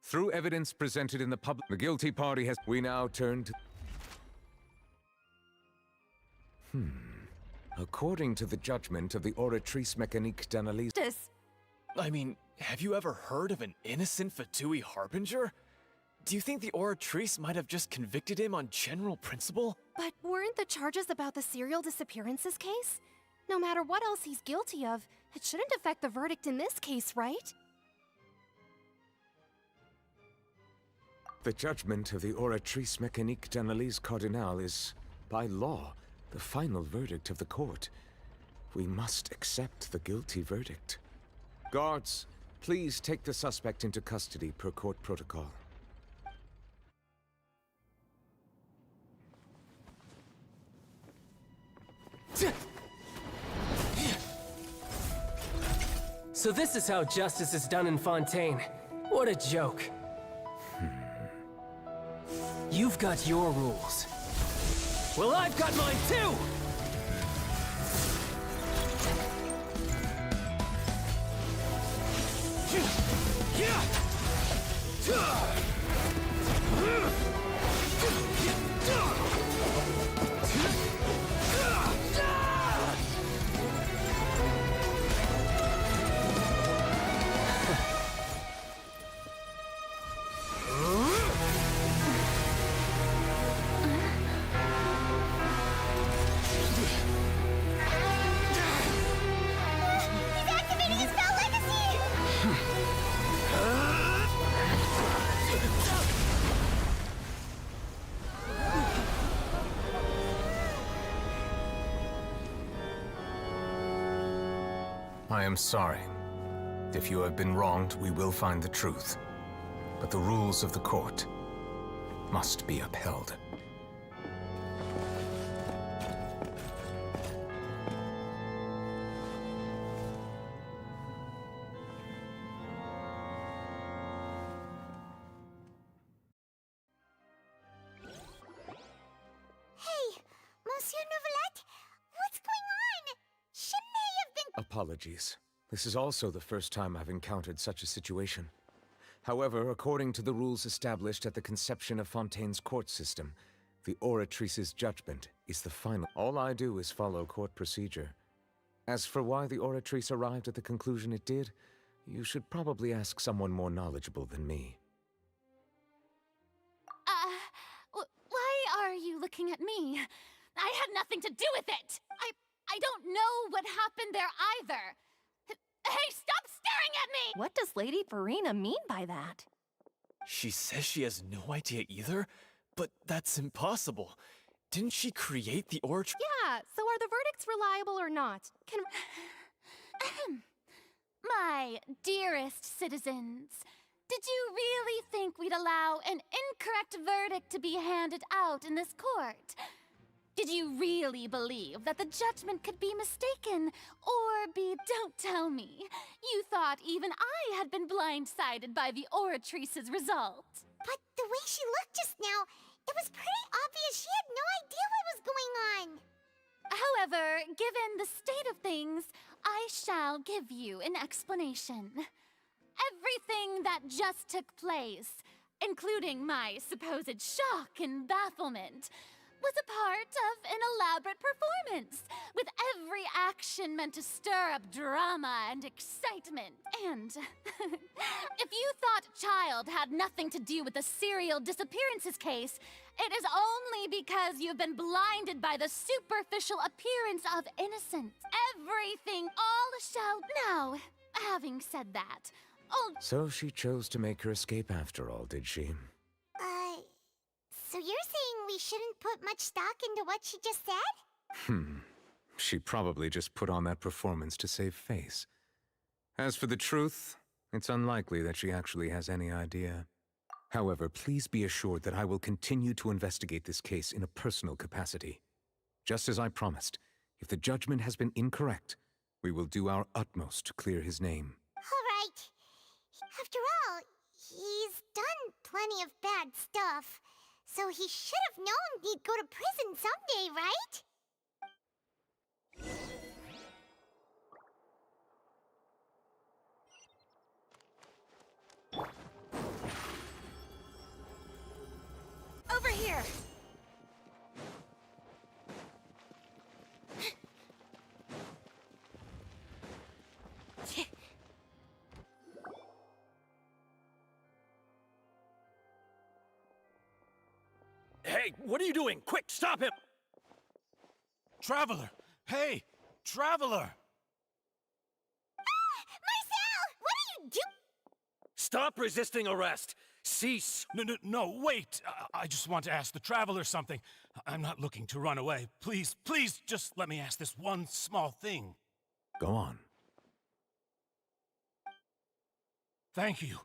Through evidence presented in the public, the guilty party has... We now turn to... According to the judgment of the Oratrice Mécanique d'Analyse... I mean, have you ever heard of an innocent Fatui Harbinger? Do you think the Oratrice might have just convicted him on general principle? But weren't the charges about the serial disappearances case? No matter what else he's guilty of, it shouldn't affect the verdict in this case, right? The judgment of the Oratrice Mécanique d'Analyse Cardinal is, by law, the final verdict of the court. We must accept the guilty verdict. Guards, please take the suspect into custody per court protocol. So this is how justice is done in Fontaine. What a joke. You've got your rules. Well, I've got mine too! I am sorry. If you have been wronged, we will find the truth. But the rules of the court must be upheld. Hey, Monsieur Neuvillette, what's going on? Shouldn't they have been... Apologies. This is also the first time I've encountered such a situation. However, according to the rules established at the conception of Fontaine's court system, the Oratrice's judgment is the final. All I do is follow court procedure. As for why the Oratrice arrived at the conclusion it did, you should probably ask someone more knowledgeable than me. Why are you looking at me? I had nothing to do with it! I don't know what happened there either! Hey, stop staring at me! What does Lady Farina mean by that? She says she has no idea either? But that's impossible. Didn't she create the Oratrice? Yeah, so are the verdicts reliable or not? Can... My dearest citizens, did you really think we'd allow an incorrect verdict to be handed out in this court? Did you really believe that the judgment could be mistaken, or be, don't tell me, you thought even I had been blindsided by the Oratrice's result? But the way she looked just now, it was pretty obvious she had no idea what was going on. However, given the state of things, I shall give you an explanation. Everything that just took place, including my supposed shock and bafflement, was a part of an elaborate performance, with every action meant to stir up drama and excitement. And if you thought Child had nothing to do with the serial disappearances case, it is only because you've been blinded by the superficial appearance of innocence. Everything all shall... Now, having said that, So she chose to make her escape after all, did she? So you're saying we shouldn't put much stock into what she just said? She probably just put on that performance to save face. As for the truth, it's unlikely that she actually has any idea. However, please be assured that I will continue to investigate this case in a personal capacity. Just as I promised, if the judgment has been incorrect, we will do our utmost to clear his name. All right. After all, he's done plenty of bad stuff, so he should have known he'd go to prison someday, right? Over here! Hey, what are you doing? Quick, stop him! Traveler! Hey! Traveler! Marcel! What are you doing? Stop resisting arrest! Cease! No, wait! I just want to ask the Traveler something. I'm not looking to run away. Please, just let me ask this one small thing. Go on. Thank you.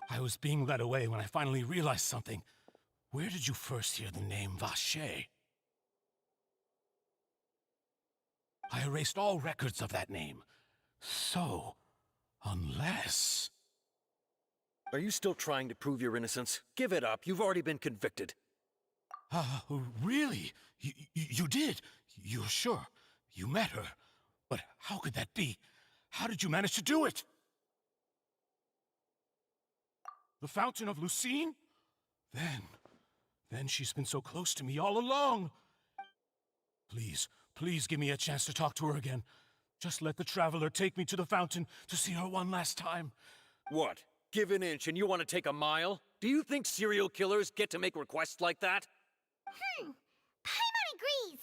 I was being led away when I finally realized something. Where did you first hear the name Vacher? I erased all records of that name. So, unless... Are you still trying to prove your innocence? Give it up. You've already been convicted. Really? You did? You're sure? You met her? But how could that be? How did you manage to do it? The Fountain of Lucine? Then she's been so close to me all along. Please give me a chance to talk to her again. Just let the Traveler take me to the fountain to see her one last time. What? Give an inch and you want to take a mile? Do you think serial killers get to make requests like that? Paimon agrees.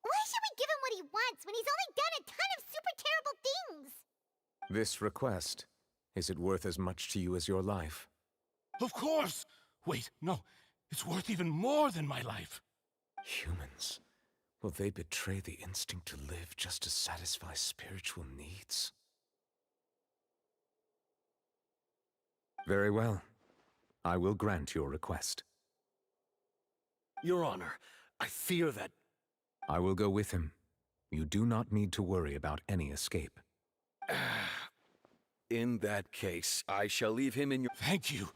Why should we give him what he wants when he's only done a ton of super terrible things? This request, is it worth as much to you as your life? Of course! Wait, no. It's worth even more than my life. Humans. Will they betray the instinct to live just to satisfy spiritual needs? Very well. I will grant your request. Your Honor, I fear that... I will go with him. You do not need to worry about any escape. In that case, I shall leave him in your... Thank you.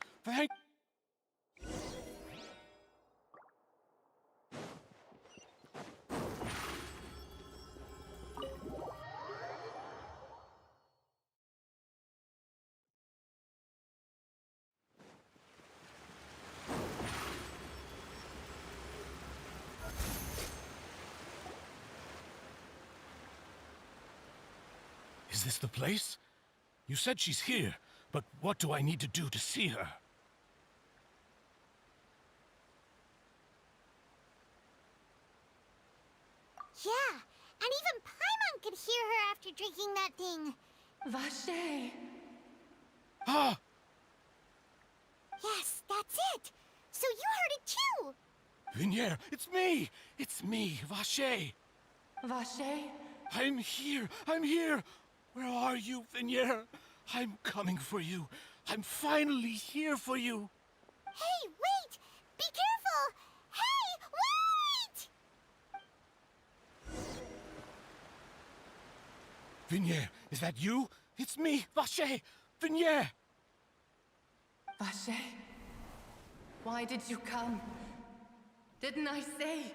Is this the place? You said she's here, but what do I need to do to see her? Yeah, and even Paimon could hear her after drinking that thing. Vacher. Ah! Yes, that's it. So you heard it too. Vignier, it's me! It's me, Vacher! Vacher? I'm here! Where are you, Vignier? I'm coming for you. I'm finally here for you. Hey, wait! Be careful! Hey, wait! Vignier, is that you? It's me, Vacher! Vignier! Vacher? Why did you come? Didn't I say?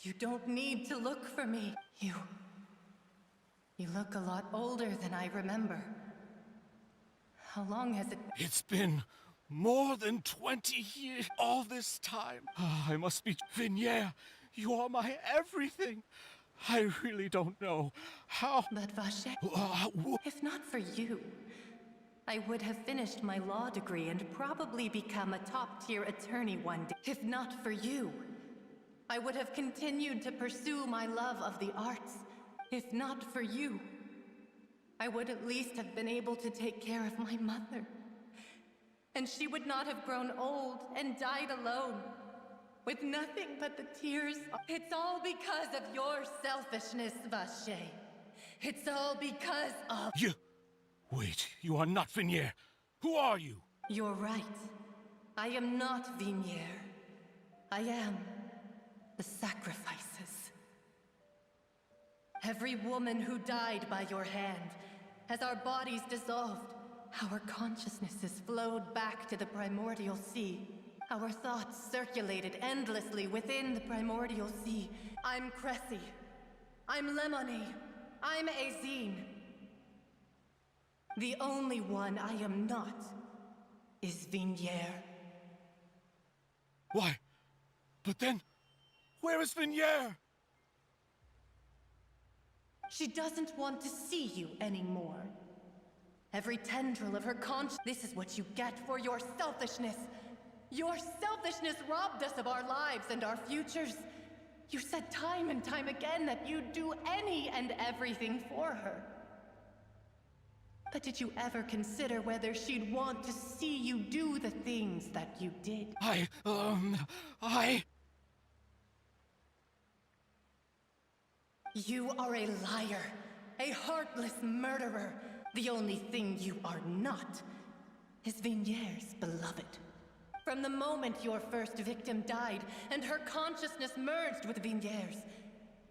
You don't need to look for me. You look a lot older than I remember. How long has it... It's been more than 20 years, all this time. I must be... Vignier, you are my everything. I really don't know how... But Vacher, if not for you, I would have finished my law degree and probably become a top-tier attorney one day. If not for you, I would have continued to pursue my love of the arts. If not for you, I would at least have been able to take care of my mother. And she would not have grown old and died alone, with nothing but the tears. It's all because of your selfishness, Vacher. It's all because of... You... Wait, you are not Vignier. Who are you? You're right. I am not Vignier. I am the sacrifices. Every woman who died by your hand, as our bodies dissolved, our consciousnesses flowed back to the primordial sea. Our thoughts circulated endlessly within the primordial sea. I'm Cressy. I'm Lemony. I'm Azine. The only one I am not is Vignier. Why? But then, where is Vignier? She doesn't want to see you anymore. Every tendril of her conscience. This is what you get for your selfishness. Your selfishness robbed us of our lives and our futures. You said time and time again that you'd do any and everything for her. But did you ever consider whether she'd want to see you do the things that you did? You are a liar, a heartless murderer. The only thing you are not is Vignier's beloved. From the moment your first victim died and her consciousness merged with Vignier's,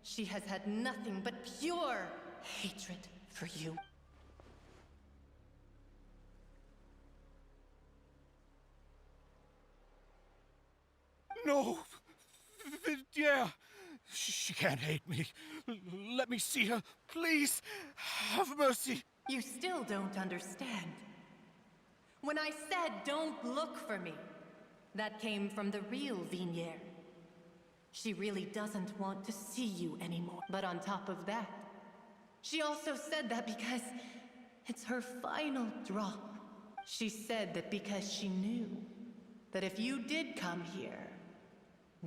she has had nothing but pure hatred for you. No! Vignier! She can't hate me. Let me see her, please. Have mercy. You still don't understand. When I said don't look for me, that came from the real Vignier. She really doesn't want to see you anymore. But on top of that, she also said that because it's her final drop. She said that because she knew that if you did come here,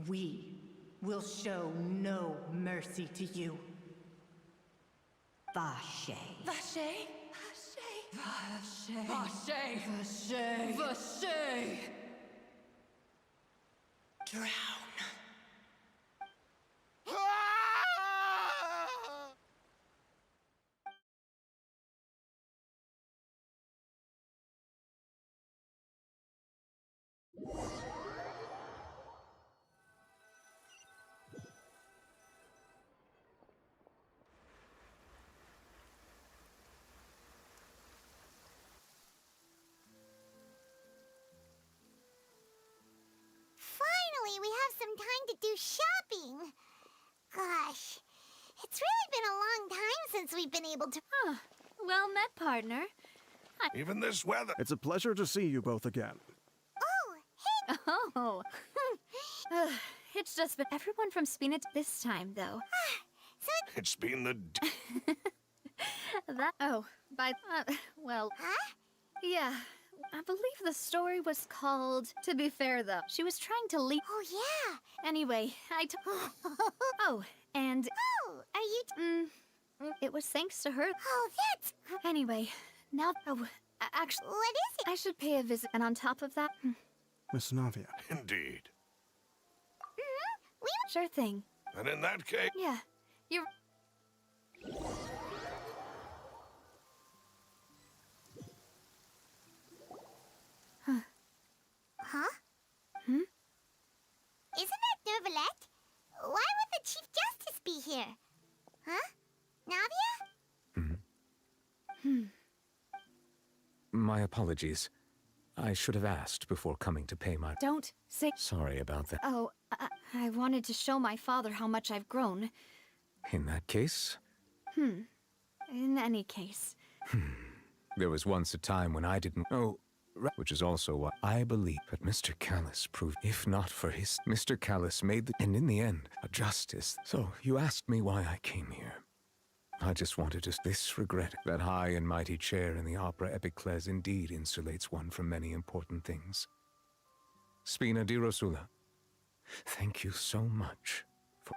we will show no mercy to you. Vache. Vache? Vache. Vache. Vache. Vache. Drown. Finally, we have some time to do shopping. Gosh, it's really been a long time since we've been able to... Huh. Well met, partner. Even this weather. It's a pleasure to see you both again. Oh, hey! Oh. It's just been everyone from Spina this time, though. It's been the... Well... Huh? Yeah. I believe the story was called... To be fair, though, she was trying to leave... Oh, yeah. Anyway, Oh, and... Oh, are you... It was thanks to her. Oh, that's... Anyway, now... actually... What is it? I should pay a visit, and on top of that... Miss Navia. Indeed. Sure thing. And in that case... Yeah, you're... Huh? Hmm? Isn't that Nervalette? Why would the Chief Justice be here? Huh? Navia? My apologies. I should have asked before coming to pay my... Don't say... Sorry about that. Oh, I wanted to show my father how much I've grown. In that case, In any case. there was once a time when I didn't... Oh, which is also what I believe. But Mr. Callis proved, if not for his... Mr. Callis made the... And in the end, a justice. So, you asked me why I came here. I just wanted to... This regret. That high and mighty chair in the Opera Epiclese indeed insulates one from many important things. Spina di Rosula, thank you so much for...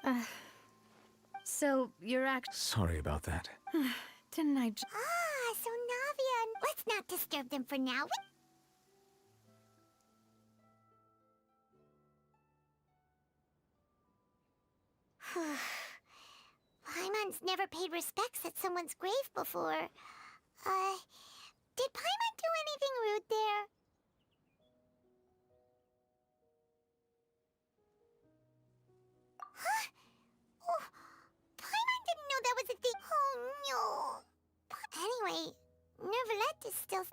So, you're Sorry about that. Didn't I So Navia... Let's not disturb them for now. Paimon's never paid respects at someone's grave before. Did Paimon do anything rude there? Huh? Oh, Paimon didn't know that was a thing. Oh, no. Anyway, Nervalette is still...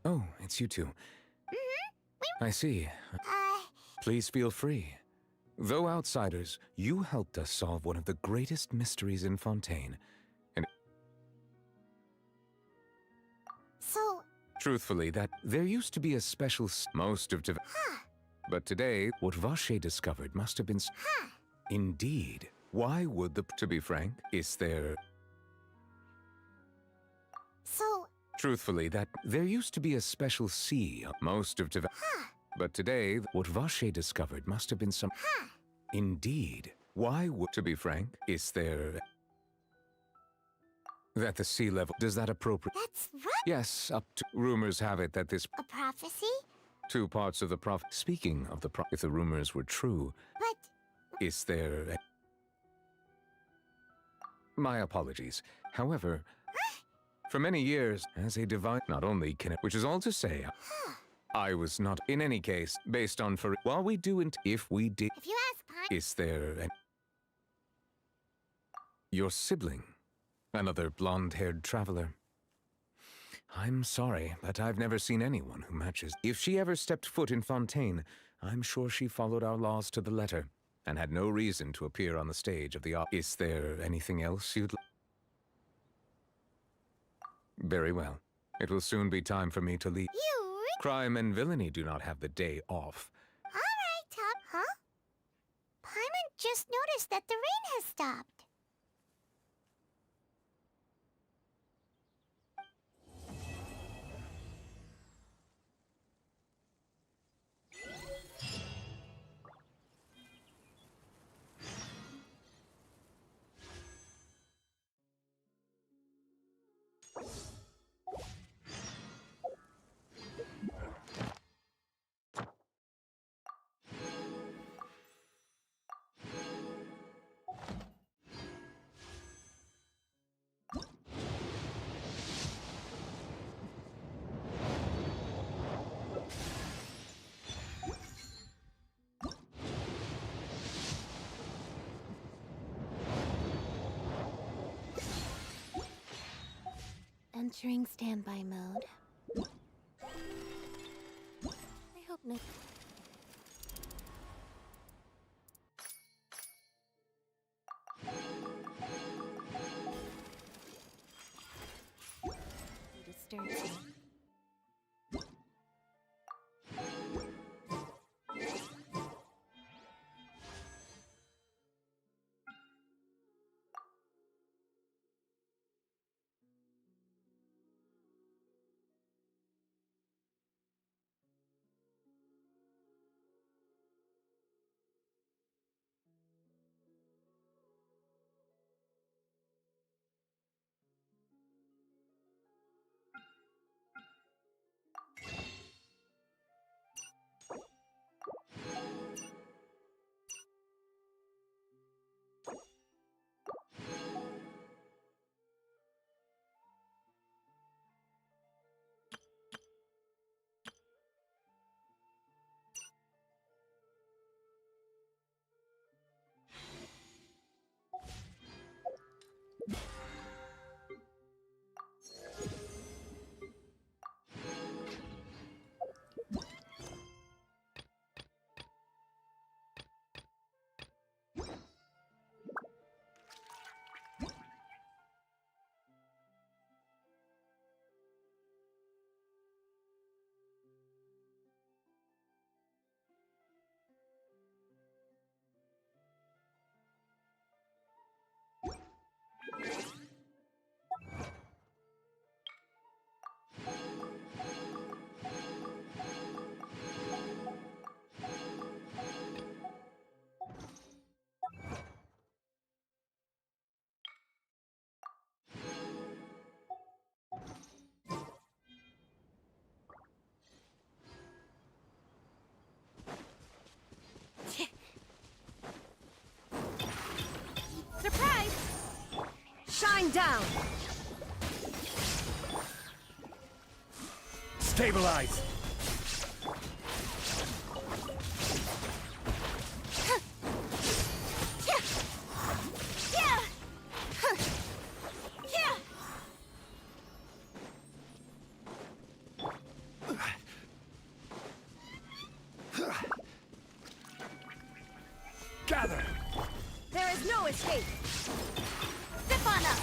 Oh, it's you two. I see. Please feel free. Though outsiders, you helped us solve one of the greatest mysteries in Fontaine. And So... truthfully, that there used to be a special most of But today, what Vache discovered must have been Indeed. Why would to be frank, is there... So... Truthfully, that there used to be a special sea most of But today, what Vache discovered must have been some... Indeed. Why would... To be frank, is there... That the sea level... Does that appropriate... That's right! Yes, up to... Rumors have it that this... A prophecy? Two parts of the Speaking of the if the rumors were true... But... Is there... My apologies. However... For many years, as a divine... Not only can it... Which is all to say... I was not... In any case, based on for... While we do... If we did... If you ask Paimon... Is there... Your sibling? Another blonde-haired traveler? I'm sorry, but I've never seen anyone who matches... If she ever stepped foot in Fontaine, I'm sure she followed our laws to the letter, and had no reason to appear on the stage of the Is there anything else you'd... Very well. It will soon be time for me to leave. Crime and villainy do not have the day off. Alright, Top. Huh? Paimon just noticed that the rain has stopped. Entering standby mode. I hope no... Disturbs me. Surprise! Shine down! Stabilize! Gather! There is no escape! Zip on up!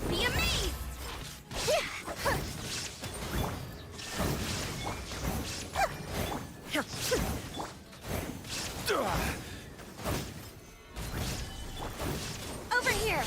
Be amazed! Over here!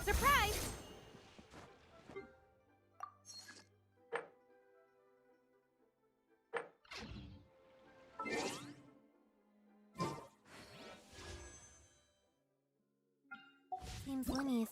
Surprise! Seems Lenny is